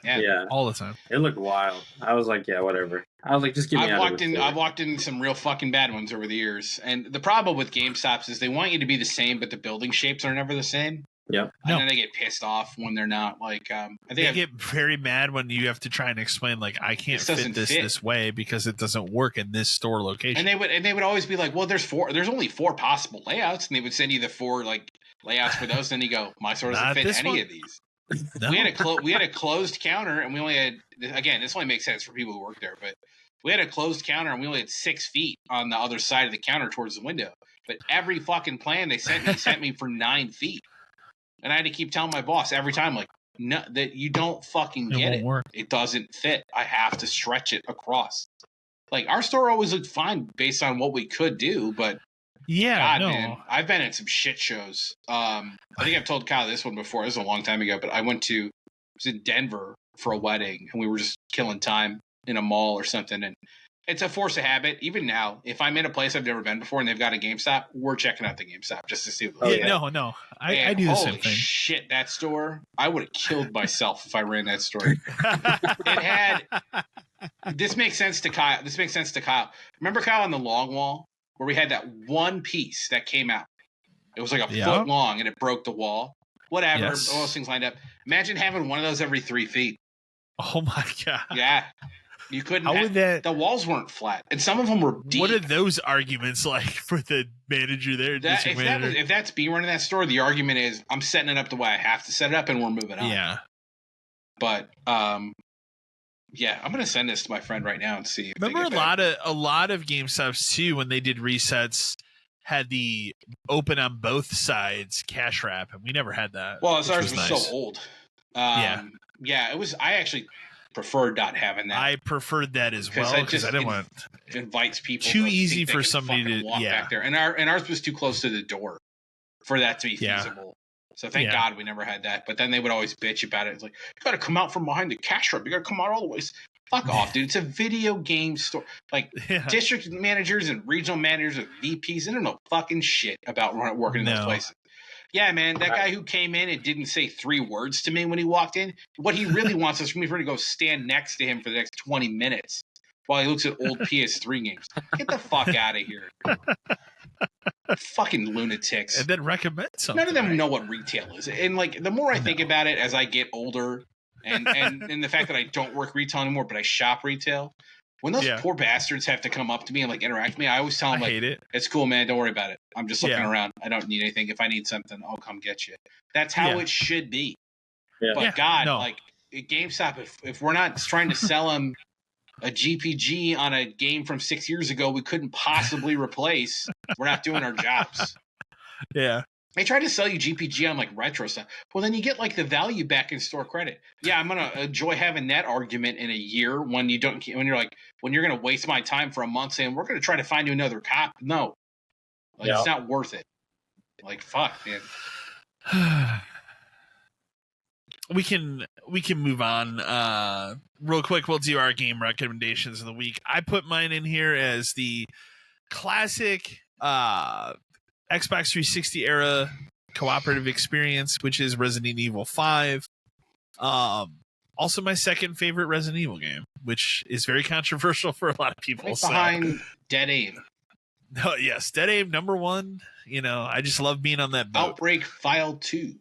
all the time. it looked wild. I was like, yeah, whatever. I was like, just get me out of the store. I've walked in some real fucking bad ones over the years, and the problem with GameStops is they want you to be the same, but the building shapes are never the same. Yep. And then they get pissed off when they're not. Like, I think they get very mad when you have to try and explain, like, I can't fit this way because it doesn't work in this store location. And they would always be like, well, there's only 4 possible layouts, and they would send you the 4 like layouts for those. And you go, my store doesn't fit any of these. No. We had a closed counter, and we only had, again, this only makes sense for people who work there, but we had a closed counter, and we only had 6 feet on the other side of the counter towards the window. But every fucking plan they sent me for 9 feet. And I had to keep telling my boss every time, like, no, that you don't fucking get it. Work. It doesn't fit. I have to stretch it across. Like, our store always looked fine based on what we could do, but man, I've been in some shit shows. I think I've told Kyle this one before. This was a long time ago, but I was in Denver for a wedding, and we were just killing time in a mall or something. And it's a force of habit. Even now, if I'm in a place I've never been before and they've got a GameStop, we're checking out the GameStop just to see what I do the same thing. Holy shit, that store! I would have killed myself if I ran that store. It had. This makes sense to Kyle. Remember, Kyle, on the long wall where we had that one piece that came out. It was like a foot long and it broke the wall. Whatever, all those things lined up. Imagine having one of those every 3 feet. Oh my god! Yeah. You couldn't. The walls weren't flat, and some of them were deep. What are those arguments like for the manager there? If that's me running that store, the argument is I'm setting it up the way I have to set it up, and we're moving on. Yeah. But I'm gonna send this to my friend right now and see. Remember a lot of GameStops too, when they did resets, had the open on both sides cash wrap, and we never had that. Well, ours was so old. It was. I actually preferred not having that. I preferred that as well because I didn't want it invites people too easy for somebody to walk back there, and ours was too close to the door for that to be feasible. So thank God we never had that. But then they would always bitch about it. It's like, you got to come out from behind the cash wrap. You got to come out all the way. Fuck off, dude. It's a video game store. Like district managers and regional managers and VPs, they don't know fucking shit about working in those places. Yeah, man, that guy who came in and didn't say 3 words to me when he walked in, what he really wants is for me to go stand next to him for the next 20 minutes while he looks at old PS3 games. Get the fuck out of here. Fucking lunatics. And then recommend something. None of them know what retail is. And, like, the more I think about it as I get older and the fact that I don't work retail anymore, but I shop retail, when those poor bastards have to come up to me and like interact with me, I always tell them, like, it's cool, man. Don't worry about it. I'm just looking around. I don't need anything. If I need something, I'll come get you. That's how it should be. Yeah. But like at GameStop, if we're not trying to sell them a GPG on a game from 6 years ago we couldn't possibly replace, we're not doing our jobs. Yeah. They try to sell you GPG on like retro stuff. Well, then you get like the value back in store credit. Yeah, I'm gonna enjoy having that argument in a year when you're gonna waste my time for a month saying we're gonna try to find you another cop. No, it's not worth it. Like fuck, man. We can move on real quick. We'll do our game recommendations of the week. I put mine in here as the classic Xbox 360 era cooperative experience, which is Resident Evil 5. Also my second favorite Resident Evil game, which is very controversial for a lot of people. Behind Dead Aim. No, yes, Dead Aim number 1. You know, I just love being on that boat. Outbreak File 2.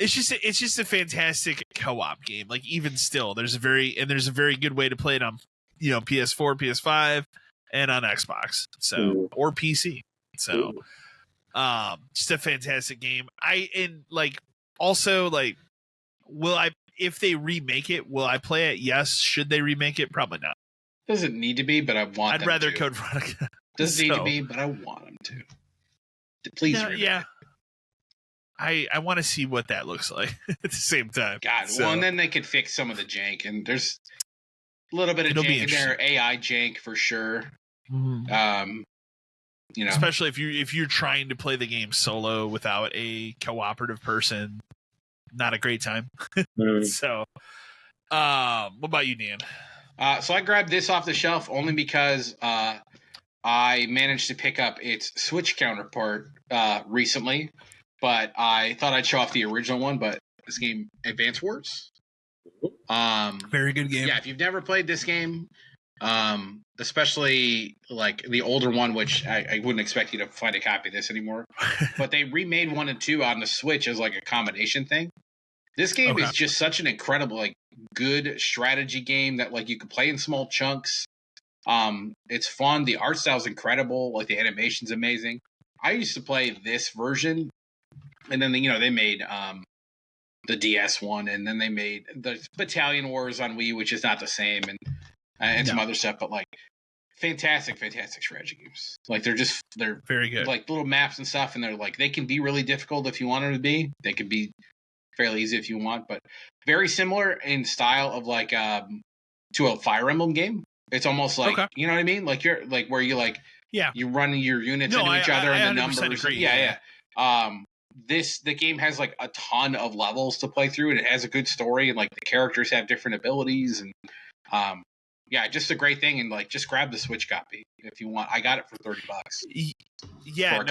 It's just a fantastic co-op game. Like even still, there's a very good way to play it on, PS4, PS5, and on Xbox, or PC. So, just a fantastic game. If they remake it, will I play it? Yes. Should they remake it? Probably not. Doesn't need to be, but I want. I'd rather Code Veronica. Doesn't need to be, but I want them to. Please. Yeah. I want to see what that looks like at the same time. God, well, and then they could fix some of the jank, and there's a little bit of jank in there, AI jank for sure. Mm-hmm. Especially if you're trying to play the game solo without a cooperative person, not a great time. So, what about you, Dan? So I grabbed this off the shelf only because I managed to pick up its Switch counterpart recently, but I thought I'd show off the original one. But this game, Advance Wars, Very good game. yeah, if you've never played this game, especially like the older one, which I wouldn't expect you to find a copy of this anymore, but they remade 1 and 2 on the Switch as like a combination thing. This game is just such an incredible, like, good strategy game that like you can play in small chunks. It's fun. The art style is incredible. Like the animation's amazing. I used to play this version, and then they made the DS one, and then they made the Battalion Wars on Wii, which is not the same, and some other stuff. But like, fantastic strategy games. Like they're very good. Like little maps and stuff, and they're like they can be really difficult if you want them to be. They can be fairly easy if you want, but very similar in style of like to a Fire Emblem game. It's almost like you know what I mean, like you're like where you like you run your units into each other and the numbers. Agree, yeah. The game has like a ton of levels to play through, and it has a good story, and like the characters have different abilities, and just a great thing. And like just grab the Switch copy if you want. I got it for $30. Yeah,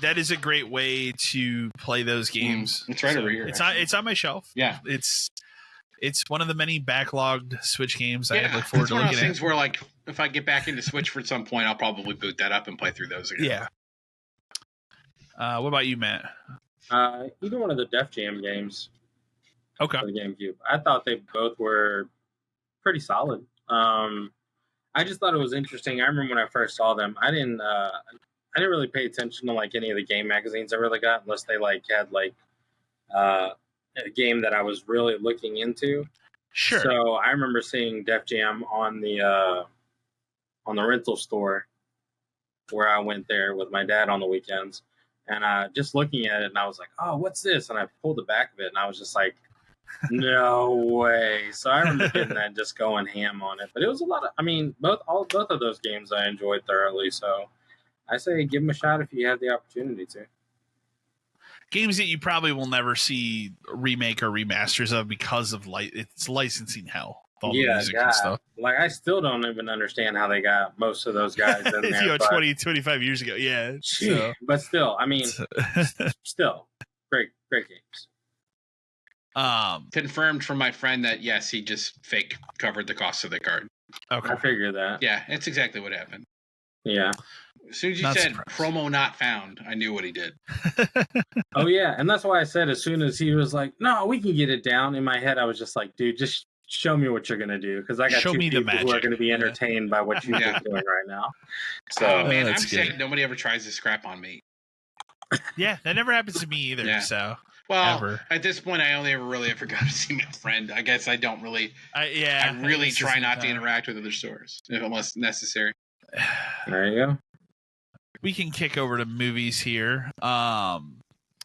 that is a great way to play those games. It's right over here. It's on my shelf. Yeah, it's one of the many backlogged Switch games I look forward to looking at. It's one of those things where, like, if I get back into Switch for some point, I'll probably boot that up and play through those again. Yeah. What about you, Matt? Either one of the Def Jam games. Okay. For the GameCube. I thought they both were pretty solid. I just thought it was interesting. I remember when I first saw them, I didn't really pay attention to like any of the game magazines I really got, unless they like had like a game that I was really looking into. Sure. So I remember seeing Def Jam on the rental store where I went there with my dad on the weekends, and just looking at it, and I was like, "Oh, what's this?" And I pulled the back of it, and I was just like, "No way!" So I remember getting that, just going ham on it. But it was a lot of, I mean, both of those games I enjoyed thoroughly. So I say give them a shot if you have the opportunity to. Games that you probably will never see remake or remasters of because of it's licensing hell. All the music and stuff. Like I still don't even understand how they got most of those guys in there. 25 years ago. Yeah. So. But still, I mean, still great games. Confirmed from my friend that yes, he just fake covered the cost of the card. Okay. I figured that. Yeah, it's exactly what happened. Yeah. As soon as you said promo not found, I knew what he did. Oh, yeah. And that's why I said as soon as he was like, no, we can get it down, in my head, I was just like, dude, just show me what you're going to do. Because I got two people who are going to be entertained by what you're doing right now. So, man, I'm sick. Nobody ever tries to scrap on me. Yeah, that never happens to me either. Yeah. So, well, at this point, I only ever got to see my friend. I guess I don't really. I really try not to interact with other stores unless necessary. There you go. We can kick over to movies here. I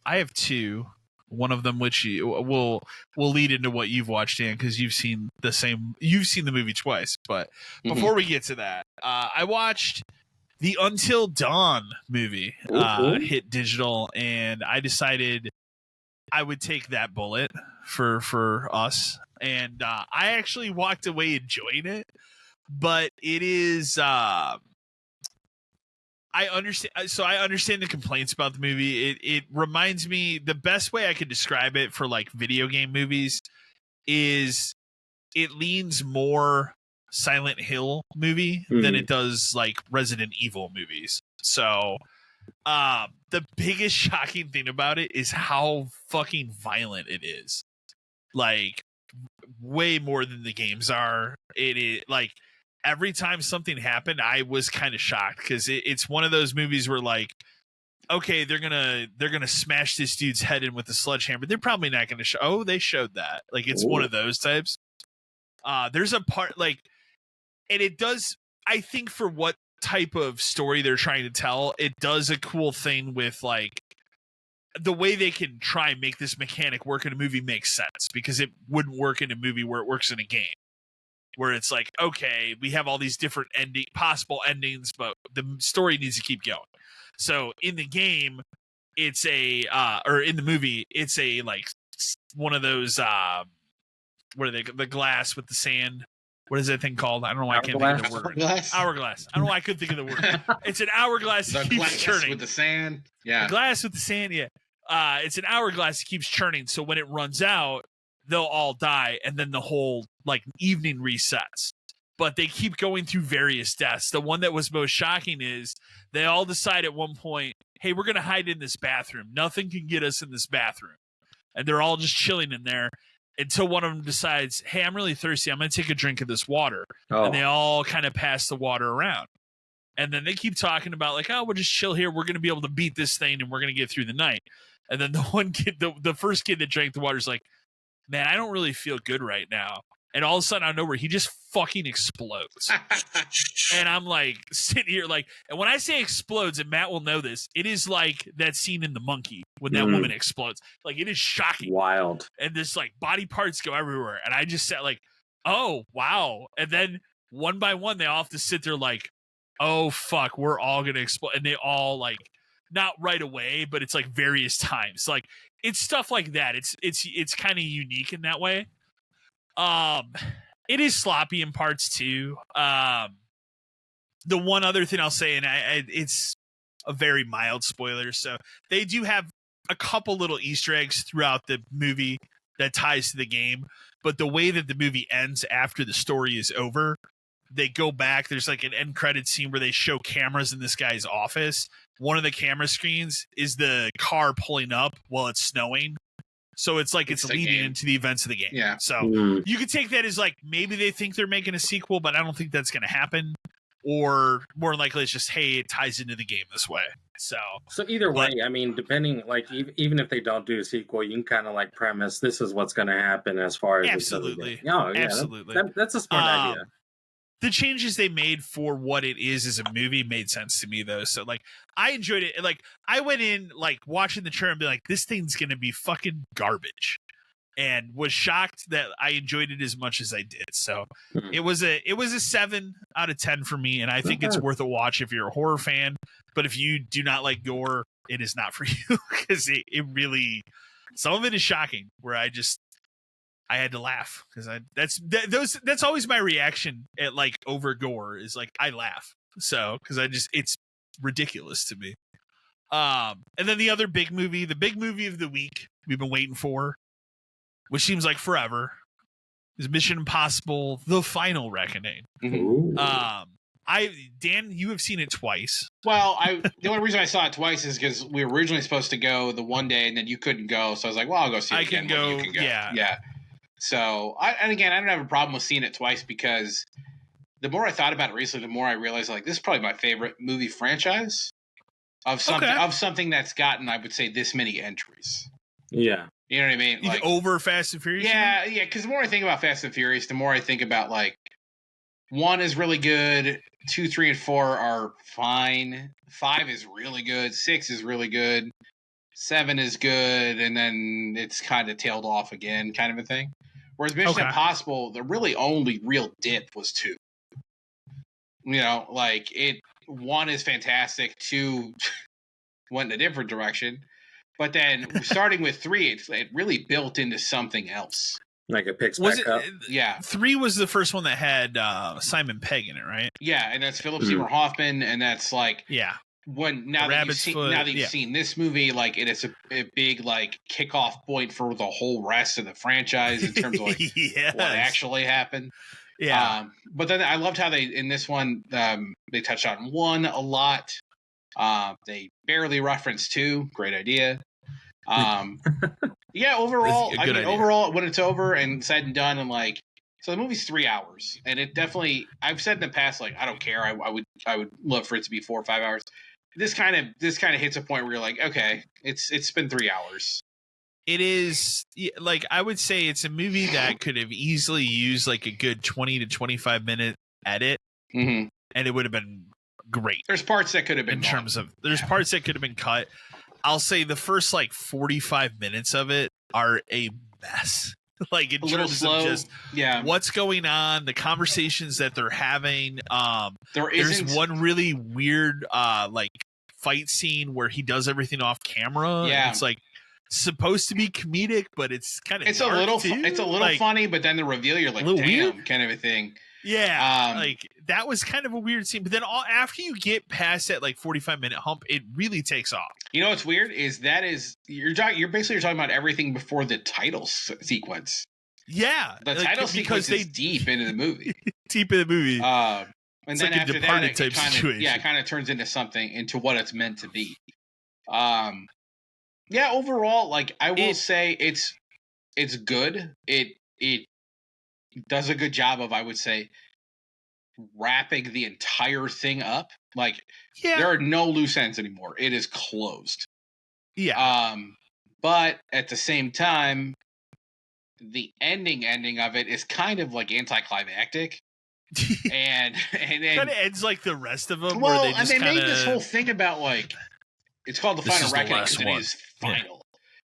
have two. One of them, which will lead into what you've watched, Dan, because you've seen the movie twice. But before we get to that, I watched the Until Dawn movie. Hit digital, and I decided I would take that bullet for us. And I actually walked away enjoying it, but it is. I understand the complaints about the movie. It reminds me, the best way I could describe it for like video game movies is it leans more Silent Hill movie than it does like Resident Evil movies. So the biggest shocking thing about it is how fucking violent it is. Like way more than the games are. It is like every time something happened, I was kind of shocked because it's one of those movies where like, okay, they're gonna smash this dude's head in with a sledgehammer. They're probably not gonna show. Oh, they showed that. Like it's one of those types. There's a part like, and it does. I think for what type of story they're trying to tell, it does a cool thing with like the way they can try and make this mechanic work in a movie makes sense because it wouldn't work in a movie where it works in a game. Where it's like, okay, we have all these different possible endings, but the story needs to keep going. So in the game, it's or in the movie, it's a like one of those, what are they? The glass with the sand what is that thing called? I don't know why I can't think of the word. Hourglass. I don't know why I couldn't think of the word. It's an hourglass that keeps glass churning. with the sand. Yeah. The glass with the sand, yeah. It's an hourglass that keeps churning. So when it runs out, they'll all die, and then the whole like evening resets. But they keep going through various deaths. The one that was most shocking is they all decide at one point, hey, we're going to hide in this bathroom. Nothing can get us in this bathroom. And they're all just chilling in there until one of them decides, hey, I'm really thirsty. I'm going to take a drink of this water. Oh. And they all kind of pass the water around. And then they keep talking about like, oh, we'll just chill here. We're going to be able to beat this thing and we're going to get through the night. And then the one kid, the first kid that drank the water is like, man, I don't really feel good right now. And all of a sudden, out of nowhere, he just fucking explodes. And I'm like sitting here like, and when I say explodes, and Matt will know this, it is like that scene in The Monkey when that woman explodes. Like, it is shocking. Wild. And this like body parts go everywhere. And I just sat like, oh, wow. And then one by one, they all have to sit there like, oh, fuck, we're all going to explode. And they all like, not right away, but it's like various times. Like, it's stuff like that. It's kind of unique in that way. It is sloppy in parts too. The one other thing I'll say, and it's a very mild spoiler, so they do have a couple little Easter eggs throughout the movie that ties to the game, but the way that the movie ends after the story is over, they go back. There's like an end credit scene where they show cameras in this guy's office. One of the camera screens is the car pulling up while it's snowing. So it's like it's leading into the events of the game. Yeah. So you could take that as like maybe they think they're making a sequel, but I don't think that's going to happen. Or more likely it's just, hey, it ties into the game this way. So either way, I mean, depending, like even if they don't do a sequel, you can kind of like premise this is what's going to happen as far as absolutely. Oh, yeah, absolutely. That's a smart idea. The changes they made for what it is as a movie made sense to me, though. So, like, I enjoyed it. Like, I went in, like, watching the trailer and be like, this thing's going to be fucking garbage. And was shocked that I enjoyed it as much as I did. So, it was a 7 out of 10 for me. And I think it's worth a watch if you're a horror fan. But if you do not like gore, it is not for you. Because it really, some of it is shocking where I had to laugh because that's always my reaction at like over gore is like I laugh. So because it's ridiculous to me. And then the other big movie of the week we've been waiting for, which seems like forever, is Mission Impossible: The Final Reckoning. Dan, you have seen it twice. Well, the only reason I saw it twice is because we were originally supposed to go the one day and then you couldn't go, so I was like, well, I'll go see it again. You can go. Yeah. So, and again, I don't have a problem with seeing it twice because the more I thought about it recently, the more I realized like this is probably my favorite movie franchise of something that's gotten, I would say, this many entries. Yeah, you know what I mean? Like over Fast and Furious. Yeah. Because the more I think about Fast and Furious, the more I think about like 1 is really good, 2, 3, and 4 are fine. 5 is really good. 6 is really good. 7 is good, and then it's kind of tailed off again, kind of a thing. Whereas Mission Impossible, the really only real dip was 2. You know, like 1 is fantastic, 2 went in a different direction, but then starting with 3, it really built into something else. Like it picks back up. Yeah, 3 was the first one that had Simon Pegg in it, right? Yeah, and that's Philip Seymour Hoffman, and that's like now that you've seen this movie, like it is a big like kickoff point for the whole rest of the franchise in terms of like what actually happened. Yeah. But then I loved how they in this one they touched on 1 a lot. They barely referenced 2. Great idea. Yeah, overall, overall, when it's over and said and done, I'm like, so the movie's 3 hours, and it definitely. I've said in the past, like, I don't care. I would love for it to be 4 or 5 hours. This kind of hits a point where you're like, okay, it's been 3 hours. It is like I would say it's a movie that could have easily used like a good 20 to 25 minute edit, and it would have been great. There's parts that could have been parts that could have been cut. I'll say the first like 45 minutes of it are a mess. Like in terms of just what's going on, the conversations that they're having. There's one really weird like fight scene where he does everything off camera. Yeah, it's like supposed to be comedic, but it's kind of it's a little funny, but then the reveal you're like, damn, weird kind of a thing. Yeah, like that was kind of a weird scene. But then after you get past that like 45-minute hump, it really takes off. You know what's weird is you're basically talking about everything before the title sequence. Yeah, the title sequence is deep into the movie. Deep in the movie. And it's then like after a Departed that, type situation. it kind of turns into what it's meant to be. Yeah, overall, like I will say, it's good. It does a good job of, I would say, wrapping the entire thing up. Like, there are no loose ends anymore. It is closed. Yeah. But at the same time, the ending of it is kind of like anticlimactic. and kind of ends like the rest of them. Well, where they just and they made this whole thing about like it's called the Final Reckoning because it is final.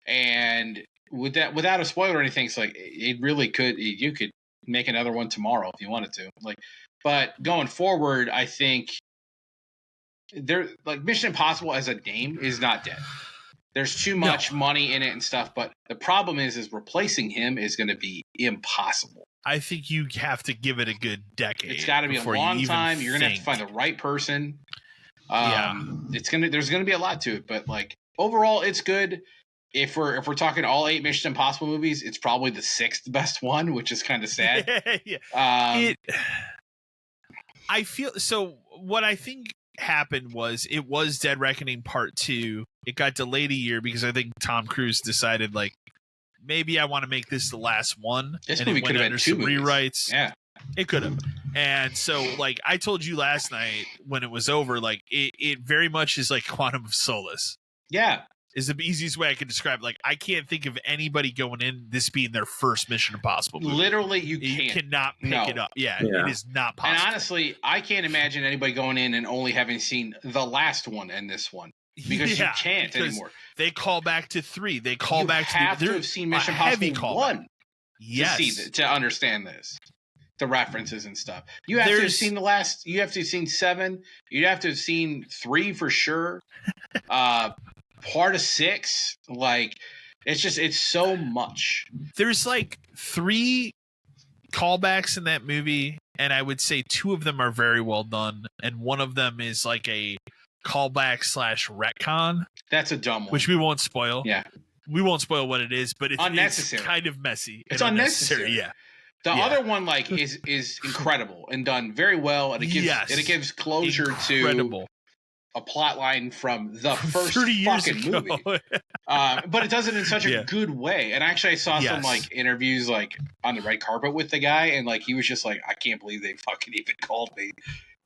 Yeah. And without a spoiler or anything, it's like it really could. You could make another one tomorrow if you wanted to. Like, but going forward, I think Mission Impossible as a name is not dead. There's too much money in it and stuff, but the problem is replacing him is going to be impossible. I think you have to give it a good decade. It's got to be a long time. You're going to have to find the right person. There's going to be a lot to it, but like overall, it's good. If we're talking all 8 Mission Impossible movies, it's probably the 6th best one, which is kind of sad. I feel so. What I think happened was it was Dead Reckoning Part 2. It got delayed a year because I think Tom Cruise decided like maybe I want to make this the last one. This movie could have been 2 rewrites. Yeah, it could have. And so like I told you last night when it was over, like it very much is like Quantum of Solace. Yeah. Is the easiest way I can describe it. Like, I can't think of anybody going in this being their first Mission Impossible movie. Literally, you cannot pick it up. Yeah, it is not possible. And honestly, I can't imagine anybody going in and only having seen the last one and this one. Because you can't anymore. They call back to 3. They call back to... You have to have seen Mission Impossible 1 to understand this. The references and stuff. You have to have seen the last... You have to have seen 7. You have to have seen 3 for sure. Part of 6, like it's so much. There's like 3 callbacks in that movie, and I would say 2 of them are very well done, and one of them is like a callback / retcon. That's a dumb one, which we won't spoil. Yeah, we won't spoil what it is, but it's unnecessary. It's kind of messy. It's unnecessary. Yeah. The other one like is incredible and done very well, and it gives closure to a plot line from the first fucking movie. But it does it in such a good way. And actually I saw some like interviews like on the red carpet with the guy, and like he was just like, I can't believe they fucking even called me.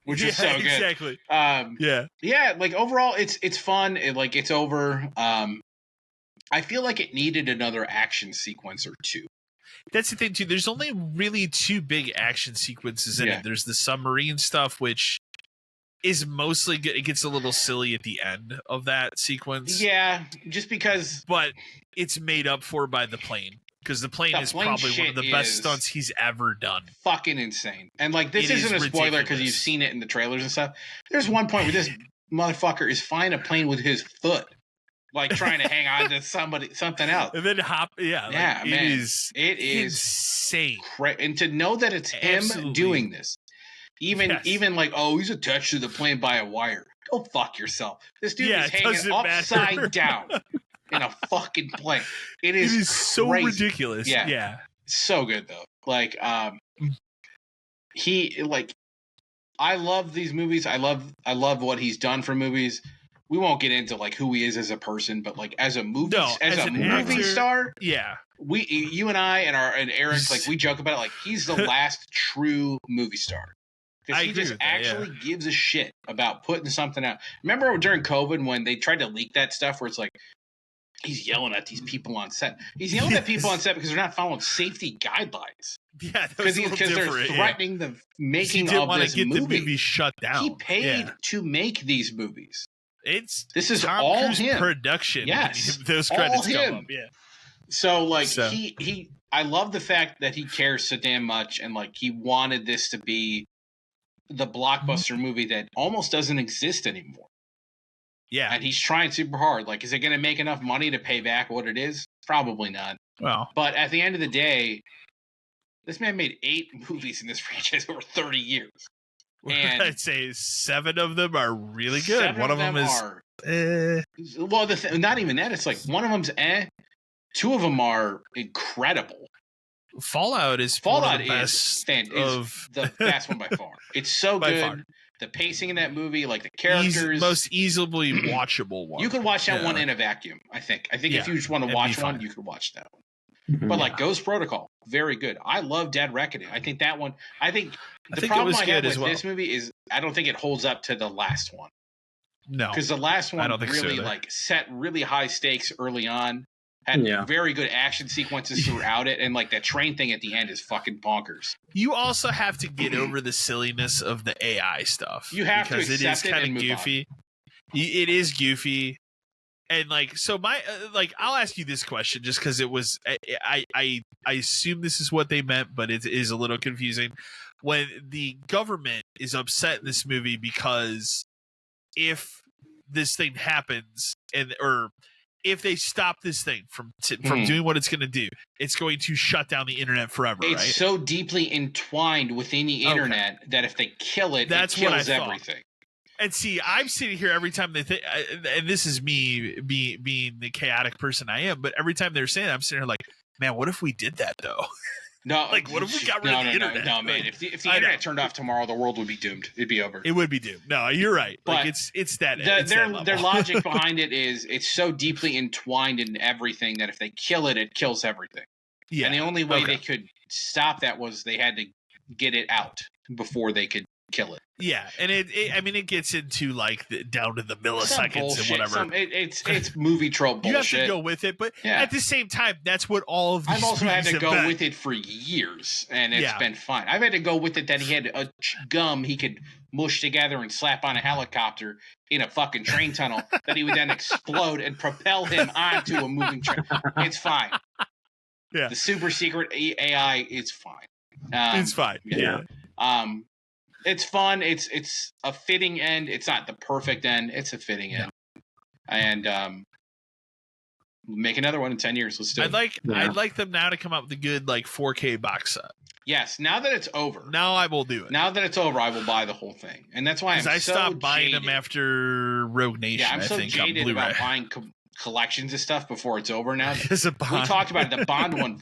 Which is so good. Exactly. Yeah, like overall it's fun. It's over. I feel like it needed another action sequence or 2. That's the thing too. There's only really 2 big action sequences in it. There's the submarine stuff, which is mostly good. It gets a little silly at the end of that sequence. Yeah, just because. But it's made up for by the plane. Because the plane is probably one of the best stunts he's ever done. Fucking insane. And like, this isn't a spoiler because you've seen it in the trailers and stuff. There's one point where this motherfucker is flying a plane with his foot. Like trying to hang on to something else. And then hop. Yeah, man. It is insane. And to know that it's him doing this. Even like, oh, he's attached to the plane by a wire. Go fuck yourself. This dude is hanging upside down in a fucking plane. It is so ridiculous. Yeah. So good though. Like, I love these movies. I love what he's done for movies. We won't get into like who he is as a person, but like as a movie, as a movie star, you and I and Eric, like we joke about it. Like he's the last true movie star. Because he just actually gives a shit about putting something out. Remember during COVID when they tried to leak that stuff where it's like, he's yelling at these people on set. He's yelling at people on set because they're not following safety guidelines. Yeah, because they're threatening the making of this movie. The movie shut down. He paid to make these movies. This is Tom all Cruise him. Production. Yes, those credits all him. Come up. Yeah. So like he I love the fact that he cares so damn much, and like he wanted this to be the blockbuster movie that almost doesn't exist anymore. Yeah. And he's trying super hard. Like, is it going to make enough money to pay back what it is? Probably not. Well, but at the end of the day, This man made 8 movies in this franchise over 30 years. And I'd say 7 of them are really good. 7 One of them is are well, not even that. It's like one of them's 2 of them are incredible. Fallout is Fallout one of the is best the best one by far. It's so good. Far. The pacing in that movie, like the characters, most easily watchable one. You could watch that one in a vacuum. I think if you just want to watch one, you could watch that one. But like Ghost Protocol, very good. I love Dead Reckoning. I think that one. I think the problem I have with this movie is I don't think it holds up to the last one. No, because the last one really set really high stakes early on. Had very good action sequences throughout it, and like that train thing at the end is fucking bonkers. You also have to get over the silliness of the AI stuff. You have because to accept it is kind of goofy. It is goofy, and like so. I'll ask you this question just because it was. I assume this is what they meant, but it is a little confusing. When the government is upset in this movie because if this thing happens or if they stop this thing from doing what it's going to do, it's going to shut down the internet forever. It's so deeply entwined within the internet that if they kill it, it kills everything. And see, I'm sitting here every time they think, and this is me being the chaotic person I am, but every time they're saying it, I'm sitting here like, man, what if we did that though? No, like what if we got rid of the internet? No, man. If the internet turned off tomorrow, the world would be doomed. It'd be over. It would be doomed. No, you're right. But like it's that. Their logic behind it is it's so deeply entwined in everything that if they kill it, it kills everything. Yeah. And the only way they could stop that was they had to get it out before they could kill it. Yeah, and it gets into like down to the milliseconds and whatever. It's movie trope bullshit. You have to go with it, but at the same time, that's what all of these I've also had to go with it for years, and it's been fine. I've had to go with it that he had a gum he could mush together and slap on a helicopter in a fucking train tunnel that he would then explode and propel him onto a moving train. It's fine. Yeah, the super secret AI is fine. It's fine. Yeah. It's fun. It's a fitting end. It's not the perfect end. It's a fitting end. And make another one in 10 years. Let's do it. I'd like them now to come up with a good like 4K box set. Yes. Now that it's over. Now I will do it. Now that it's over, I will buy the whole thing. And that's why I stopped buying them after Rogue Nation. Yeah, I'm so jaded about buying collections of stuff before it's over now. We talked about it. The Bond one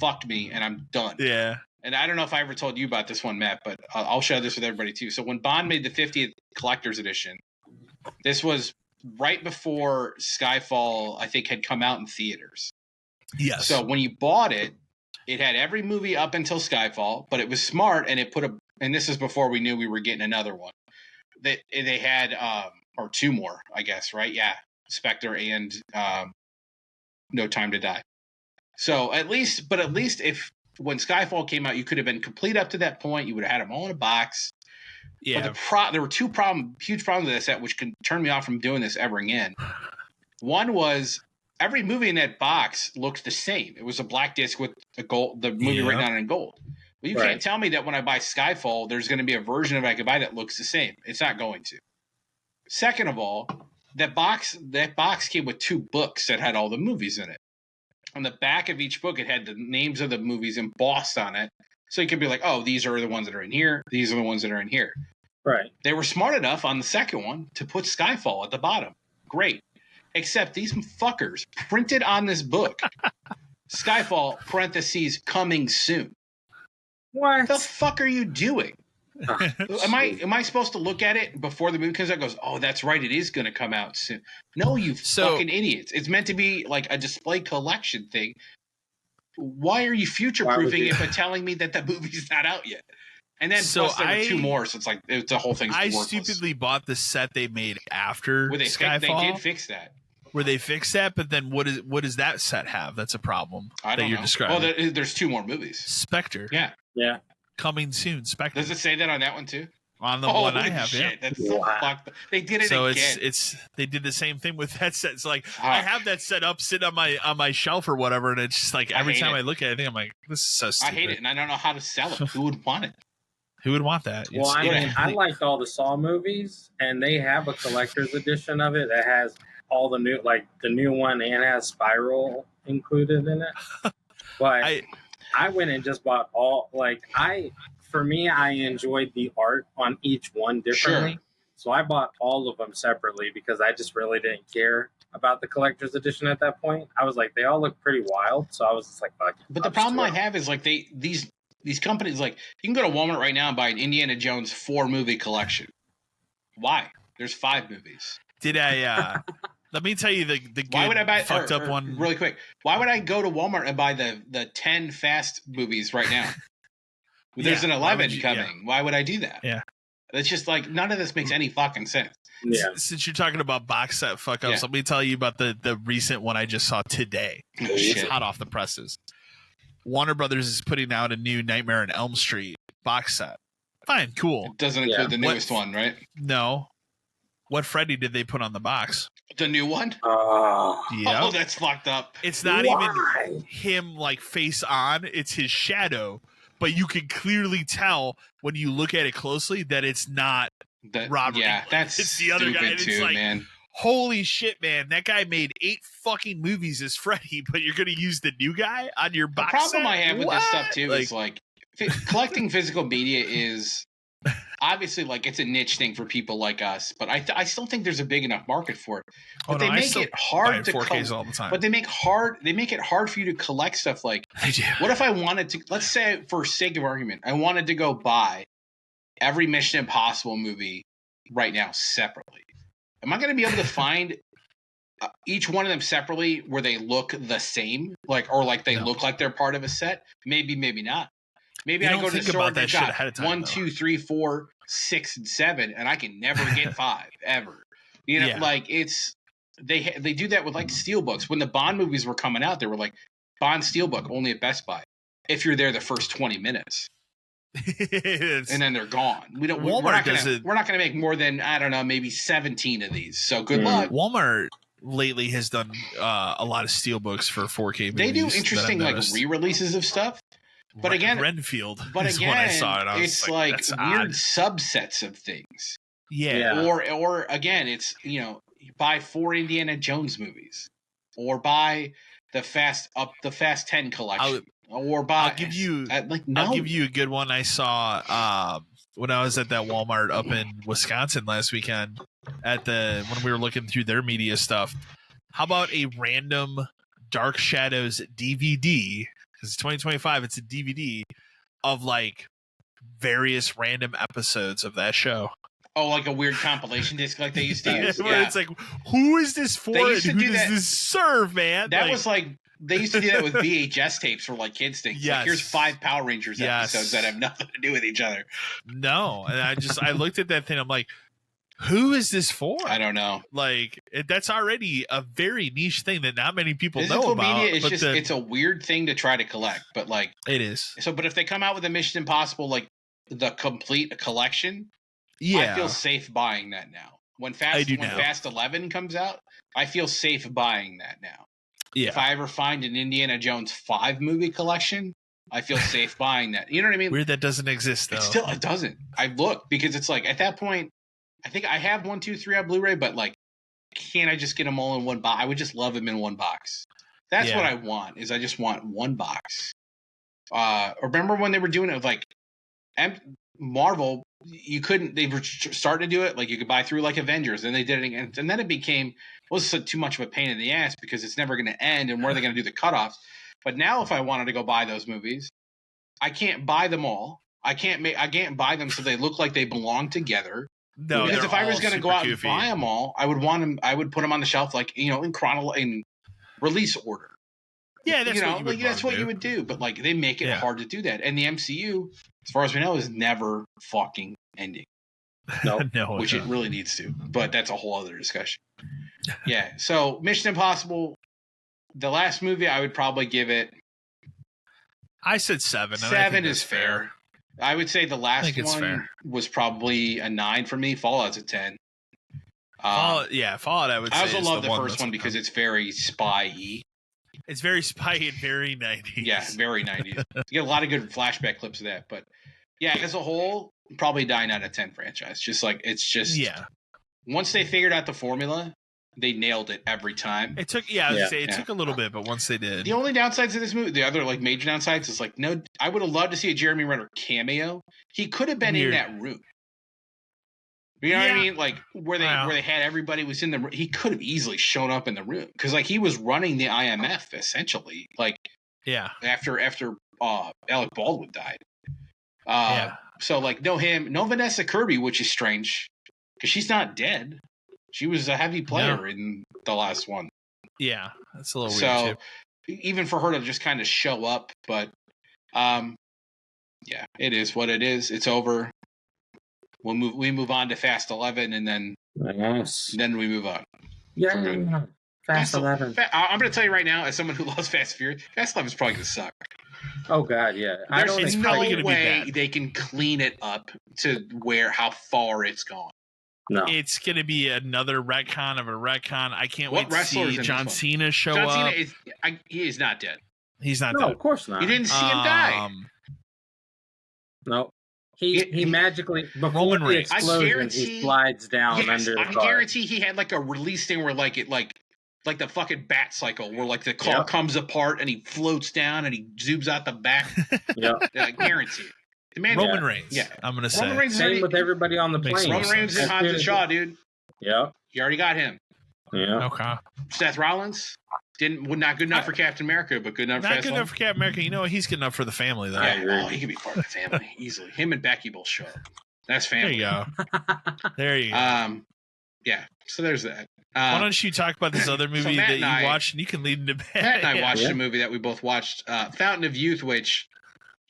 fucked me, and I'm done. Yeah. And I don't know if I ever told you about this one, Matt, but I'll share this with everybody too. So when Bond made the 50th collector's edition, this was right before Skyfall, I think, had come out in theaters. Yes. So when you bought it, it had every movie up until Skyfall, but it was smart, and it put and this is before we knew we were getting another one. They had or 2 more, I guess, right? Yeah, Spectre and No Time to Die. So at least if when Skyfall came out, you could have been complete up to that point. You would have had them all in a box. Yeah. But there were 2 huge problems with that set, which can turn me off from doing this ever again. One was every movie in that box looked the same. It was a black disc with the movie written on it in gold. Well, you can't tell me that when I buy Skyfall, there's going to be a version of it I could buy that looks the same. It's not going to. Second of all, that box came with 2 books that had all the movies in it. On the back of each book, it had the names of the movies embossed on it. So you could be like, oh, these are the ones that are in here. These are the ones that are in here. Right. They were smart enough on the second one to put Skyfall at the bottom. Great. Except these fuckers printed on this book, Skyfall, parentheses, coming soon. What the fuck are you doing? Am I supposed to look at it before the movie comes out? Goes, oh, that's right, it is going to come out soon. No, you fucking idiots! It's meant to be like a display collection thing. Why are you future-proofing it by telling me that the movie's not out yet? And then plus there were 2 more, so it's like the whole thing's worthless. I stupidly bought the set they made after Skyfall. They did fix that. Where they fixed that, but then what does that set have? That's a problem that you're describing. Oh, there's 2 more movies. Spectre. Yeah. Coming soon, Spectre. Does it say that on that one too? On the one I have, shit, That's so fucked. They did it again. So they did the same thing with that set. It's like I have that set up, sitting on my shelf or whatever, and it's just like every time I look at it, I think I'm like, this is so stupid. I hate it, and I don't know how to sell it. Who would want it? Who would want that? Well, I liked all the Saw movies, and they have a collector's edition of it that has all the new, like the new one, and has Spiral included in it. But I went and just bought all for me, I enjoyed the art on each one differently. Sure. So I bought all of them separately because I just really didn't care about the collector's edition at that point. I was like, they all look pretty wild, so I was just like, fuck it. But the problem I have is like these companies, like, you can go to Walmart right now and buy an Indiana Jones 4-movie collection. Why? There's 5 movies. Did I? Let me tell you the good Why would I buy fucked up one really quick? Why would I go to Walmart and buy the 10 Fast movies right now? There's an 11 coming. Yeah. Why would I do that? Yeah. It's just like, none of this makes any fucking sense. Yeah. Since you're talking about box set fuck ups, let me tell you about the recent one I just saw today. Oh, it's hot off the presses. Warner Brothers is putting out a new Nightmare on Elm Street box set. Fine, cool. It doesn't include the newest one, right? No. What Freddy did they put on the box? The new one? Yeah. Oh, that's fucked up. It's not even him like face on, it's his shadow. But you can clearly tell when you look at it closely that it's not Robert. Yeah, that's it's the other guy. too, it's like, man. Holy shit, man! That guy made 8 fucking movies as Freddy, but you're gonna use the new guy on your box. The problem set? I have with this stuff too is like collecting physical media is obviously like it's a niche thing for people like us, but I still think there's a big enough market for it. But they make it hard to 4Ks all the time. But they make it hard for you to collect stuff. Like, what if I wanted to? Let's say, for sake of argument, I wanted to go buy every Mission Impossible movie right now separately. Am I going to be able to find each one of them separately where they look the same, or they look like they're part of a set? Maybe, maybe not. Maybe I go to the store and got 1, 2, 3, 4, 6, and 7, and I can never get 5 ever. You know, like they do that with like steelbooks. When the Bond movies were coming out, they were like Bond steelbook only at Best Buy if you're there the first 20 minutes. And then they're gone. We're not going to make more than, I don't know, maybe 17 of these. So good luck. Walmart lately has done a lot of steelbooks for 4K movies. They do interesting like re-releases of stuff. But again, Renfield. But again, when I saw it, it's like weird subsets of things. Yeah. Or again, it's, you know, buy 4 Indiana Jones movies, or buy the Fast 10 collection. I'll give you a good one I saw when I was at that Walmart up in Wisconsin last weekend when we were looking through their media stuff. How about a random Dark Shadows DVD? Because it's 2025, it's a DVD of like various random episodes of that show. Oh, like a weird compilation disc like they used to use? Where it's like, who is this for and who does this serve, man? That was like, they used to do that with VHS tapes for like kids things. Yes. Like, here's 5 Power Rangers episodes that have nothing to do with each other. No. And I looked at that thing, I'm like, who is this for? I don't know. Like, that's already a very niche thing that not many people know about. Media is it's a weird thing to try to collect, but like it is. So, but if they come out with a Mission Impossible, like the complete collection, I feel safe buying that now. When Fast 11 comes out, I feel safe buying that now. Yeah. If I ever find an Indiana Jones 5 movie collection, I feel safe buying that. You know what I mean? Weird that doesn't exist though. It doesn't. I look because it's like at that point, I think I have 1, 2, 3 on Blu-ray, but like, can't I just get them all in one box? I would just love them in one box. That's what I want. I just want one box. Remember when they were doing it with like Marvel? You couldn't. They were starting to do it like you could buy through like Avengers, and they did it again, and then it became too much of a pain in the ass because it's never going to end, and where are they going to do the cutoffs? But now, if I wanted to go buy those movies, I can't buy them all. I can't buy them so they look like they belong together. No, because if I was going to go out and buy them all, I would want them. I would put them on the shelf, like, you know, in release order. Yeah, that's what you would do. But like, they make it hard to do that, and the MCU, as far as we know, is never fucking ending. No, which it really needs to. But that's a whole other discussion. Yeah. So Mission Impossible, the last movie, I would probably give it. I said 7. 7 is fair. I would say the last one was probably a 9 for me. Fallout's a 10. Fallout, I would say. I also love the first one because it's very spy-y. It's very spy and very 90s. Yeah, very 90s. You get a lot of good flashback clips of that. But yeah, as a whole, probably 9 out of 10 franchise. Just like, it's just. Yeah. Once they figured out the formula, they nailed it every time. It took, I was gonna say, it took a little bit, but once they did. The only downsides of this movie, the other like major downsides, is like no. I would have loved to see a Jeremy Renner cameo. He could have been in that room. You know what I mean? Like where they had everybody was in the room. He could have easily shown up in the room because like he was running the IMF essentially. Like after Alec Baldwin died. So like no him, no Vanessa Kirby, which is strange because she's not dead. She was a heavy player in the last one. Yeah, that's a little So weird too. even for her to just kind of show up, but it is what it is. It's over. We move on to Fast 11, and then we move on. Yeah, Fast 11. I'm going to tell you right now, as someone who loves Fast and Furious, Fast 11 is probably going to suck. Oh God, yeah. There's no way they can clean it up to how far it's gone. No, it's going to be another retcon of a retcon. I can't wait to see John Cena show up. John Cena he is not dead. He's not dead. No, of course not. You didn't see him die. No. He magically before the explosion he slides down under the car. I guarantee he had like a release thing where like the fucking bat cycle where like the car comes apart and he floats down and he zooms out the back. I guarantee it. The man, Roman Reigns. Yeah, I'm gonna say. Roman Reigns same with everybody on the plane. Roman Reigns and Hobbs and Shaw, dude. Yeah, you already got him. Yeah. Okay. Seth Rollins not good enough for Captain America, but good enough. Not good enough for Captain America. You know what? He's good enough for the family, though. Yeah, he could be part of the family easily. Him and Becky both show up. That's family. There you go. There you go. Yeah. So there's that. Why don't you talk about this other movie that you watched, and you can lead into bed. Matt and I watched a movie that we both watched, Fountain of Youth, which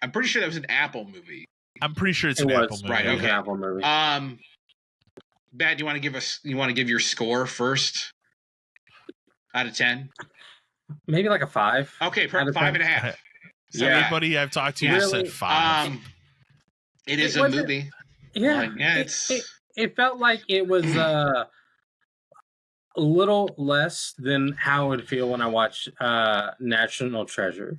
I'm pretty sure that was an Apple movie. I'm pretty sure it's an Apple movie. Right. Okay. Apple movie. Bad. You want to give your score first? Out of 10? Maybe like a 5. Okay, 5.5. So everybody I've talked to said 5. It is a movie. Yeah. It felt like it was a little less than how it would feel when I watch National Treasure.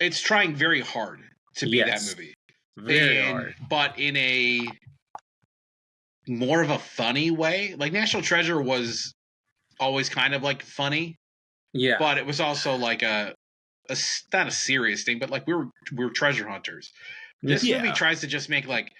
It's trying very hard to be that movie. Very hard. But in a more of a funny way. Like National Treasure was always kind of like funny. Yeah. But it was also like a not a serious thing, but like we were treasure hunters. This movie tries to just make like,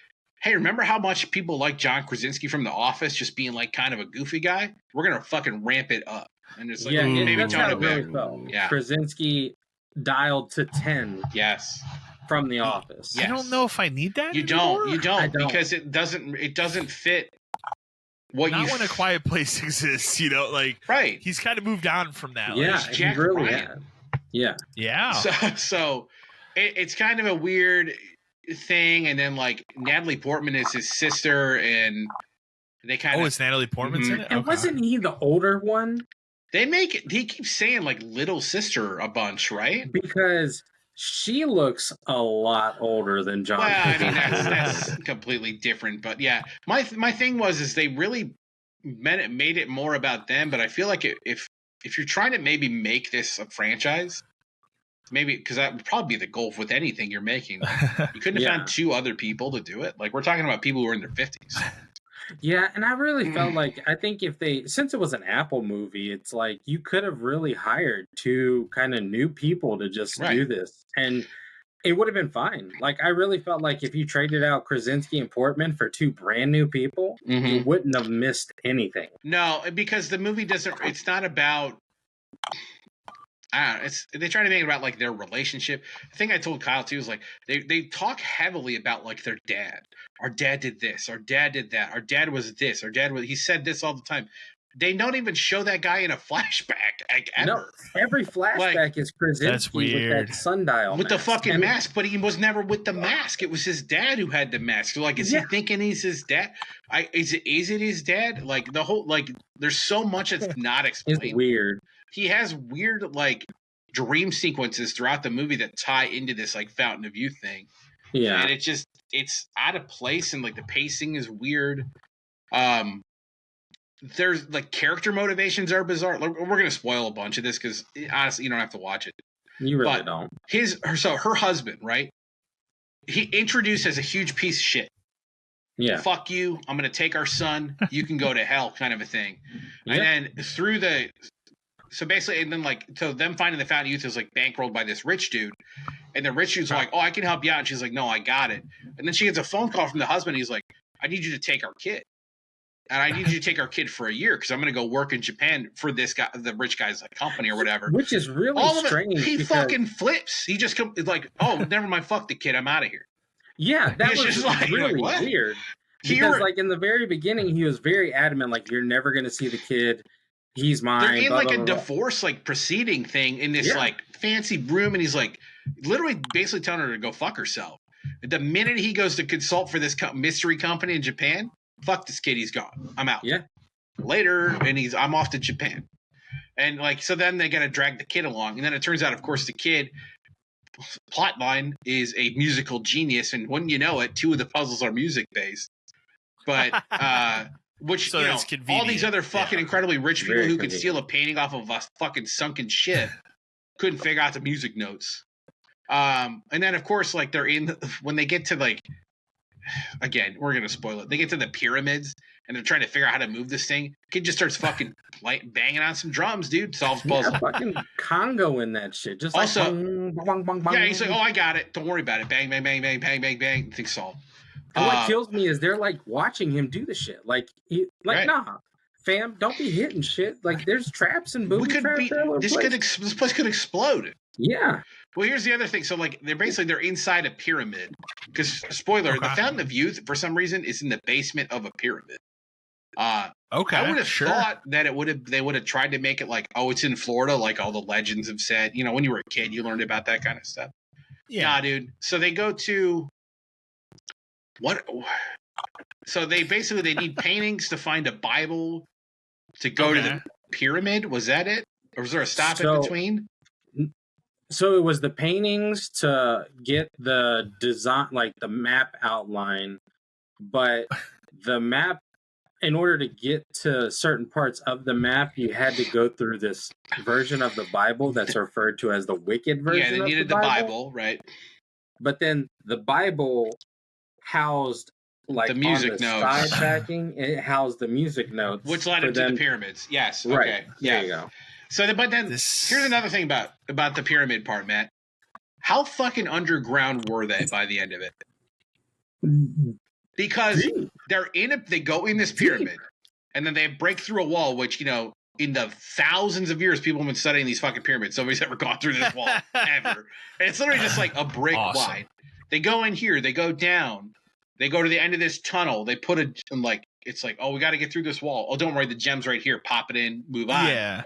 hey, remember how much people like John Krasinski from The Office just being like kind of a goofy guy? We're gonna fucking ramp it up. And it's like maybe tone it back. Yeah. Krasinski dialed to 10. Yes. From The Office. Yes. I don't know if I need that. You don't because it doesn't fit what not when A Quiet Place exists, you know, like he's kind of moved on from that. Yeah, like, Jack really Ryan. Yeah. So it's kind of a weird thing, and then like Natalie Portman is his sister, and they kind of it's Natalie Portman's in it. And wasn't he the older one? They make it. He keeps saying like little sister a bunch, right? Because she looks a lot older than John. Well, I mean that's completely different, but yeah, my thing is they really made it more about them. But I feel like if you're trying to maybe make this a franchise, maybe because that would probably be the goal with anything you're making. Like, you couldn't have found 2 other people to do it. Like we're talking about people who are in their 50s. Yeah, and I really felt like I think since it was an Apple movie, it's like you could have really hired 2 kind of new people to just do this, and it would have been fine. Like I really felt like if you traded out Krasinski and Portman for 2 brand new people, you wouldn't have missed anything. No, because the movie doesn't. It's not about. I don't know, they try to make it about like their relationship. The thing I told Kyle too is like they talk heavily about like their dad. Our dad did this. Our dad did that. Our dad was this. He said this all the time. They don't even show that guy in a flashback like ever. No, every flashback is Krasinski with that sundial with mask. The fucking mask, but he was never with the mask. It was his dad who had the mask. So like, is he thinking he's his dad? Is it his dad? Like the whole there's so much that's not explained. It's weird. He has weird like dream sequences throughout the movie that tie into this like Fountain of Youth thing. Yeah. And it's out of place, and like the pacing is weird. There's like character motivations are bizarre. Like, we're gonna spoil a bunch of this because honestly you don't have to watch it. You really don't. Her husband, right? He introduced as a huge piece of shit. Yeah. Fuck you. I'm going to take our son. You can go to hell kind of a thing. And then so basically, and then like, so them finding the fountain of youth is like bankrolled by this rich dude. And the rich dude's like, oh, I can help you out. And she's like, no, I got it. And then she gets a phone call from the husband. He's like, I need you to take our kid. And I need you to take our kid for a year because I'm going to go work in Japan for this guy, the rich guy's like company or whatever. Which is really strange. He fucking flips. He just comes like, oh, never mind. Fuck the kid. I'm out of here. Yeah, that was just like, really weird. Because like in the very beginning, he was very adamant, like you're never going to see the kid. He's mine. They're in like a divorce like proceeding thing in this like fancy room, and he's like literally basically telling her to go fuck herself. The minute he goes to consult for this mystery company in Japan, fuck this kid, he's gone. I'm out. Yeah. Later, and I'm off to Japan. And like, so then they got to drag the kid along, and then it turns out, of course, the kid plotline is a musical genius, and wouldn't you know it, 2 of the puzzles are music based. But which, so you know, all these other fucking incredibly rich people who could steal a painting off of a fucking sunken ship couldn't figure out the music notes. And then, of course, like when they get to like, again, we're going to spoil it. They get to the pyramids and they're trying to figure out how to move this thing. Kid just starts fucking banging on some drums, dude. Solves puzzle. Yeah, fucking Congo in that shit. Just also, like bong, bong, bong, bong. Yeah, he's like, oh, I got it. Don't worry about it. Bang, bang, bang, bang, bang, bang, bang. Thing's solved. And what kills me is they're like watching him do the shit. Like, nah, fam, don't be hitting shit. Like, there's traps and booby traps. This place could explode. Yeah. Well, here's the other thing. So, like, they're inside a pyramid. Because, spoiler, the Fountain of Youth, for some reason, is in the basement of a pyramid. Okay. I would have thought that they would have tried to make it like, oh, it's in Florida, like all the legends have said. You know, when you were a kid, you learned about that kind of stuff. Yeah, nah, dude. So they go to what? So they need paintings to find a Bible to go to the pyramid. Was that it, or was there a stop in between? So it was the paintings to get the design, like the map outline, but the map, in order to get to certain parts of the map, you had to go through this version of the Bible that's referred to as the wicked version. Yeah, they needed the Bible, right? But then the Bible housed like the music on the notes. side backing, it housed the music notes, which led into the pyramids. Yes, okay, right. Yeah. There you go. So, but then here's another thing about the pyramid part, Matt. How fucking underground were they by the end of it? Because they go in this pyramid, and then they break through a wall, which, you know, in the thousands of years people have been studying these fucking pyramids, nobody's ever gone through this wall ever. And it's literally just like a brick wide. They go in here, they go down, they go to the end of this tunnel, they put it's like, oh, we got to get through this wall. Oh, don't worry, the gem's right here. Pop it in, move on. Yeah.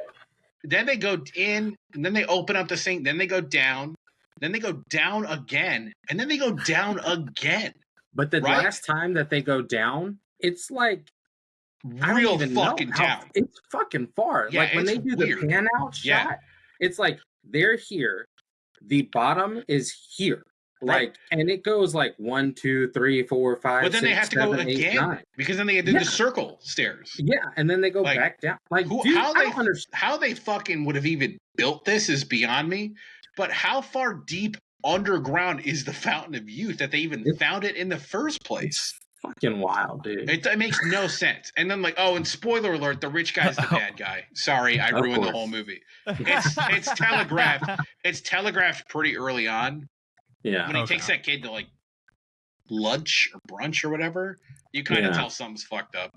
Then they go in, and then they open up the thing. Then they go down. Then they go down again, and then they go down again. But the last time that they go down, it's like real fucking down. It's fucking far. Yeah, like when they do the pan out shot, it's like they're here. The bottom is here. Like, and it goes like 1, 2, 3, 4, 5. But then 6, they have to 7, go 8, again 9. Because then they did the circle stairs. Yeah, and then they go back down. Like, dude, how they fucking would have even built this is beyond me. But how far deep underground is the Fountain of Youth that they even found it in the first place? Fucking wild, dude. It makes no sense. And then and spoiler alert, the rich guy's the bad guy. Sorry, I ruined the whole movie. It's telegraphed. It's telegraphed pretty early on. Yeah. When he takes that kid to like lunch or brunch or whatever, you kind of tell something's fucked up.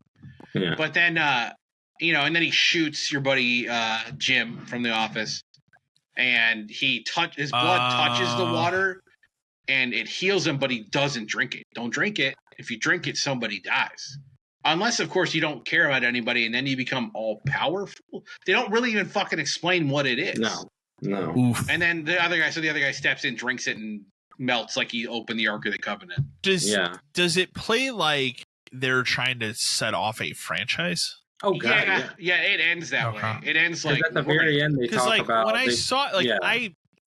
Yeah. But then and then he shoots your buddy Jim from The Office, and his blood touches the water and it heals him, but he doesn't drink it. Don't drink it. If you drink it, somebody dies. Unless, of course, you don't care about anybody and then you become all powerful. They don't really even fucking explain what it is. No. Oof. And then the other guy steps in, drinks it, and melts like he opened the Ark of the Covenant. Does it play like they're trying to set off a franchise? Oh god, yeah. It ends that way. It ends like at the very end. They talk about when I saw it,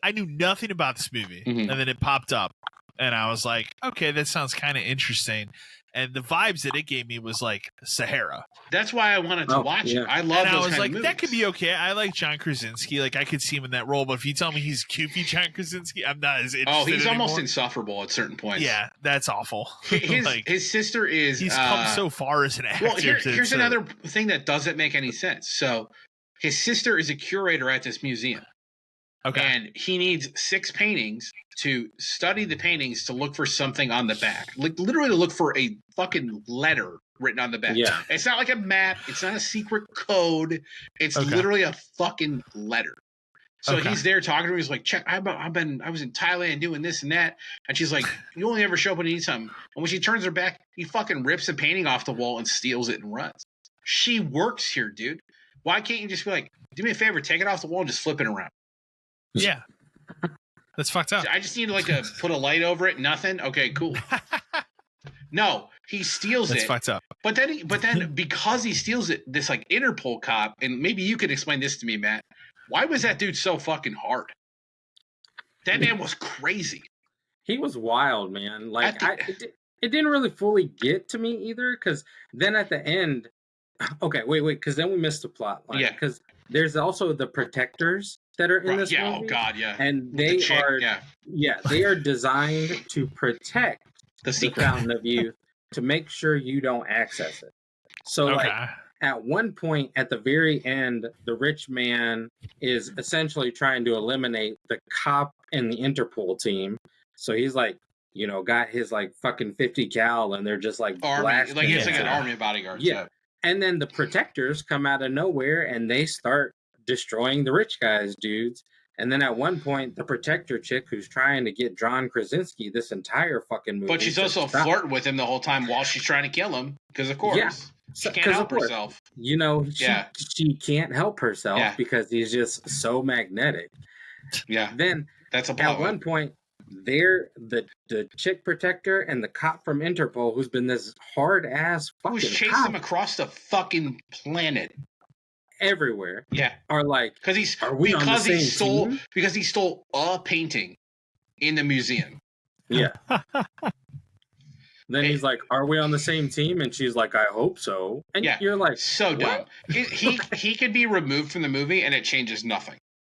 I knew nothing about this movie, and then it popped up, and I was like, okay, that sounds kind of interesting. And the vibes that it gave me was like Sahara. That's why I wanted to watch it. I love and those I was kind like, of movies. that could be okay. I like John Krasinski. Like, I could see him in that role. But if you tell me he's goofy John Krasinski, I'm not as interested. Oh, he's anymore. almost insufferable at certain points. Yeah, that's awful. His sister is. He's come so far as an actor. Well, here's another thing that doesn't make any sense. So, his sister is a curator at this museum. Okay. And he needs 6 paintings to study the paintings to look for something on the back. Like, literally to look for a fucking letter written on the back. Yeah. It's not like a map. It's not a secret code. It's literally a fucking letter. So he's there talking to her. He's like, check, I was in Thailand doing this and that. And she's like, you only ever show up when you need something. And when she turns her back, he fucking rips a painting off the wall and steals it and runs. She works here, dude. Why can't you just be like, do me a favor, take it off the wall and just flip it around? Yeah. That's fucked up. I just need like to put a light over it. Nothing. Okay, cool. No, he steals That's it. fucked up. But then because he steals it, this like Interpol cop, and maybe you could explain this to me, Matt. Why was that dude so fucking hard? That man was crazy. He was wild, man. Like it didn't really fully get to me either, because then at the end, okay, wait, because then we missed the plot line. Yeah, because there's also the protectors that are in this movie. Oh god, yeah. And they they are designed to protect the Fountain of Youth to make sure you don't access it. So like at one point at the very end, the rich man is essentially trying to eliminate the cop and the Interpol team. So he's like, you know, got his like fucking 50 cal and they're just like army, like it's like an army of bodyguards. Yeah. And then the protectors come out of nowhere and they start destroying the rich guys, dudes. And then at one point, the protector chick who's trying to get John Krasinski this entire fucking movie. But she's also flirting with him the whole time while she's trying to kill him. Because of course, she can't help herself. You know, she can't help herself because he's just so magnetic. Yeah. Then that's a at one point, they're the chick protector and the cop from Interpol who's been this hard ass fucking who's chased him across the fucking planet. Everywhere, are like because he stole a painting in the museum. Yeah. Then he's like, "Are we on the same team?" And she's like, "I hope so." And you're like, "So dumb." He could be removed from the movie, and it changes nothing.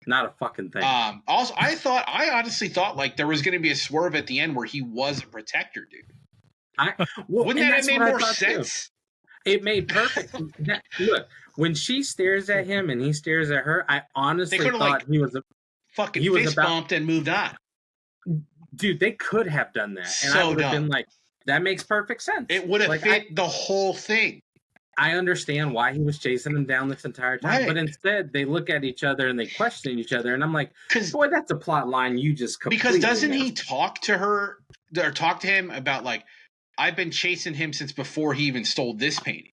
Not a fucking thing. Also, I honestly thought like there was going to be a swerve at the end where he was a protector, dude. Wouldn't that have made more sense? Too. It made perfect. Look, when she stares at him and he stares at her, I honestly thought he was a fucking fist bumped and moved on. Dude, they could have done that, and so I would have dumb. been like, "That makes perfect sense." It would have fit the whole thing. I understand why he was chasing him down this entire time, but instead they look at each other and they question each other, and I'm like, "Boy, that's a plot line you just completely." Because doesn't he talk to her or talk to him about like, I've been chasing him since before he even stole this painting.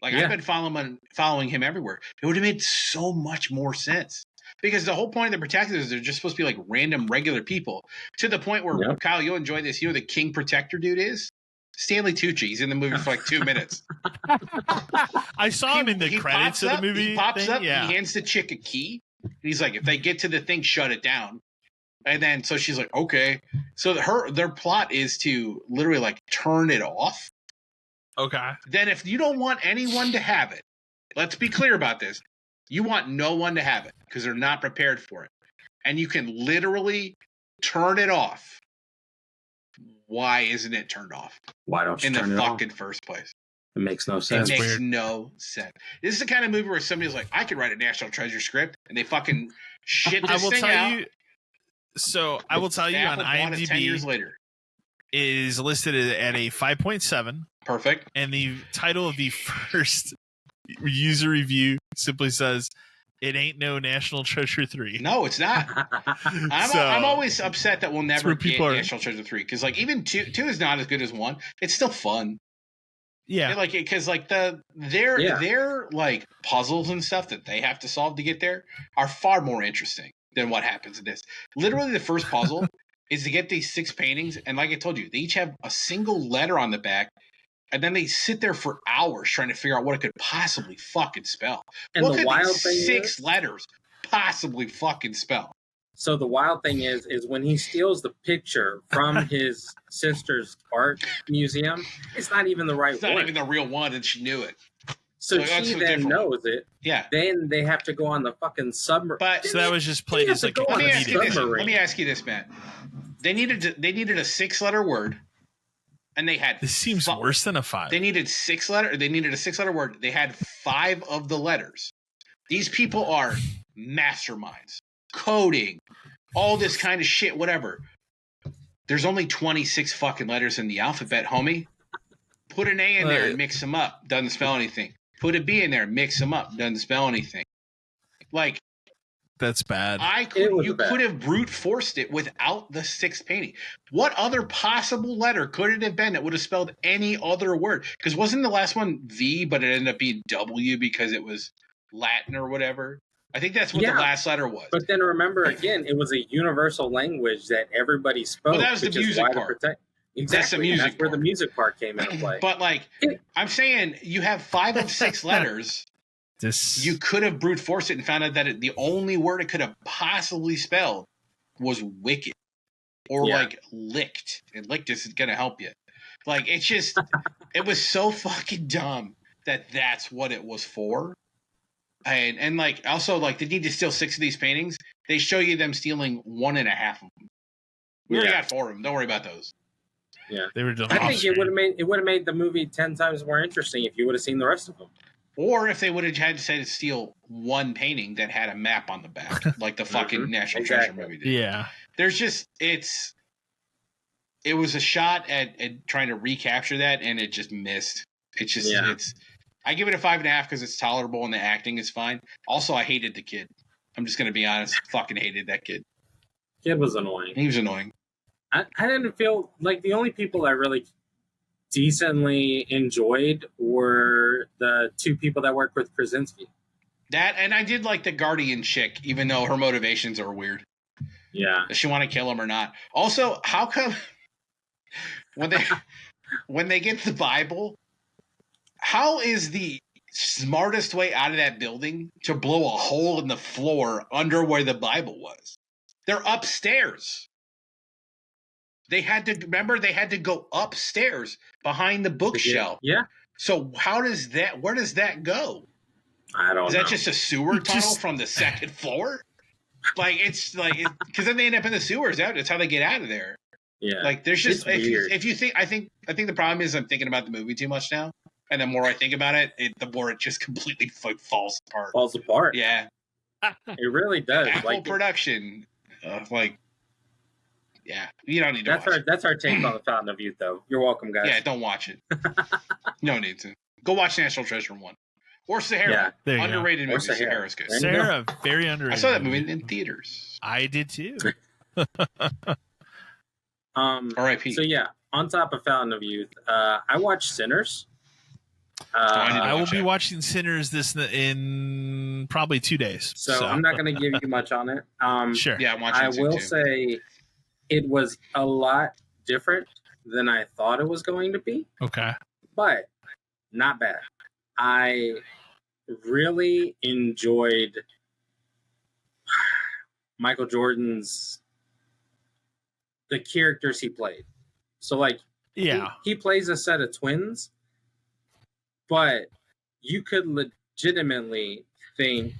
Like I've been following him everywhere. It would have made so much more sense. Because the whole point of the protectors is they're just supposed to be like random regular people. To the point where Kyle, you'll enjoy this. You know who the King Protector dude is? Stanley Tucci. He's in the movie for like 2 minutes. I saw him in the credits of the movie. He pops up, he hands the chick a key. And he's like, if they get to the thing, shut it down. And then so she's like, okay. So their plot is to literally like turn it off. Okay. Then if you don't want anyone to have it, let's be clear about this. You want no one to have it because they're not prepared for it. And you can literally turn it off. Why isn't it turned off? Why don't you turn it off? In the fucking first place? It makes no sense. It makes no sense. This is the kind of movie where somebody's like, I could write a National Treasure script, and they fucking shit this thing out. I will tell you on IMDb, 10 years later, is listed at a 5.7. Perfect. And the title of the first user review simply says, "It ain't no National Treasure 3." No, it's not. I'm always upset that we'll never get National Treasure 3 because like even two is not as good as 1. It's still fun. Yeah, like because like their like puzzles and stuff that they have to solve to get there are far more interesting than what happens in this. Literally, the first puzzle is to get these 6 paintings, and like I told you, they each have a single letter on the back. And then they sit there for hours trying to figure out what it could possibly fucking spell. And what the could wild these thing 6 letters possibly fucking spell? So the wild thing is when he steals the picture from his sister's art museum, it's not even the right It's one. not even the real one, and she knew it. So that's she a then different one. knows it. Yeah. Then they have to go on the fucking submarine. But So that was just played as like a let me ask you comedic. this. Let me ask you this, Matt. They needed a 6-letter word, and they had. This seems worse than a 5. They needed a 6-letter word. They had 5 of the letters. These people are masterminds, coding, all this kind of shit, whatever. There's only 26 fucking letters in the alphabet, homie. Put an A in there and mix them up. Doesn't spell anything. Put a B in there, mix them up. Doesn't spell anything. Like, that's bad. You could have brute forced it without the 6th painting. What other possible letter could it have been that would have spelled any other word? Because wasn't the last one V, but it ended up being W because it was Latin or whatever? I think that's what the last letter was. But then remember, again, it was a universal language that everybody spoke. Well, that was the music part. Exactly. That's the music That's where the music part came into play. But, like, I'm saying you have 5 of 6 letters. You could have brute forced it and found out that the only word it could have possibly spelled was wicked or like licked. And licked isn't going to help you. Like, it's just, it was so fucking dumb that's what it was for. And like, also, like, they need to steal 6 of these paintings. They show you them stealing 1.5 of them. We already got 4 of them. Don't worry about those. Yeah, they were done. I think it would have made the movie 10 times more interesting if you would have seen the rest of them. Or if they would have had to say to steal one painting that had a map on the back, like the fucking National Treasure movie did. Yeah. There's just, it was a shot at trying to recapture that, and it just missed. It's just, I give it a 5.5 because it's tolerable and the acting is fine. Also, I hated the kid. I'm just going to be honest. Fucking hated that kid. Kid was annoying. He was annoying. I didn't feel like the only people I really decently enjoyed were the 2 people that worked with Krasinski. That, and I did like the Guardian chick, even though her motivations are weird. Yeah. Does she want to kill him or not? Also, how come when they get the Bible, how is the smartest way out of that building to blow a hole in the floor under where the Bible was? They're upstairs. They had to go upstairs behind the bookshelf. Yeah. So where does that go? I don't know. Is that just a sewer tunnel from the 2nd floor? Like, it's like, because then they end up in the sewers. That's how they get out of there. Yeah. Like, there's just, if you think, I think the problem is I'm thinking about the movie too much now. And the more I think about it, the more it just completely falls apart. Falls apart. Yeah. It really does. Apple production. Yeah, you don't need to watch it. That's our take on the Fountain of Youth, though. You're welcome, guys. Yeah, don't watch it. No need to. Go watch National Treasure 1. Or Sahara. Yeah, underrated movie. Sahara's good. Sahara, very underrated. I saw that movie in theaters. I did too. R.I.P. So yeah, on top of Fountain of Youth, I watched Sinners. I will be watching Sinners in probably 2 days. So I'm not going to give you much on it. Sure. Yeah, I'm watching I will say it was a lot different than I thought it was going to be. Okay. But not bad. I really enjoyed Michael Jordan's the characters he played. So like he plays a set of twins, but you could legitimately think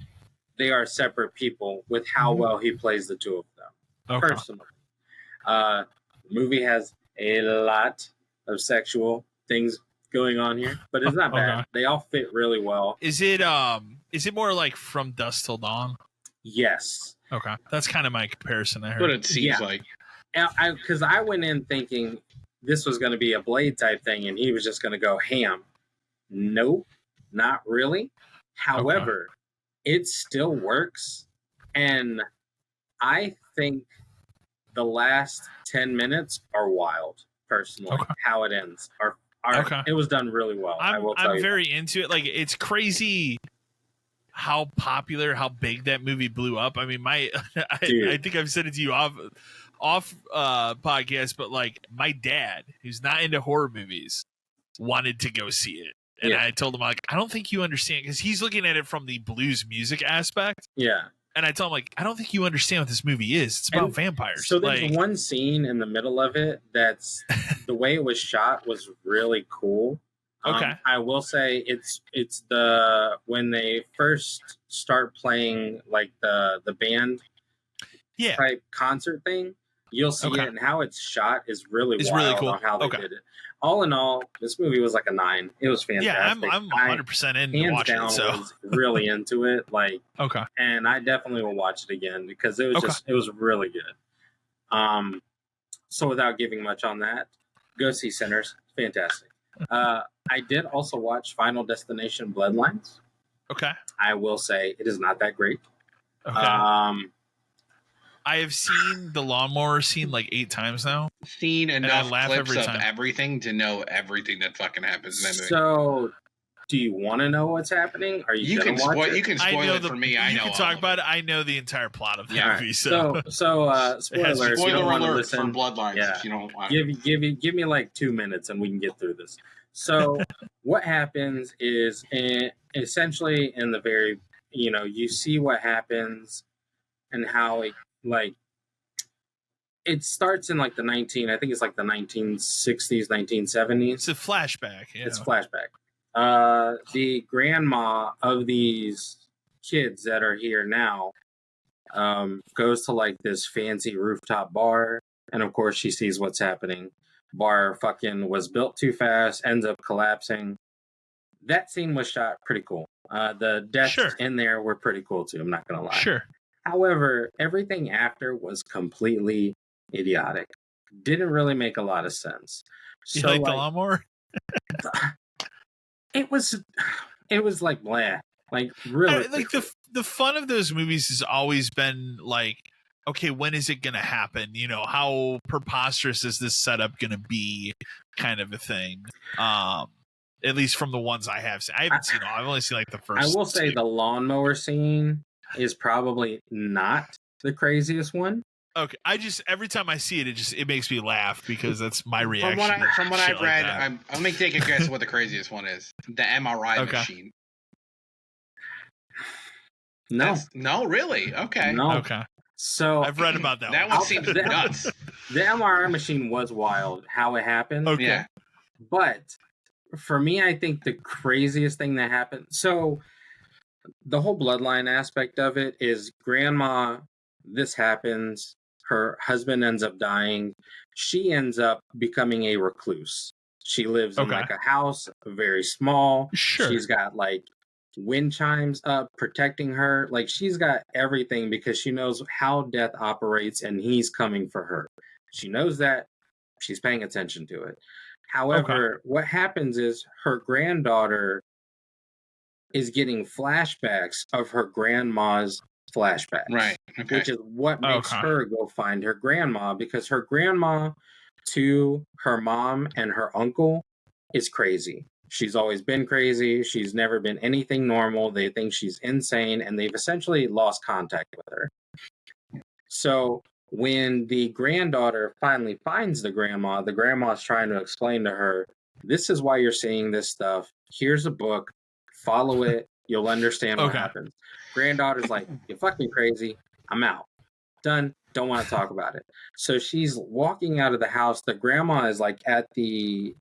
they are separate people with how well he plays the 2 of them. Personally. The movie has a lot of sexual things going on here, but it's not bad. They all fit really well. Is it more like From Dusk Till Dawn? Yes. Okay. That's kind of my comparison I heard. What it seems like. Because I went in thinking this was going to be a Blade type thing and he was just going to go ham. Nope, not really. However, it still works. And I think the last 10 minutes are wild, personally. How it ends. It was done really well. I'm very into it. Like, it's crazy how popular, how big that movie blew up. I mean, I think I've said it to you off podcast, but like my dad, who's not into horror movies, wanted to go see it. And I told him, like, I don't think you understand, because he's looking at it from the blues music aspect. Yeah. And I tell him, like, I don't think you understand what this movie is. It's about And vampires. So there's like, one scene in the middle of it that's the way it was shot was really cool. Okay. I will say it's the when they first start playing like the band yeah, type concert thing, you'll see Okay. it, and how it's shot is really It's wild really cool. on how they Okay. did it. All in all, this movie was like a 9. It was fantastic. yeah, I'm 100% in to hands watch down it. So was really into it. Like, okay, and I definitely will watch it again because it was Okay. it was really good. So without giving much on that, go see Sinners. Fantastic. I did also watch Final Destination Bloodlines. okay, I will say it is not that great. okay. I have seen the lawnmower scene like 8 times now. Seen I enough laugh clips every of time. everything to know everything that fucking happens in that movie. So, do you want to know what's happening? Are you can gonna watch spoil. it? You can I spoil know it for me. I know. You can talk about it. I know the entire plot of the Yeah. movie. So Spoiler has- alert. If you don't Spoiler want to alert listen, for Bloodlines. Yeah. If you don't want. give me like 2 minutes and we can get through this. So what happens is essentially in the very, you see what happens and how it like it starts in like I think it's like the 1960s, 1970s. it's a flashback. Yeah. It's flashback. The grandma of these kids that are here now goes to like this fancy rooftop bar, and of course she sees what's happening. Bar fucking was built too fast, ends up collapsing. That scene was shot pretty cool. The deaths Sure. in there were pretty cool too. I'm not gonna lie. Sure. However, everything after was completely idiotic. Didn't really make a lot of sense. You So like the lawnmower? it was like blah. Like really Like the fun of those movies has always been like, okay, when is it gonna happen? How preposterous is this setup gonna be? Kind of a thing. At least from the ones I have seen. I haven't seen all. I've only seen like the first. I will say 2. the lawnmower scene is probably not the craziest one. Okay, every time I see it, it makes me laugh because that's my reaction. From what to shit I've like read, that. let me take a guess at what the craziest one is. The MRI machine. No. No, really? Okay. No. Okay, So I've read about that. That one. one seems nuts. The MRI machine was wild how it happened. Okay. Yeah. But for me, I think the craziest thing that happened. So the whole bloodline aspect of it is grandma, this happens. Her husband ends up dying. She ends up becoming a recluse. She lives in like a house, very small. Sure. She's got like wind chimes up protecting her. Like she's got everything because she knows how death operates and he's coming for her. She knows that. She's paying attention to it. However, what happens is her granddaughter is getting flashbacks of her grandma's flashbacks. Right. Okay. Which is what makes her go find her grandma, because her grandma to her mom and her uncle is crazy. She's always been crazy. She's never been anything normal. They think she's insane, and they've essentially lost contact with her. So when the granddaughter finally finds the grandma's trying to explain to her, this is why you're seeing this stuff. Here's a book. Follow it. You'll understand what happens. Granddaughter's like, you're fucking crazy. I'm out. Done. Don't want to talk about it. So she's walking out of the house. The grandma is like at the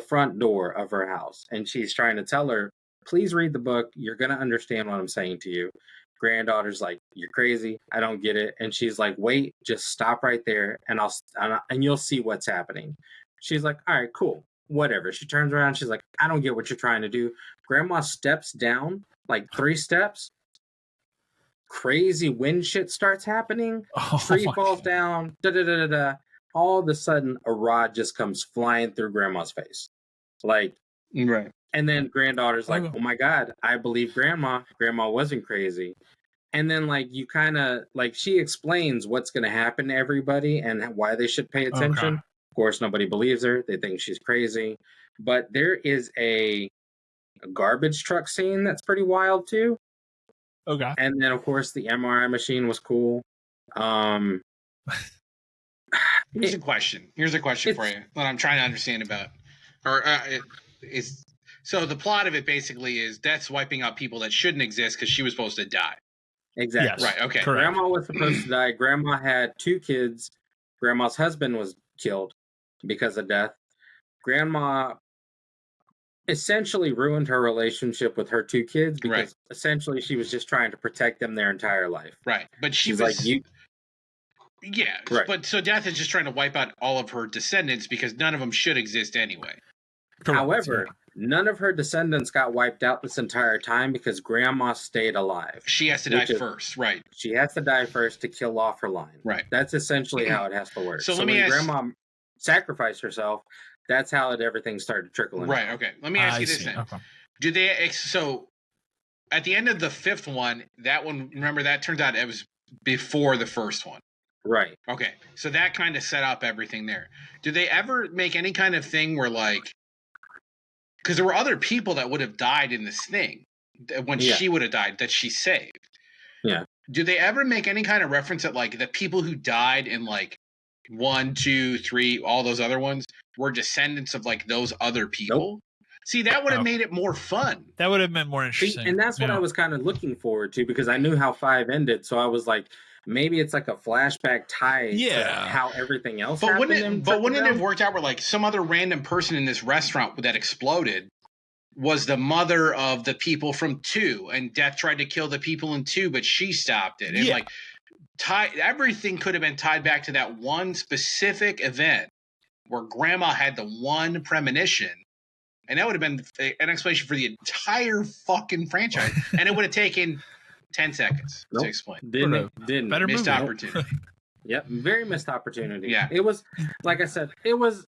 front door of her house, and she's trying to tell her, please read the book. You're going to understand what I'm saying to you. Granddaughter's like, you're crazy. I don't get it. And she's like, wait, just stop right there and you'll see what's happening. She's like, all right, cool. Whatever. She turns around. She's like, I don't get what you're trying to do. Grandma steps down like 3 steps. Crazy wind shit starts happening. Tree falls down. Da-da-da-da-da. All of a sudden, a rod just comes flying through grandma's face. Like, right. And then granddaughter's like, oh my God, I believe grandma. Grandma wasn't crazy. And then like you kind of like she explains what's going to happen to everybody and why they should pay attention. Of course, nobody believes her. They think she's crazy. But there is a garbage truck scene that's pretty wild too. Okay. And then of course the MRI machine was cool. Here's a question for you that I'm trying to understand about. So the plot of it basically is Death's wiping out people that shouldn't exist because she was supposed to die. Exactly. Yes. Right. Okay. Correct. Grandma was supposed to die. Grandma had 2 kids. Grandma's husband was killed because of death. Grandma essentially ruined her relationship with her 2 kids because essentially she was just trying to protect them their entire life. Right. But She's like, you. Yeah. Right. But so death is just trying to wipe out all of her descendants because none of them should exist anyway. Correct, However, none of her descendants got wiped out this entire time because Grandma stayed alive. She has to die first. Right. She has to die first to kill off her line. Right. That's essentially how it has to work. So let when me ask- Grandma sacrificed herself, that's how everything started trickling. Right. out. Okay. Let me ask you this then. Okay. Do they so at the end of the 5th one, that one, remember, that turns out it was before the first one. Right. Okay. So that kind of set up everything there. Do they ever make any kind of thing where, like, because there were other people that would have died in this thing when she would have died that she saved. Yeah. Do they ever make any kind of reference that, like, the people who died in, like, 1, 2, 3, all those other ones were descendants of, like, those other people? Nope. See, that would have made it more fun. That would have been more interesting. And that's what I was kind of looking forward to because I knew how 5 ended. So I was like, maybe it's like a flashback tie to how everything else happened. But wouldn't it have worked out where, like, some other random person in this restaurant that exploded was the mother of the people from 2, and Death tried to kill the people in 2, but she stopped it. And like, everything could have been tied back to that one specific event where Grandma had the one premonition, and that would have been an explanation for the entire fucking franchise, and it would have taken 10 seconds to explain. Didn't. Better Missed movie. opportunity. Yep, very missed opportunity. Yeah. It was, like I said, it was,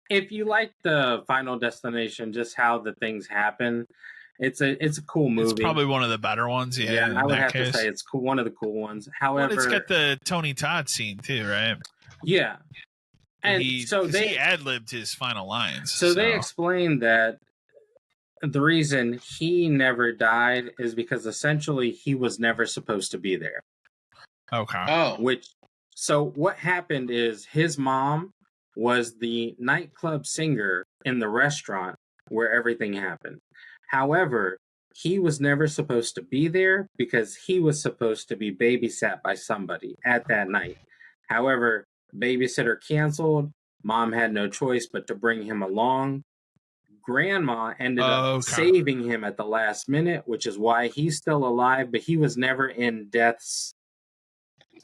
if you like the Final Destination, just how the things happen, it's a cool movie. It's probably one of the better ones. Yeah, I would have to say it's cool, one of the cool ones. However, it's got the Tony Todd scene too, right? Yeah. And he ad-libbed his final lines. So they explained that the reason he never died is because essentially he was never supposed to be there. Okay. Oh. So what happened is his mom was the nightclub singer in the restaurant where everything happened. However, he was never supposed to be there because he was supposed to be babysat by somebody at that night. However, babysitter canceled. Mom had no choice but to bring him along. Grandma ended up saving him at the last minute, which is why he's still alive, but he was never in Death's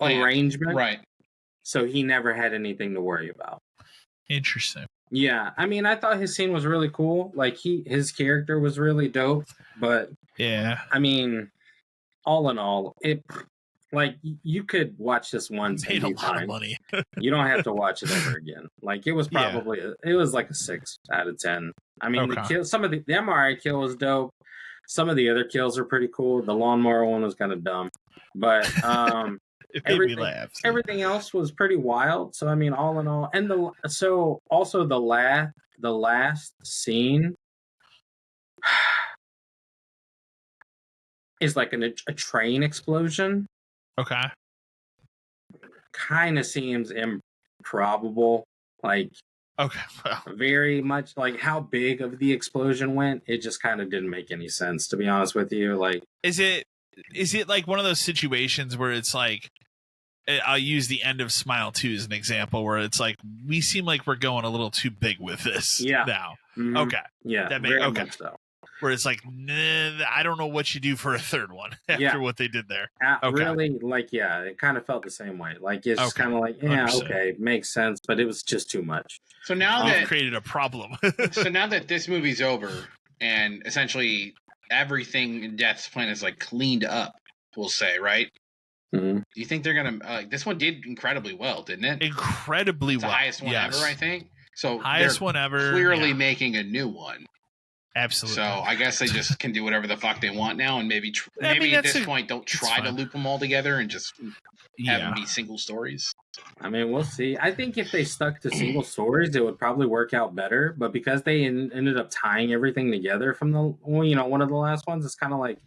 arrangement. Right. So he never had anything to worry about. Interesting. Yeah. I mean, I thought his scene was really cool. Like, his character was really dope, but yeah. I mean, all in all, you could watch this once and be fine. Of money. You don't have to watch it ever again. Like, it was probably it was like a 6 out of 10. I mean, some of the MRI kill was dope. Some of the other kills are pretty cool. The lawnmower one was kind of dumb, but it made me laugh. Everything else was pretty wild. So I mean, all in all, and the last scene is like a train explosion. Okay. Kind of seems improbable. Like, okay, well. Very much like how big of the explosion went. It just kind of didn't make any sense, to be honest with you. Like, is it like one of those situations where it's like, I'll use the end of Smile 2 as an example, where it's like, we seem like we're going a little too big with this now. Mm-hmm. Okay. Yeah. That makes much so. Where it's like, nah, I don't know what you do for a third one after what they did there. Really, like, it kind of felt the same way. Like, it's just kind of like, makes sense, but it was just too much. So now that created a problem. So now that this movie's over and essentially everything in Death's plan is like cleaned up, we'll say, right? Mm-hmm. Do you think they're gonna? This one did incredibly well, didn't it? Incredibly well. The highest one ever, I think. So highest one ever. Clearly making a new one. Absolutely. So I guess they just can do whatever the fuck they want now, and maybe at this point don't try to loop them all together and just have them be single stories. I mean, we'll see. I think if they stuck to single stories, it would probably work out better. But because they ended up tying everything together from one of the last ones, it's kind of like,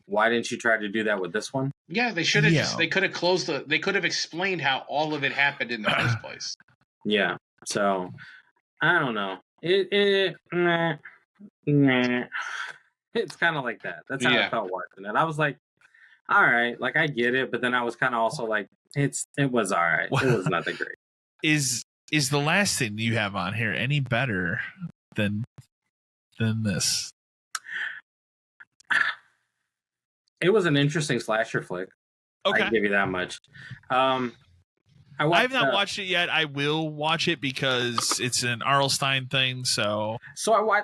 why didn't you try to do that with this one? Yeah, they should have. They could have they could have explained how all of it happened in the first place. Yeah. So I don't know. It's kind of like that. That's how I felt watching it. I was like, all right, like I get it, but then I was kind of also like, it was all right. It was nothing great. Is the last thing you have on here any better than this? It was an interesting slasher flick. Okay. I give you that much. I have not watched it yet. I will watch it because it's an Arlstein thing. So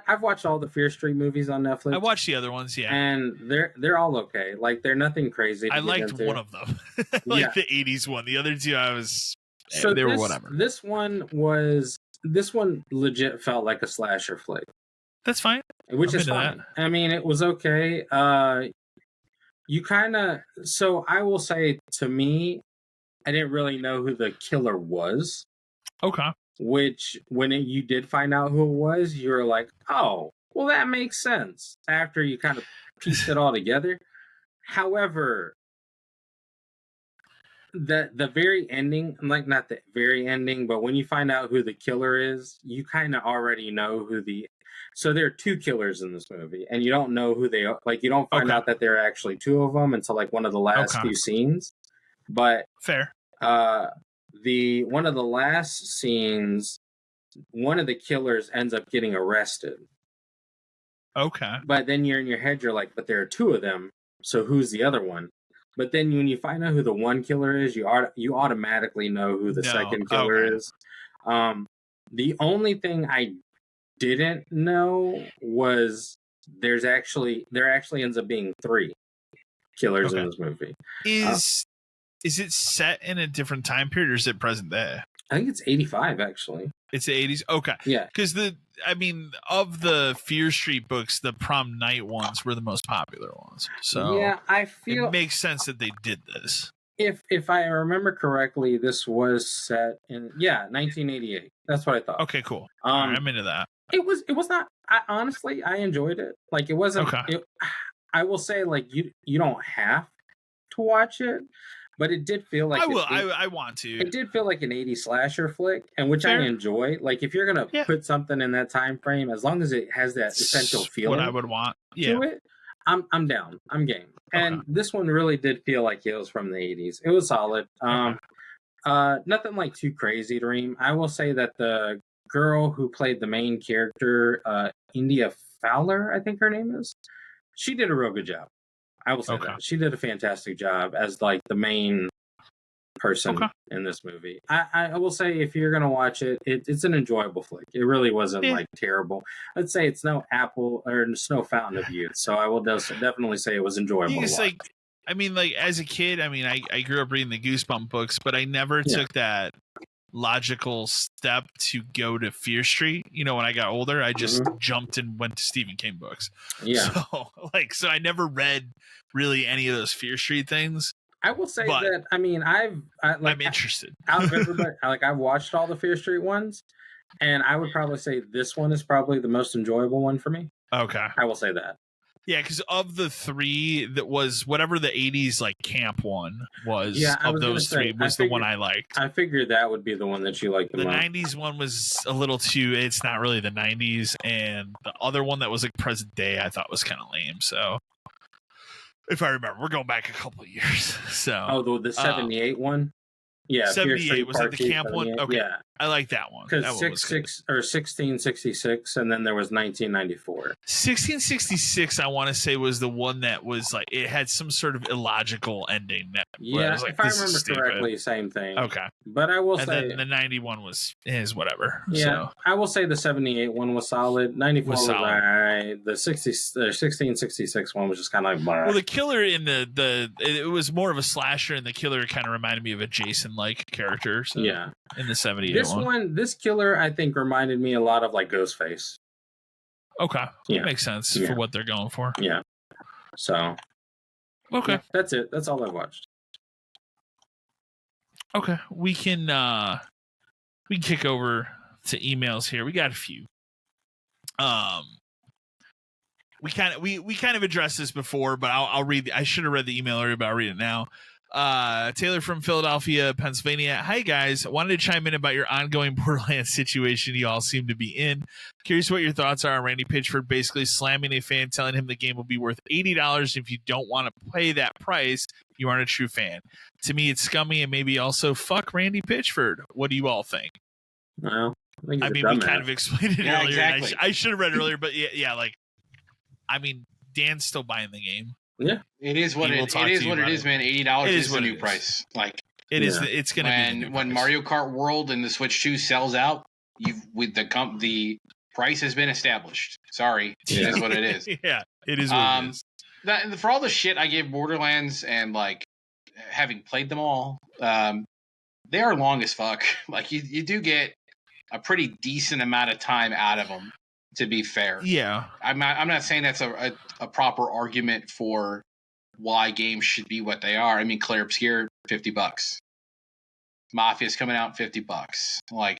I've watched all the Fear Street movies on Netflix. I watched the other ones, yeah, and they're all okay. Like they're nothing crazy. I liked one of them, like the '80s one. The other two, I was they were whatever. This one legit felt like a slasher flick. That's fine. Which is fine. I mean, it was okay. You kind of so I will say to me, I didn't really know who the killer was. Okay. Which, when you did find out who it was, you were like, oh, well, that makes sense. After you kind of pieced it all together. However, the very ending, like not the very ending, but when you find out who the killer is, you kind of already know who so there are two killers in this movie, and you don't know who they are. Like, you don't find out that there are actually two of them until like one of the last few scenes. But fair. One of the last scenes, one of the killers ends up getting arrested. Okay. But then you're in your head, you're like, but there are two of them, so who's the other one? But then when you find out who the one killer is, you automatically know who the second killer is. The only thing I didn't know was there actually ends up being three killers in this movie. Is it set in a different time period, or is it present day? I think it's 85, actually. It's the 80s? Okay. Yeah. Because of the Fear Street books, the Prom Night ones were the most popular ones. So yeah, I feel it makes sense that they did this. If I remember correctly, this was set in 1988. That's what I thought. Okay, cool. I'm into that. It was not. Honestly, I enjoyed it. Like, it wasn't. Okay. I will say, like, you don't have to watch it. But it did feel like I want to. It did feel like an 80s slasher flick, and which I enjoy. Like, if you're gonna put something in that time frame, as long as it has that essential feeling, what I would want to it, I'm down. I'm game. And this one really did feel like it was from the 80s. It was solid. Nothing like too crazy, Dream. I will say that the girl who played the main character, India Fowler, I think her name is, she did a real good job. I will say that. She did a fantastic job as like the main person in this movie. I will say, if you're going to watch it, it's an enjoyable flick. It really wasn't like terrible. I'd say it's no apple or snow fountain of youth. So I will definitely say it was enjoyable. It's like, as a kid, I grew up reading the Goosebump books, but I never took that logical step to go to Fear Street. When I got older, I just jumped and went to Stephen King books. Yeah. So I never read really any of those Fear Street things. I will say that I'm interested. Out of everybody, I've watched all the Fear Street ones, and I would probably say this one is probably the most enjoyable one for me. Okay, I will say that. Yeah, because of the three, that was whatever the 80s like camp one was. Of those three, was the one I liked. I figured that would be the one that you liked the most. 90s one was a little too. It's not really the 90s, and the other one that was like present day, I thought was kind of lame. So, if I remember, we're going back a couple of years. So, the 78 one. Yeah, 78 was like the camp one. Okay, yeah. I like that one. Because 1666, and then there was 1994. 1666, I want to say, was the one that was like, it had some sort of illogical ending. Yeah, if I remember correctly, same thing. Okay, but I will say then the 91 is whatever. Yeah, so. I will say the 78 one was solid. 94 was all right. The 1666 one was just kind of like. Well, the killer in it was more of a slasher, and the killer kind of reminded me of a Jason-like character. So, yeah, in the 78 this killer, I think, reminded me a lot of like Ghostface. Okay, that makes sense for what they're going for. Yeah. So. Okay, that's it. That's all I've watched. Okay, we can kick over to emails here. We got a few. We kind of addressed this before, but I'll read. I should have read the email earlier, but I'll read it now. Taylor from Philadelphia, Pennsylvania. Hi guys, wanted to chime in about your ongoing Borderlands situation you all seem to be in. Curious what your thoughts are on Randy Pitchford basically slamming a fan, telling him the game will be worth $80 if you don't want to pay that price. You aren't a true fan. To me, it's scummy, and maybe also fuck Randy Pitchford. What do you all think? Well, I think I mean, we kind of explained it Yeah, earlier. exactly. I should have read it earlier, but yeah, like, I mean, Dan's still buying the game. Yeah, it is what it is, man. $80 is the new price. Like it is. It's going to be when Mario Kart World and the Switch 2 sells out. The price has been established. Sorry, it is what it is. Yeah, it is what it is. For all the shit I gave Borderlands and like having played them all, they are long as fuck. Like you do get a pretty decent amount of time out of them. To be fair, yeah, I'm not saying that's a proper argument for why games should be what they are. I mean, Claire Obscure, $50. Mafia's coming out $50. Like,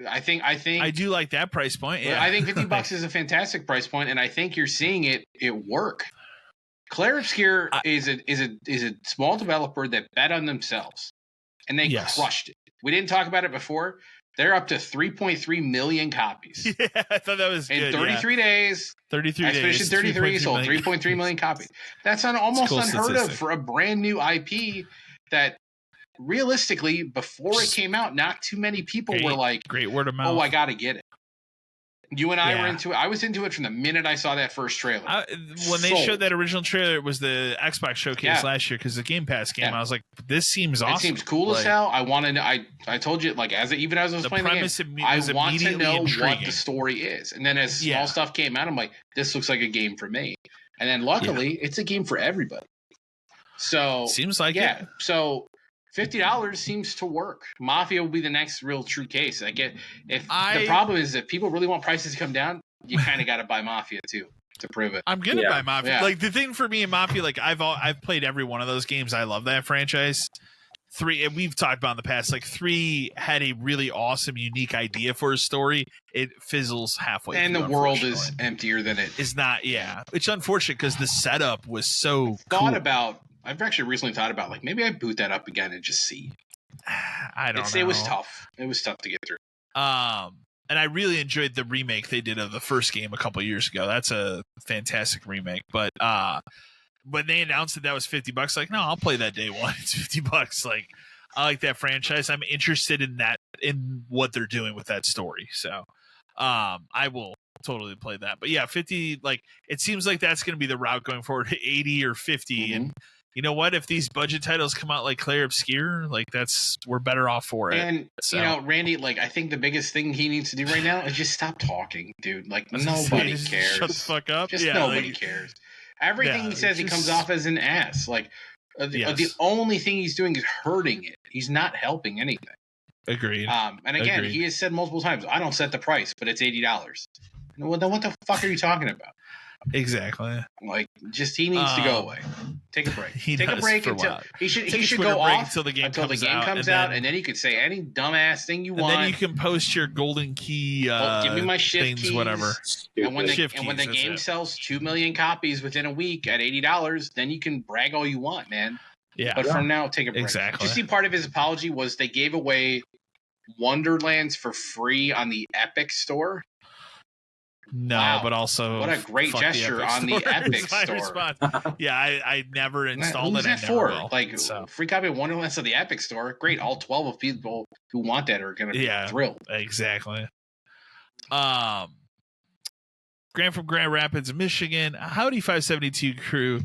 I think I do like that price point. Yeah, I think $50 is a fantastic price point, and I think you're seeing it work. Claire Obscure is a small developer that bet on themselves, and they crushed it. We didn't talk about it before. They're up to 3.3 million copies. Yeah, I thought that was in good, 33 days. 33 days. I finished in 33, sold 3.3 million copies. That's almost unheard of for a brand new IP that realistically, before it came out, not too many people were like, great word of mouth. Oh, I got to get it. You and I were into it. I was into it from the minute I saw that first trailer. When they showed that original trailer, it was the Xbox showcase last year because the Game Pass game. I was like, "This seems awesome. It seems cool as hell." I wanted to. I told you, like, even as I was playing the game, I want to know what the story is. And then as small stuff came out, I'm like, "This looks like a game for me." And then luckily, it's a game for everybody. So seems like it. So $50 seems to work. Mafia will be the next real true case. The problem is that people really want prices to come down, you kind of got to buy Mafia too to prove it. I'm gonna buy Mafia. Yeah. Like the thing for me in Mafia, like I've played every one of those games. I love that franchise. 3, and we've talked about in the past, like 3 had a really awesome, unique idea for a story. It fizzles halfway, and through, the world is emptier than it is. Not, it's unfortunate because the setup was so cool. I've actually recently thought about like maybe I boot that up again and just see. I don't know. It was tough. It was tough to get through. And I really enjoyed the remake they did of the first game a couple years ago. That's a fantastic remake. But when they announced that was $50, like, no, I'll play that day one. It's $50. Like, I like that franchise. I'm interested in that, in what they're doing with that story. So, I will totally play that. But yeah, 50, like, it seems like that's going to be the route going forward, 80 or 50. Mm-hmm. And you know what? If these budget titles come out like Claire Obscure, like we're better off for it. And Randy, like, I think the biggest thing he needs to do right now is just stop talking, dude. Like, nobody cares. Shut the fuck up. Just nobody cares. Everything he says, he comes off as an ass. Like, the only thing he's doing is hurting it. He's not helping anything. Agreed. And again, he has said multiple times, I don't set the price, but it's $80. Well, then what the fuck are you talking about? Exactly. Like, just he needs to go away. Take a break. Take a break until he should go off until the game comes out, and then you could say any dumbass thing you want. And then you can post your golden key. Give me my shift things, keys, whatever. And when the game sells 2 million copies within a week at $80, then you can brag all you want, man. Yeah. But from now, take a break. Exactly. Did you see part of his apology was they gave away Wonderlands for free on the Epic Store? No, but also what a great gesture on the Epic Store. Yeah, I never installed it. Who's that for? Like, free copy of Wonderlands on the Epic Store. Great, all 12 of people who want that are going to be thrilled. Exactly. Grant from Grand Rapids, Michigan. Howdy, 572 crew.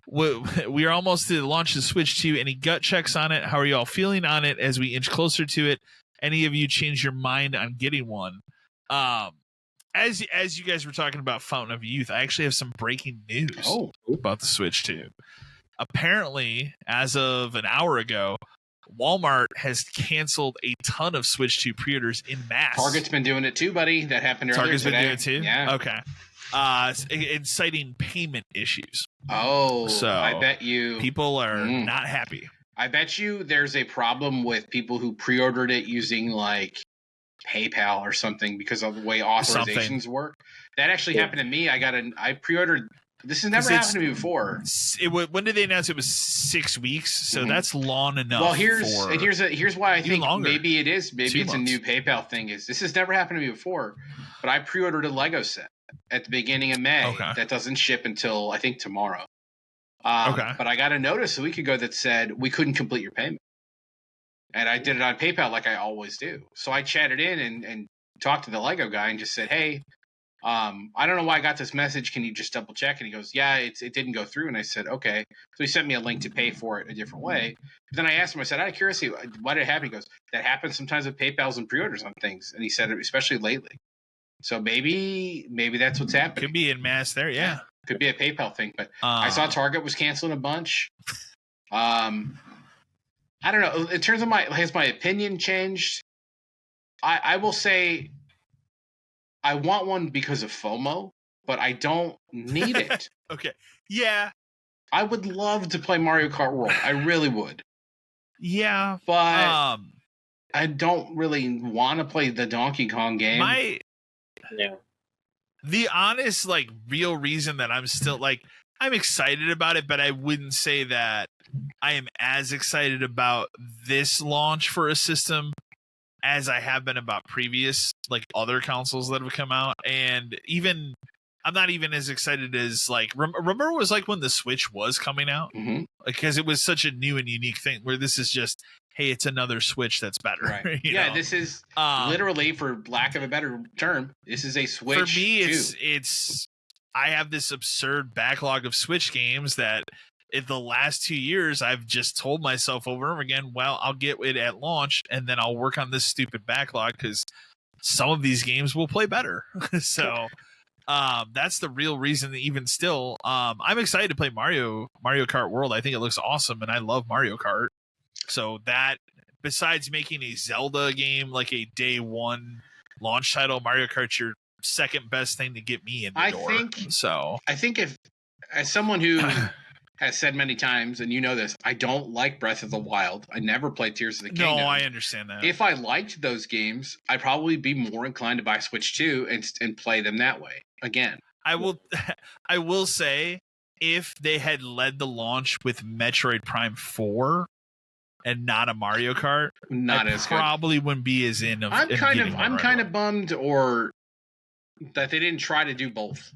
We are almost to the launch of the Switch 2. Any gut checks on it? How are you all feeling on it as we inch closer to it? Any of you change your mind on getting one? As you guys were talking about Fountain of Youth, I actually have some breaking news about the Switch 2. Apparently, as of an hour ago, Walmart has canceled a ton of Switch 2 pre-orders in mass. Target's been doing it too, buddy. That happened earlier today. Target's been doing it too? Yeah. Okay. Inciting payment issues. Oh, so I bet you people are not happy. I bet you there's a problem with people who pre-ordered it using like PayPal or something because of the way authorizations work. That actually happened to me. I pre-ordered This has never happened to me before. When did they announce it was 6 weeks? So that's long enough. Well, here's why I think longer. maybe it is. Maybe 2 it's months. a new PayPal thing. Is this has never happened to me before? But I pre-ordered a Lego set at the beginning of May. Okay. That doesn't ship until I think tomorrow. Okay. But I got a notice a week ago that said we couldn't complete your payment, and I did it on PayPal like I always do. So I chatted in and talked to the Lego guy and just said, hey. I don't know why I got this message. Can you just double check? And he goes, yeah, it didn't go through. And I said, okay. So he sent me a link to pay for it a different way. But then I asked him, I said, out of curiosity, why did it happen? He goes, that happens sometimes with PayPals and pre-orders on things. And he said, especially lately. So maybe that's what's happening. Could be in mass there. Yeah. Could be a PayPal thing. But I saw Target was canceling a bunch. I don't know. In terms of has my opinion changed? I will say, I want one because of FOMO, but I don't need it. Okay. Yeah. I would love to play Mario Kart World. I really would. Yeah. But I don't really want to play the Donkey Kong game. The honest, real reason that I'm still, I'm excited about it, but I wouldn't say that I am as excited about this launch for a system as I have been about previous other consoles that have come out. And even I'm not even as excited as remember it was when the Switch was coming out, because it was such a new and unique thing where this is just, hey, it's another Switch that's better. Right. Yeah, this is literally, for lack of a better term, this is a Switch. For me, it's I have this absurd backlog of Switch games that in the last 2 years, I've just told myself over and over again, well, I'll get it at launch and then I'll work on this stupid backlog because some of these games will play better. So that's the real reason that even still, I'm excited to play Mario Kart World. I think it looks awesome and I love Mario Kart. So that, besides making a Zelda game like a day one launch title, Mario Kart's your second best thing to get me in the door. I think if, as someone who has said many times, and you know this, I don't like Breath of the Wild. I never played Tears of the Kingdom. No, I understand that. If I liked those games, I'd probably be more inclined to buy Switch 2 and play them that way again. I will say, if they had led the launch with Metroid Prime 4 and not a Mario Kart, probably wouldn't be as in. I'm kind of bummed or that they didn't try to do both.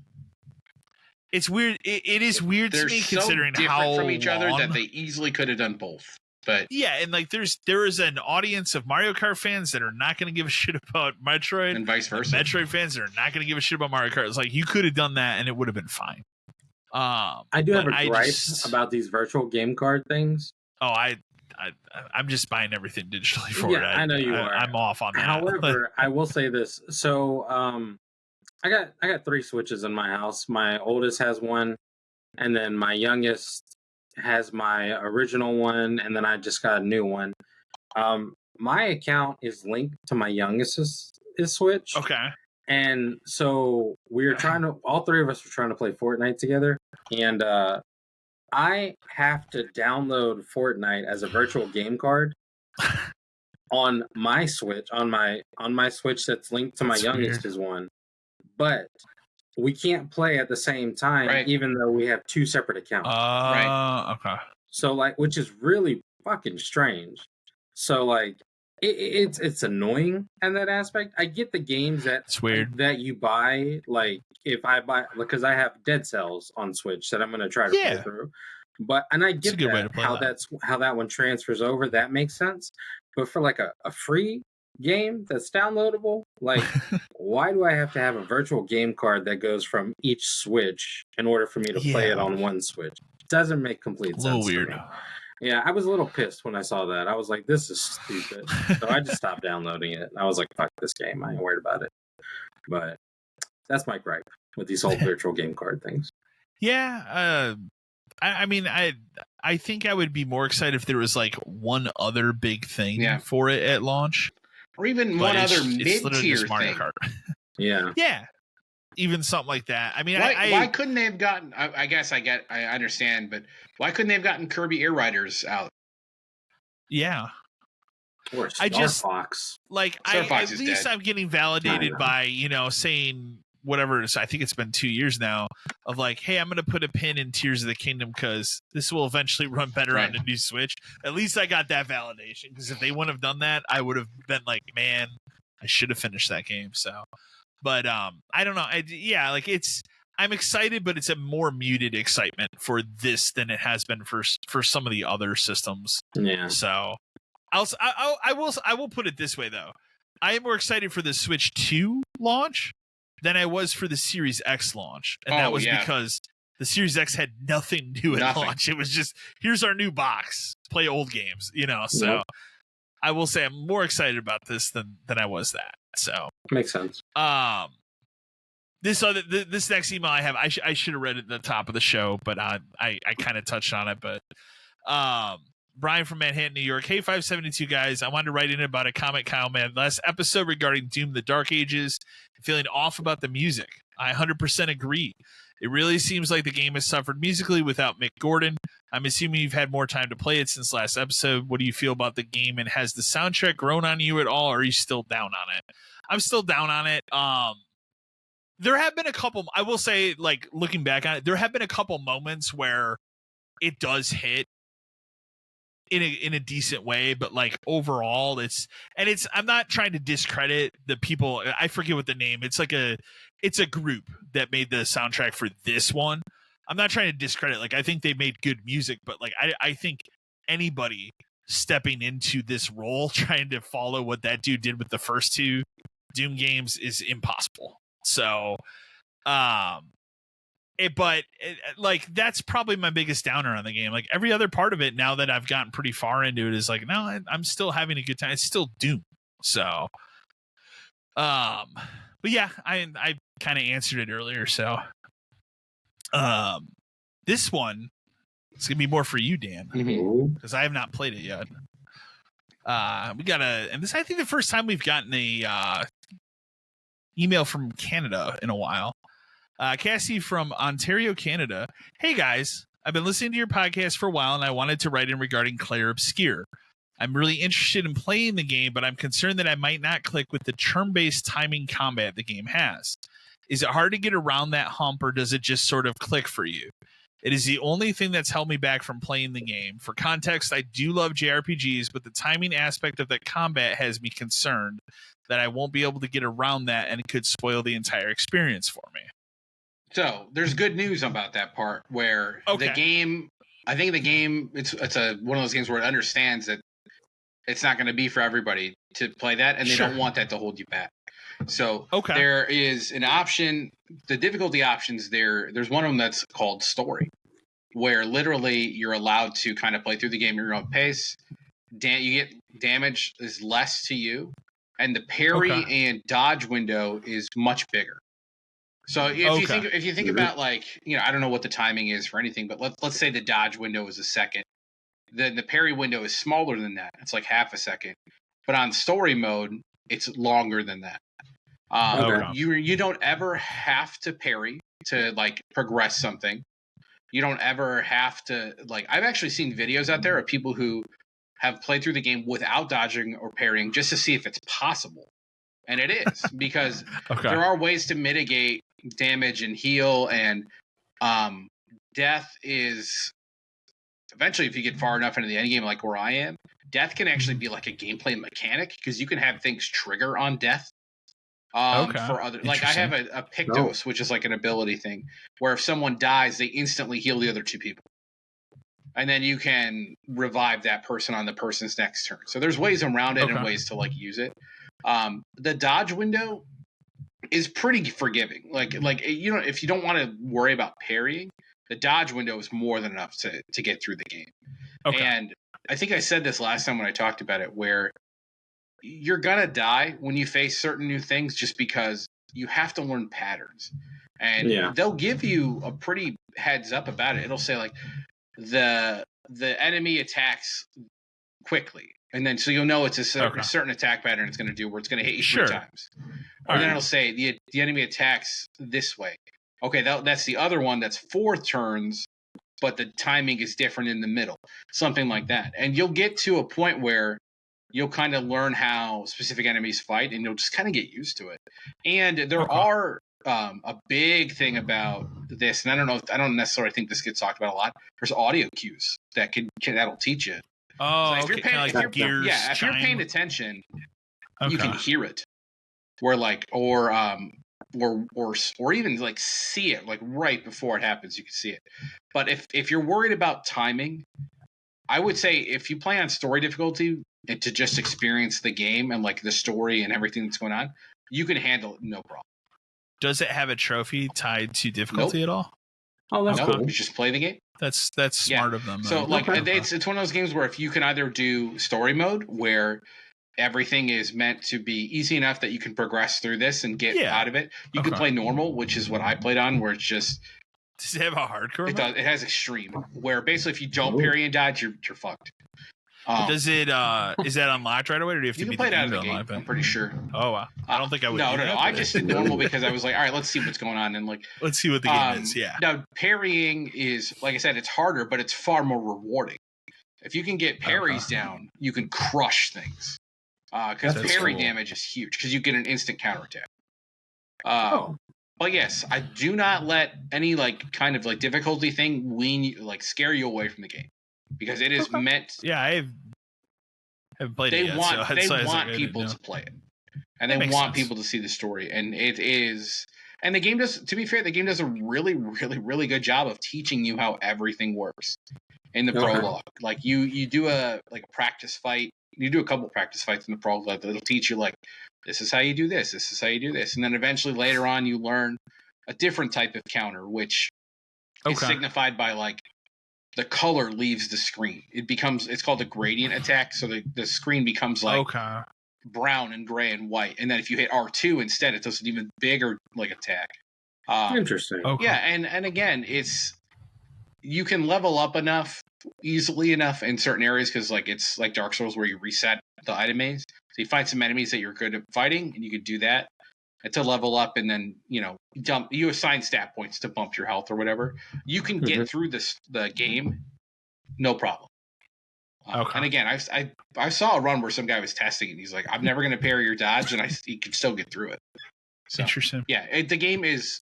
It's weird. It is weird to me, considering how from each other long, that they easily could have done both. But yeah, and there is an audience of Mario Kart fans that are not going to give a shit about Metroid, and vice versa. Metroid fans that are not going to give a shit about Mario Kart. It's you could have done that, and it would have been fine. I do have a gripe about these virtual game card things. Oh, I'm just buying everything digitally for it. I know you are. I'm off on that. However, I will say this. So, I got 3 Switches in my house. My oldest has one, and then my youngest has my original one, and then I just got a new one. My account is linked to my youngest's Switch. Okay. And so all 3 of us were trying to play Fortnite together, and I have to download Fortnite as a virtual game card on my Switch, on my Switch that's linked to my youngest's one. But we can't play at the same time, even though we have 2 separate accounts. Okay. So which is really fucking strange. So it's annoying in that aspect. I get the games it's weird that you buy. If I buy, because I have Dead Cells on Switch that I'm going to try to play through. And I get how that one transfers over. That makes sense. But for a free game that's downloadable, why do I have to have a virtual game card that goes from each Switch in order for me to play it on one Switch? Doesn't make complete sense. A little weird. Yeah, I was a little pissed when I saw that. I was like, this is stupid. So I just stopped downloading it. I was like, fuck this game. I ain't worried about it. But that's my gripe with these whole virtual game card things. Yeah, I mean, I think I would be more excited if there was one other big thing for it at launch. Or even one other mid-tier Mario thing. Kart. Yeah. Even something like that. I mean, why couldn't they have gotten? I guess I understand, but why couldn't they have gotten Kirby Air Riders out? Yeah. Or Star Fox. At least I'm getting validated by saying whatever. I think it's been 2 years now of like, hey, I'm going to put a pin in Tears of the Kingdom because this will eventually run better on the new Switch. At least I got that validation, because if they wouldn't have done that, I would have been like, man, I should have finished that game. So, but I don't know. I'm excited, but it's a more muted excitement for this than it has been for some of the other systems. Yeah. So I will put it this way though. I am more excited for the Switch 2 launch than I was for the Series X launch. And that was because the Series X had nothing new at launch. It was just, here's our new box, play old games, so Yep. I will say I'm more excited about this than I was that. So Makes sense. This next email I have, I should have read it at the top of the show, but I kind of touched on it. But Brian from Manhattan, New York. Hey, 572 guys. I wanted to write in about a comment Kyle made last episode regarding Doom the Dark Ages. Feeling off about the music. I 100% agree. It really seems like the game has suffered musically without Mick Gordon. I'm assuming you've had more time to play it since last episode. What do you feel about the game, and has the soundtrack grown on you at all, or are you still down on it? I'm still down on it. There have been a couple, I will say, like, looking back on it, there have been a couple moments where it does hit in a decent way, but like overall I'm not trying to discredit the people. I forget what the name. It's a group that made the soundtrack for this one. I'm not trying to discredit. Like, I think they made good music, but like I think anybody stepping into this role trying to follow what that dude did with the first two Doom games is impossible. So, like, that's probably my biggest downer on the game. Like, every other part of it, now that I've gotten pretty far into it, is like, no, I'm still having a good time. It's still Doom. So, but yeah, I kind of answered it earlier. So, this one, it's gonna be more for you, Dan, because I have not played it yet. And this, I think, the first time we've gotten a email from Canada in a while. Cassie from Ontario, Canada. Hey guys, I've been listening to your podcast for a while, and I wanted to write in regarding Claire Obscure. I'm really interested in playing the game, but I'm concerned that I might not click with the turn-based timing combat the game has. Is it hard to get around that hump, or does it just sort of click for you? It is the only thing that's held me back from playing the game. For context, I do love JRPGs, but the timing aspect of that combat has me concerned that I won't be able to get around that, and it could spoil the entire experience for me. So there's good news about that part, where the game, I think the game, it's one of those games where it understands that it's not going to be for everybody to play that, and they don't want that to hold you back. So there is an option, the difficulty options there's one of them that's called story, where literally you're allowed to kind of play through the game at your own pace. You get damage is less to you, and the parry and dodge window is much bigger. So if you think about, like, I don't know what the timing is for anything, but let's say the dodge window is a second. Then the parry window is smaller than that. It's like half a second. But on story mode, it's longer than that. You don't ever have to parry to, like, progress something. You don't ever have to, like, I've actually seen videos out there of people who have played through the game without dodging or parrying just to see if it's possible. And it is, because there are ways to mitigate damage and heal, and death is eventually, if you get far enough into the end game, like where I am, death can actually be like a gameplay mechanic, because you can have things trigger on death. For other, like, I have a Pictos, which is like an ability thing where if someone dies, they instantly heal the other two people, and then you can revive that person on the person's next turn. So there's ways around it and ways to, like, use it. The dodge window is pretty forgiving. Like if you don't want to worry about parrying, the dodge window is more than enough to get through the game. And I think I said this last time when I talked about it, where you're gonna die when you face certain new things, just because you have to learn patterns, and they'll give you a pretty heads up about it. It'll say, like, the enemy attacks quickly, and then so you'll know it's a certain attack pattern it's going to do, where it's going to hit you 3 times. Or then it'll say the enemy attacks this way. Okay, that's the other one that's 4 turns, but the timing is different in the middle. Something like that. And you'll get to a point where you'll kind of learn how specific enemies fight, and you'll just kind of get used to it. And there are a big thing about this, and I don't necessarily think this gets talked about a lot. There's audio cues that'll teach you. Oh, So if okay. you're paying, Like gears if you're paying chime? attention, Okay. you can hear it. Where like, or even like see it like right before it happens, you can see it. But if you're worried about timing, I would say if you play on story difficulty and to just experience the game and like the story and everything that's going on, you can handle it no problem. Does it have a trophy tied to difficulty at all? Oh, that's No, cool. you just play the game. That's smart of them. So though. like Okay. it's one of those games where if you can either do story mode where everything is meant to be easy enough that you can progress through this and get out of it. You can play normal, which is what I played on, where it's just. Does it have a hardcore? It does. It has extreme, where basically if you don't parry and dodge, you're fucked. Does it? Is that unlocked right away, or do you have to you can beat play it out of the the game? game? I'm pretty sure. Oh wow! I don't think I would. No. That, I just did normal because I was like, all right, let's see what's going on, and like, let's see what the game is. Yeah. Now parrying is, like I said, it's harder, but it's far more rewarding. If you can get parries down, you can crush things. Because parry damage is huge because you get an instant counterattack. But yes, I do not let any like kind of like difficulty thing scare you away from the game because it is meant. Yeah, I haven't played it yet. They want people to play it, and they want people to see the story, and it is. And the game does. To be fair, the game does a really, really, really good job of teaching you how everything works in the prologue. Like you do a practice fight. You do a couple practice fights in the prologue that'll teach you like this is how you do this, this is how you do this, and then eventually later on you learn a different type of counter, which is signified by like the color leaves the screen. It's called a gradient attack, so the screen becomes like brown and gray and white, and then if you hit R2 instead, it does an even bigger like attack. Interesting. Yeah, and again, you can level up easily enough in certain areas because like it's like Dark Souls where you reset the item maze. So you find some enemies that you're good at fighting, and you can do that to level up, and then you assign stat points to bump your health or whatever. You can get through the game, no problem. And again, I saw a run where some guy was testing it. And he's like, "I'm never going to parry or dodge," and he can still get through it. So, interesting. Yeah, the game is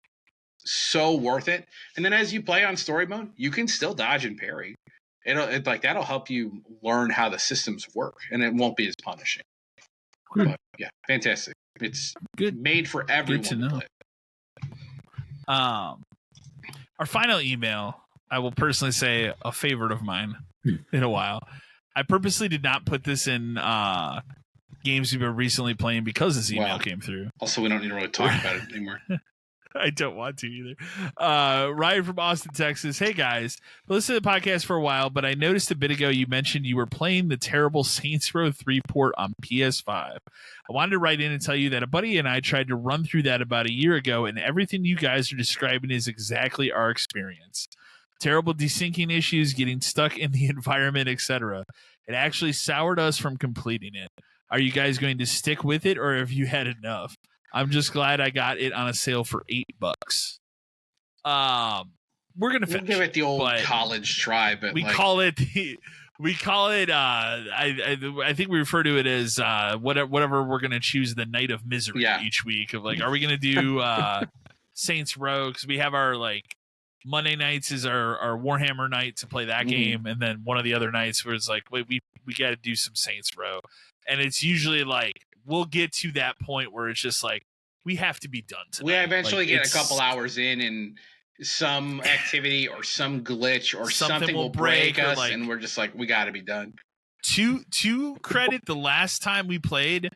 so worth it. And then as you play on story mode, you can still dodge and parry. That'll help you learn how the systems work, and it won't be as punishing. But yeah, fantastic. It's good, made for everyone to know. play. Our final email, I will personally say a favorite of mine in a while. I purposely did not put this in games we've been recently playing because this email came through. Also, we don't need to really talk about it anymore. I don't want to either. Ryan from Austin, Texas. Hey, guys. I listened to the podcast for a while, but I noticed a bit ago you mentioned you were playing the terrible Saints Row 3 port on PS5. I wanted to write in and tell you that a buddy and I tried to run through that about a year ago, and everything you guys are describing is exactly our experience. Terrible desyncing issues, getting stuck in the environment, etc. It actually soured us from completing it. Are you guys going to stick with it, or have you had enough? I'm just glad I got it on a sale for $8. We're gonna finish. We'll give it the old college try, but call it. I think we refer to it as whatever we're gonna choose the night of misery each week. Of like, are we gonna do Saints Row? Because we have our Monday nights is our Warhammer night to play that game, and then one of the other nights where it's like, wait, we got to do some Saints Row, and it's usually like. We'll get to that point where it's just like we have to be done tonight. We eventually get a couple hours in, and some activity or some glitch or something will break us, and we're just like, we got to be done. To credit, the last time we played,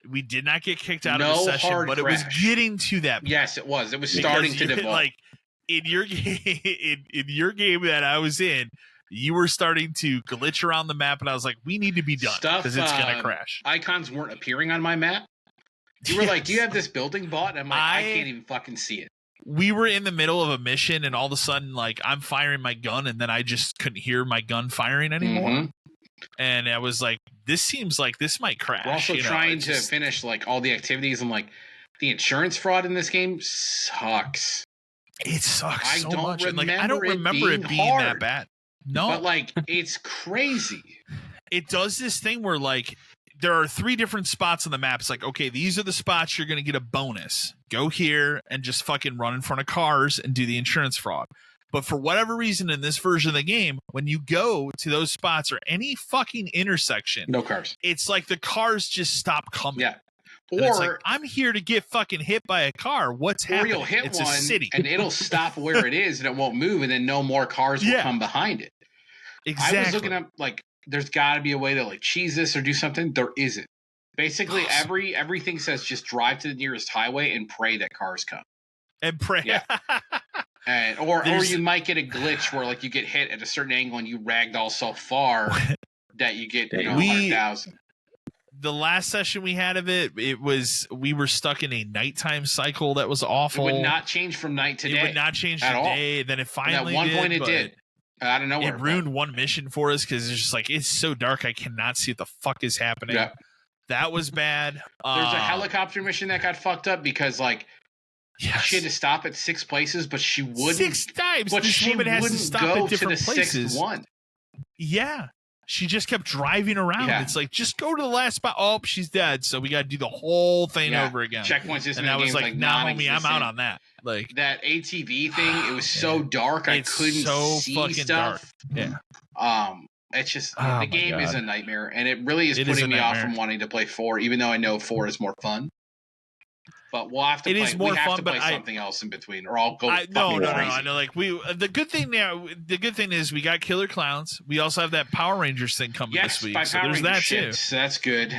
we did not get kicked out of the session, but it was getting to that point. Yes, it was. It was starting to devolve. Like in your game, in your game that I was in. You were starting to glitch around the map, and I was like, we need to be done because it's going to crash. Icons weren't appearing on my map. You were like, do you have this building bought? And I'm like, I can't even fucking see it. We were in the middle of a mission, and all of a sudden, I'm firing my gun, and then I just couldn't hear my gun firing anymore. Mm-hmm. And I was like, this seems like this might crash. We're also trying to finish all the activities, and the insurance fraud in this game sucks. It sucks so much. I don't remember it being hard. that bad. No, but it's crazy. It does this thing where there are 3 different spots on the map. It's like, okay, these are the spots you're going to get a bonus. Go here and just fucking run in front of cars and do the insurance fraud. But for whatever reason in this version of the game, when you go to those spots or any fucking intersection, no cars. It's like the cars just stop coming. Yeah. And it's like, I'm here to get fucking hit by a car. What's happening? You'll hit it's one a city. and it'll stop where it is and it won't move, and then no more cars will come behind it. Exactly. I was looking up, like, there's got to be a way to like cheese this or do something. There isn't. Basically, everything says just drive to the nearest highway and pray that cars come. And pray. Yeah. And or you might get a glitch where like you get hit at a certain angle and you ragdoll so far that you get 100,000. The last session we had of it was we were stuck in a nighttime cycle that was awful. It would not change from night to day. It would not change at to all. day. Then it finally at one point it did. I don't know. It ruined one mission for us because it's just like it's so dark I cannot see what the fuck is happening. Yeah. That was bad. There's a helicopter mission that got fucked up because like she had to stop at 6 places, but she wouldn't. 6 times. But this woman has to stop go at different to the places. 6th one. Yeah. She just kept driving around. Yeah. It's like, just go to the last spot. Oh, she's dead. So we got to do the whole thing over again. Checkpoints. And I was like, nah, homie, I'm out on that. Like that ATV thing. It was so dark. I couldn't see fucking stuff. Dark. Yeah. It's just the game is a nightmare, and it really is putting me off from wanting to play 4, even though I know 4 is more fun. But we'll have to play. Is more we have fun, to play but something else in between, or I'll go. No. I know. Like the good thing is we got Killer Clowns. We also have that Power Rangers thing coming this week. So there's that too. That's good.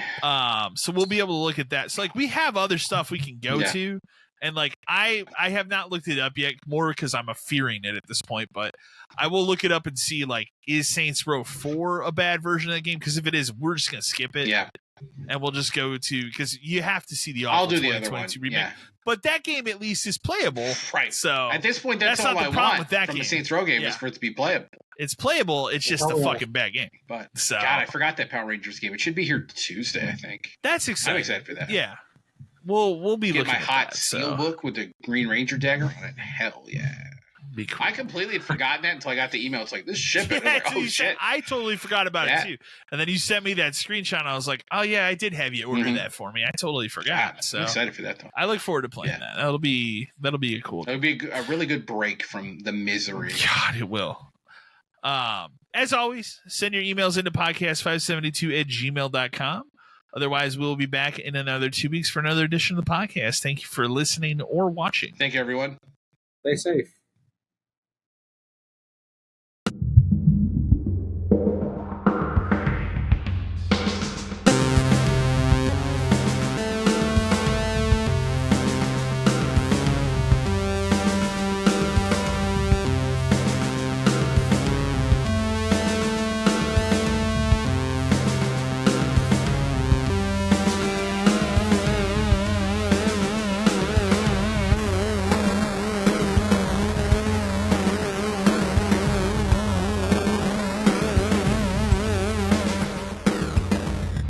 So we'll be able to look at that. So like we have other stuff we can go to. And like I have not looked it up yet, more because I'm fearing it at this point. But I will look it up and see like, is Saints Row 4 a bad version of the game? Because if it is, we're just gonna skip it. Yeah. And we'll just go to, because you have to see the I'll do the other one. remake. Yeah. But that game at least is playable. Right. So at this point, that's all not I the problem want with that from game. a Saints Row game is for it to be playable. It's playable. It's just a fucking bad game. But so God, I forgot that Power Rangers game. It should be here Tuesday, I think. That's exciting. I'm excited for that. Yeah. We'll be get looking my at hot that, seal book with the Green Ranger dagger on it. Hell yeah. Be cool. I completely had forgotten that until I got the email. It's like, this shipment. Yeah, like, oh shit. I totally forgot about it too. And then you sent me that screenshot and I was like, oh yeah, I did have you order that for me. I totally forgot. God, so I'm excited for that though. I look forward to playing that. That'll be a cool. It'll be a really good break from the misery. God, it will. As always, send your emails into podcast572@gmail.com. Otherwise, we'll be back in another 2 weeks for another edition of the podcast. Thank you for listening or watching. Thank you, everyone. Stay safe.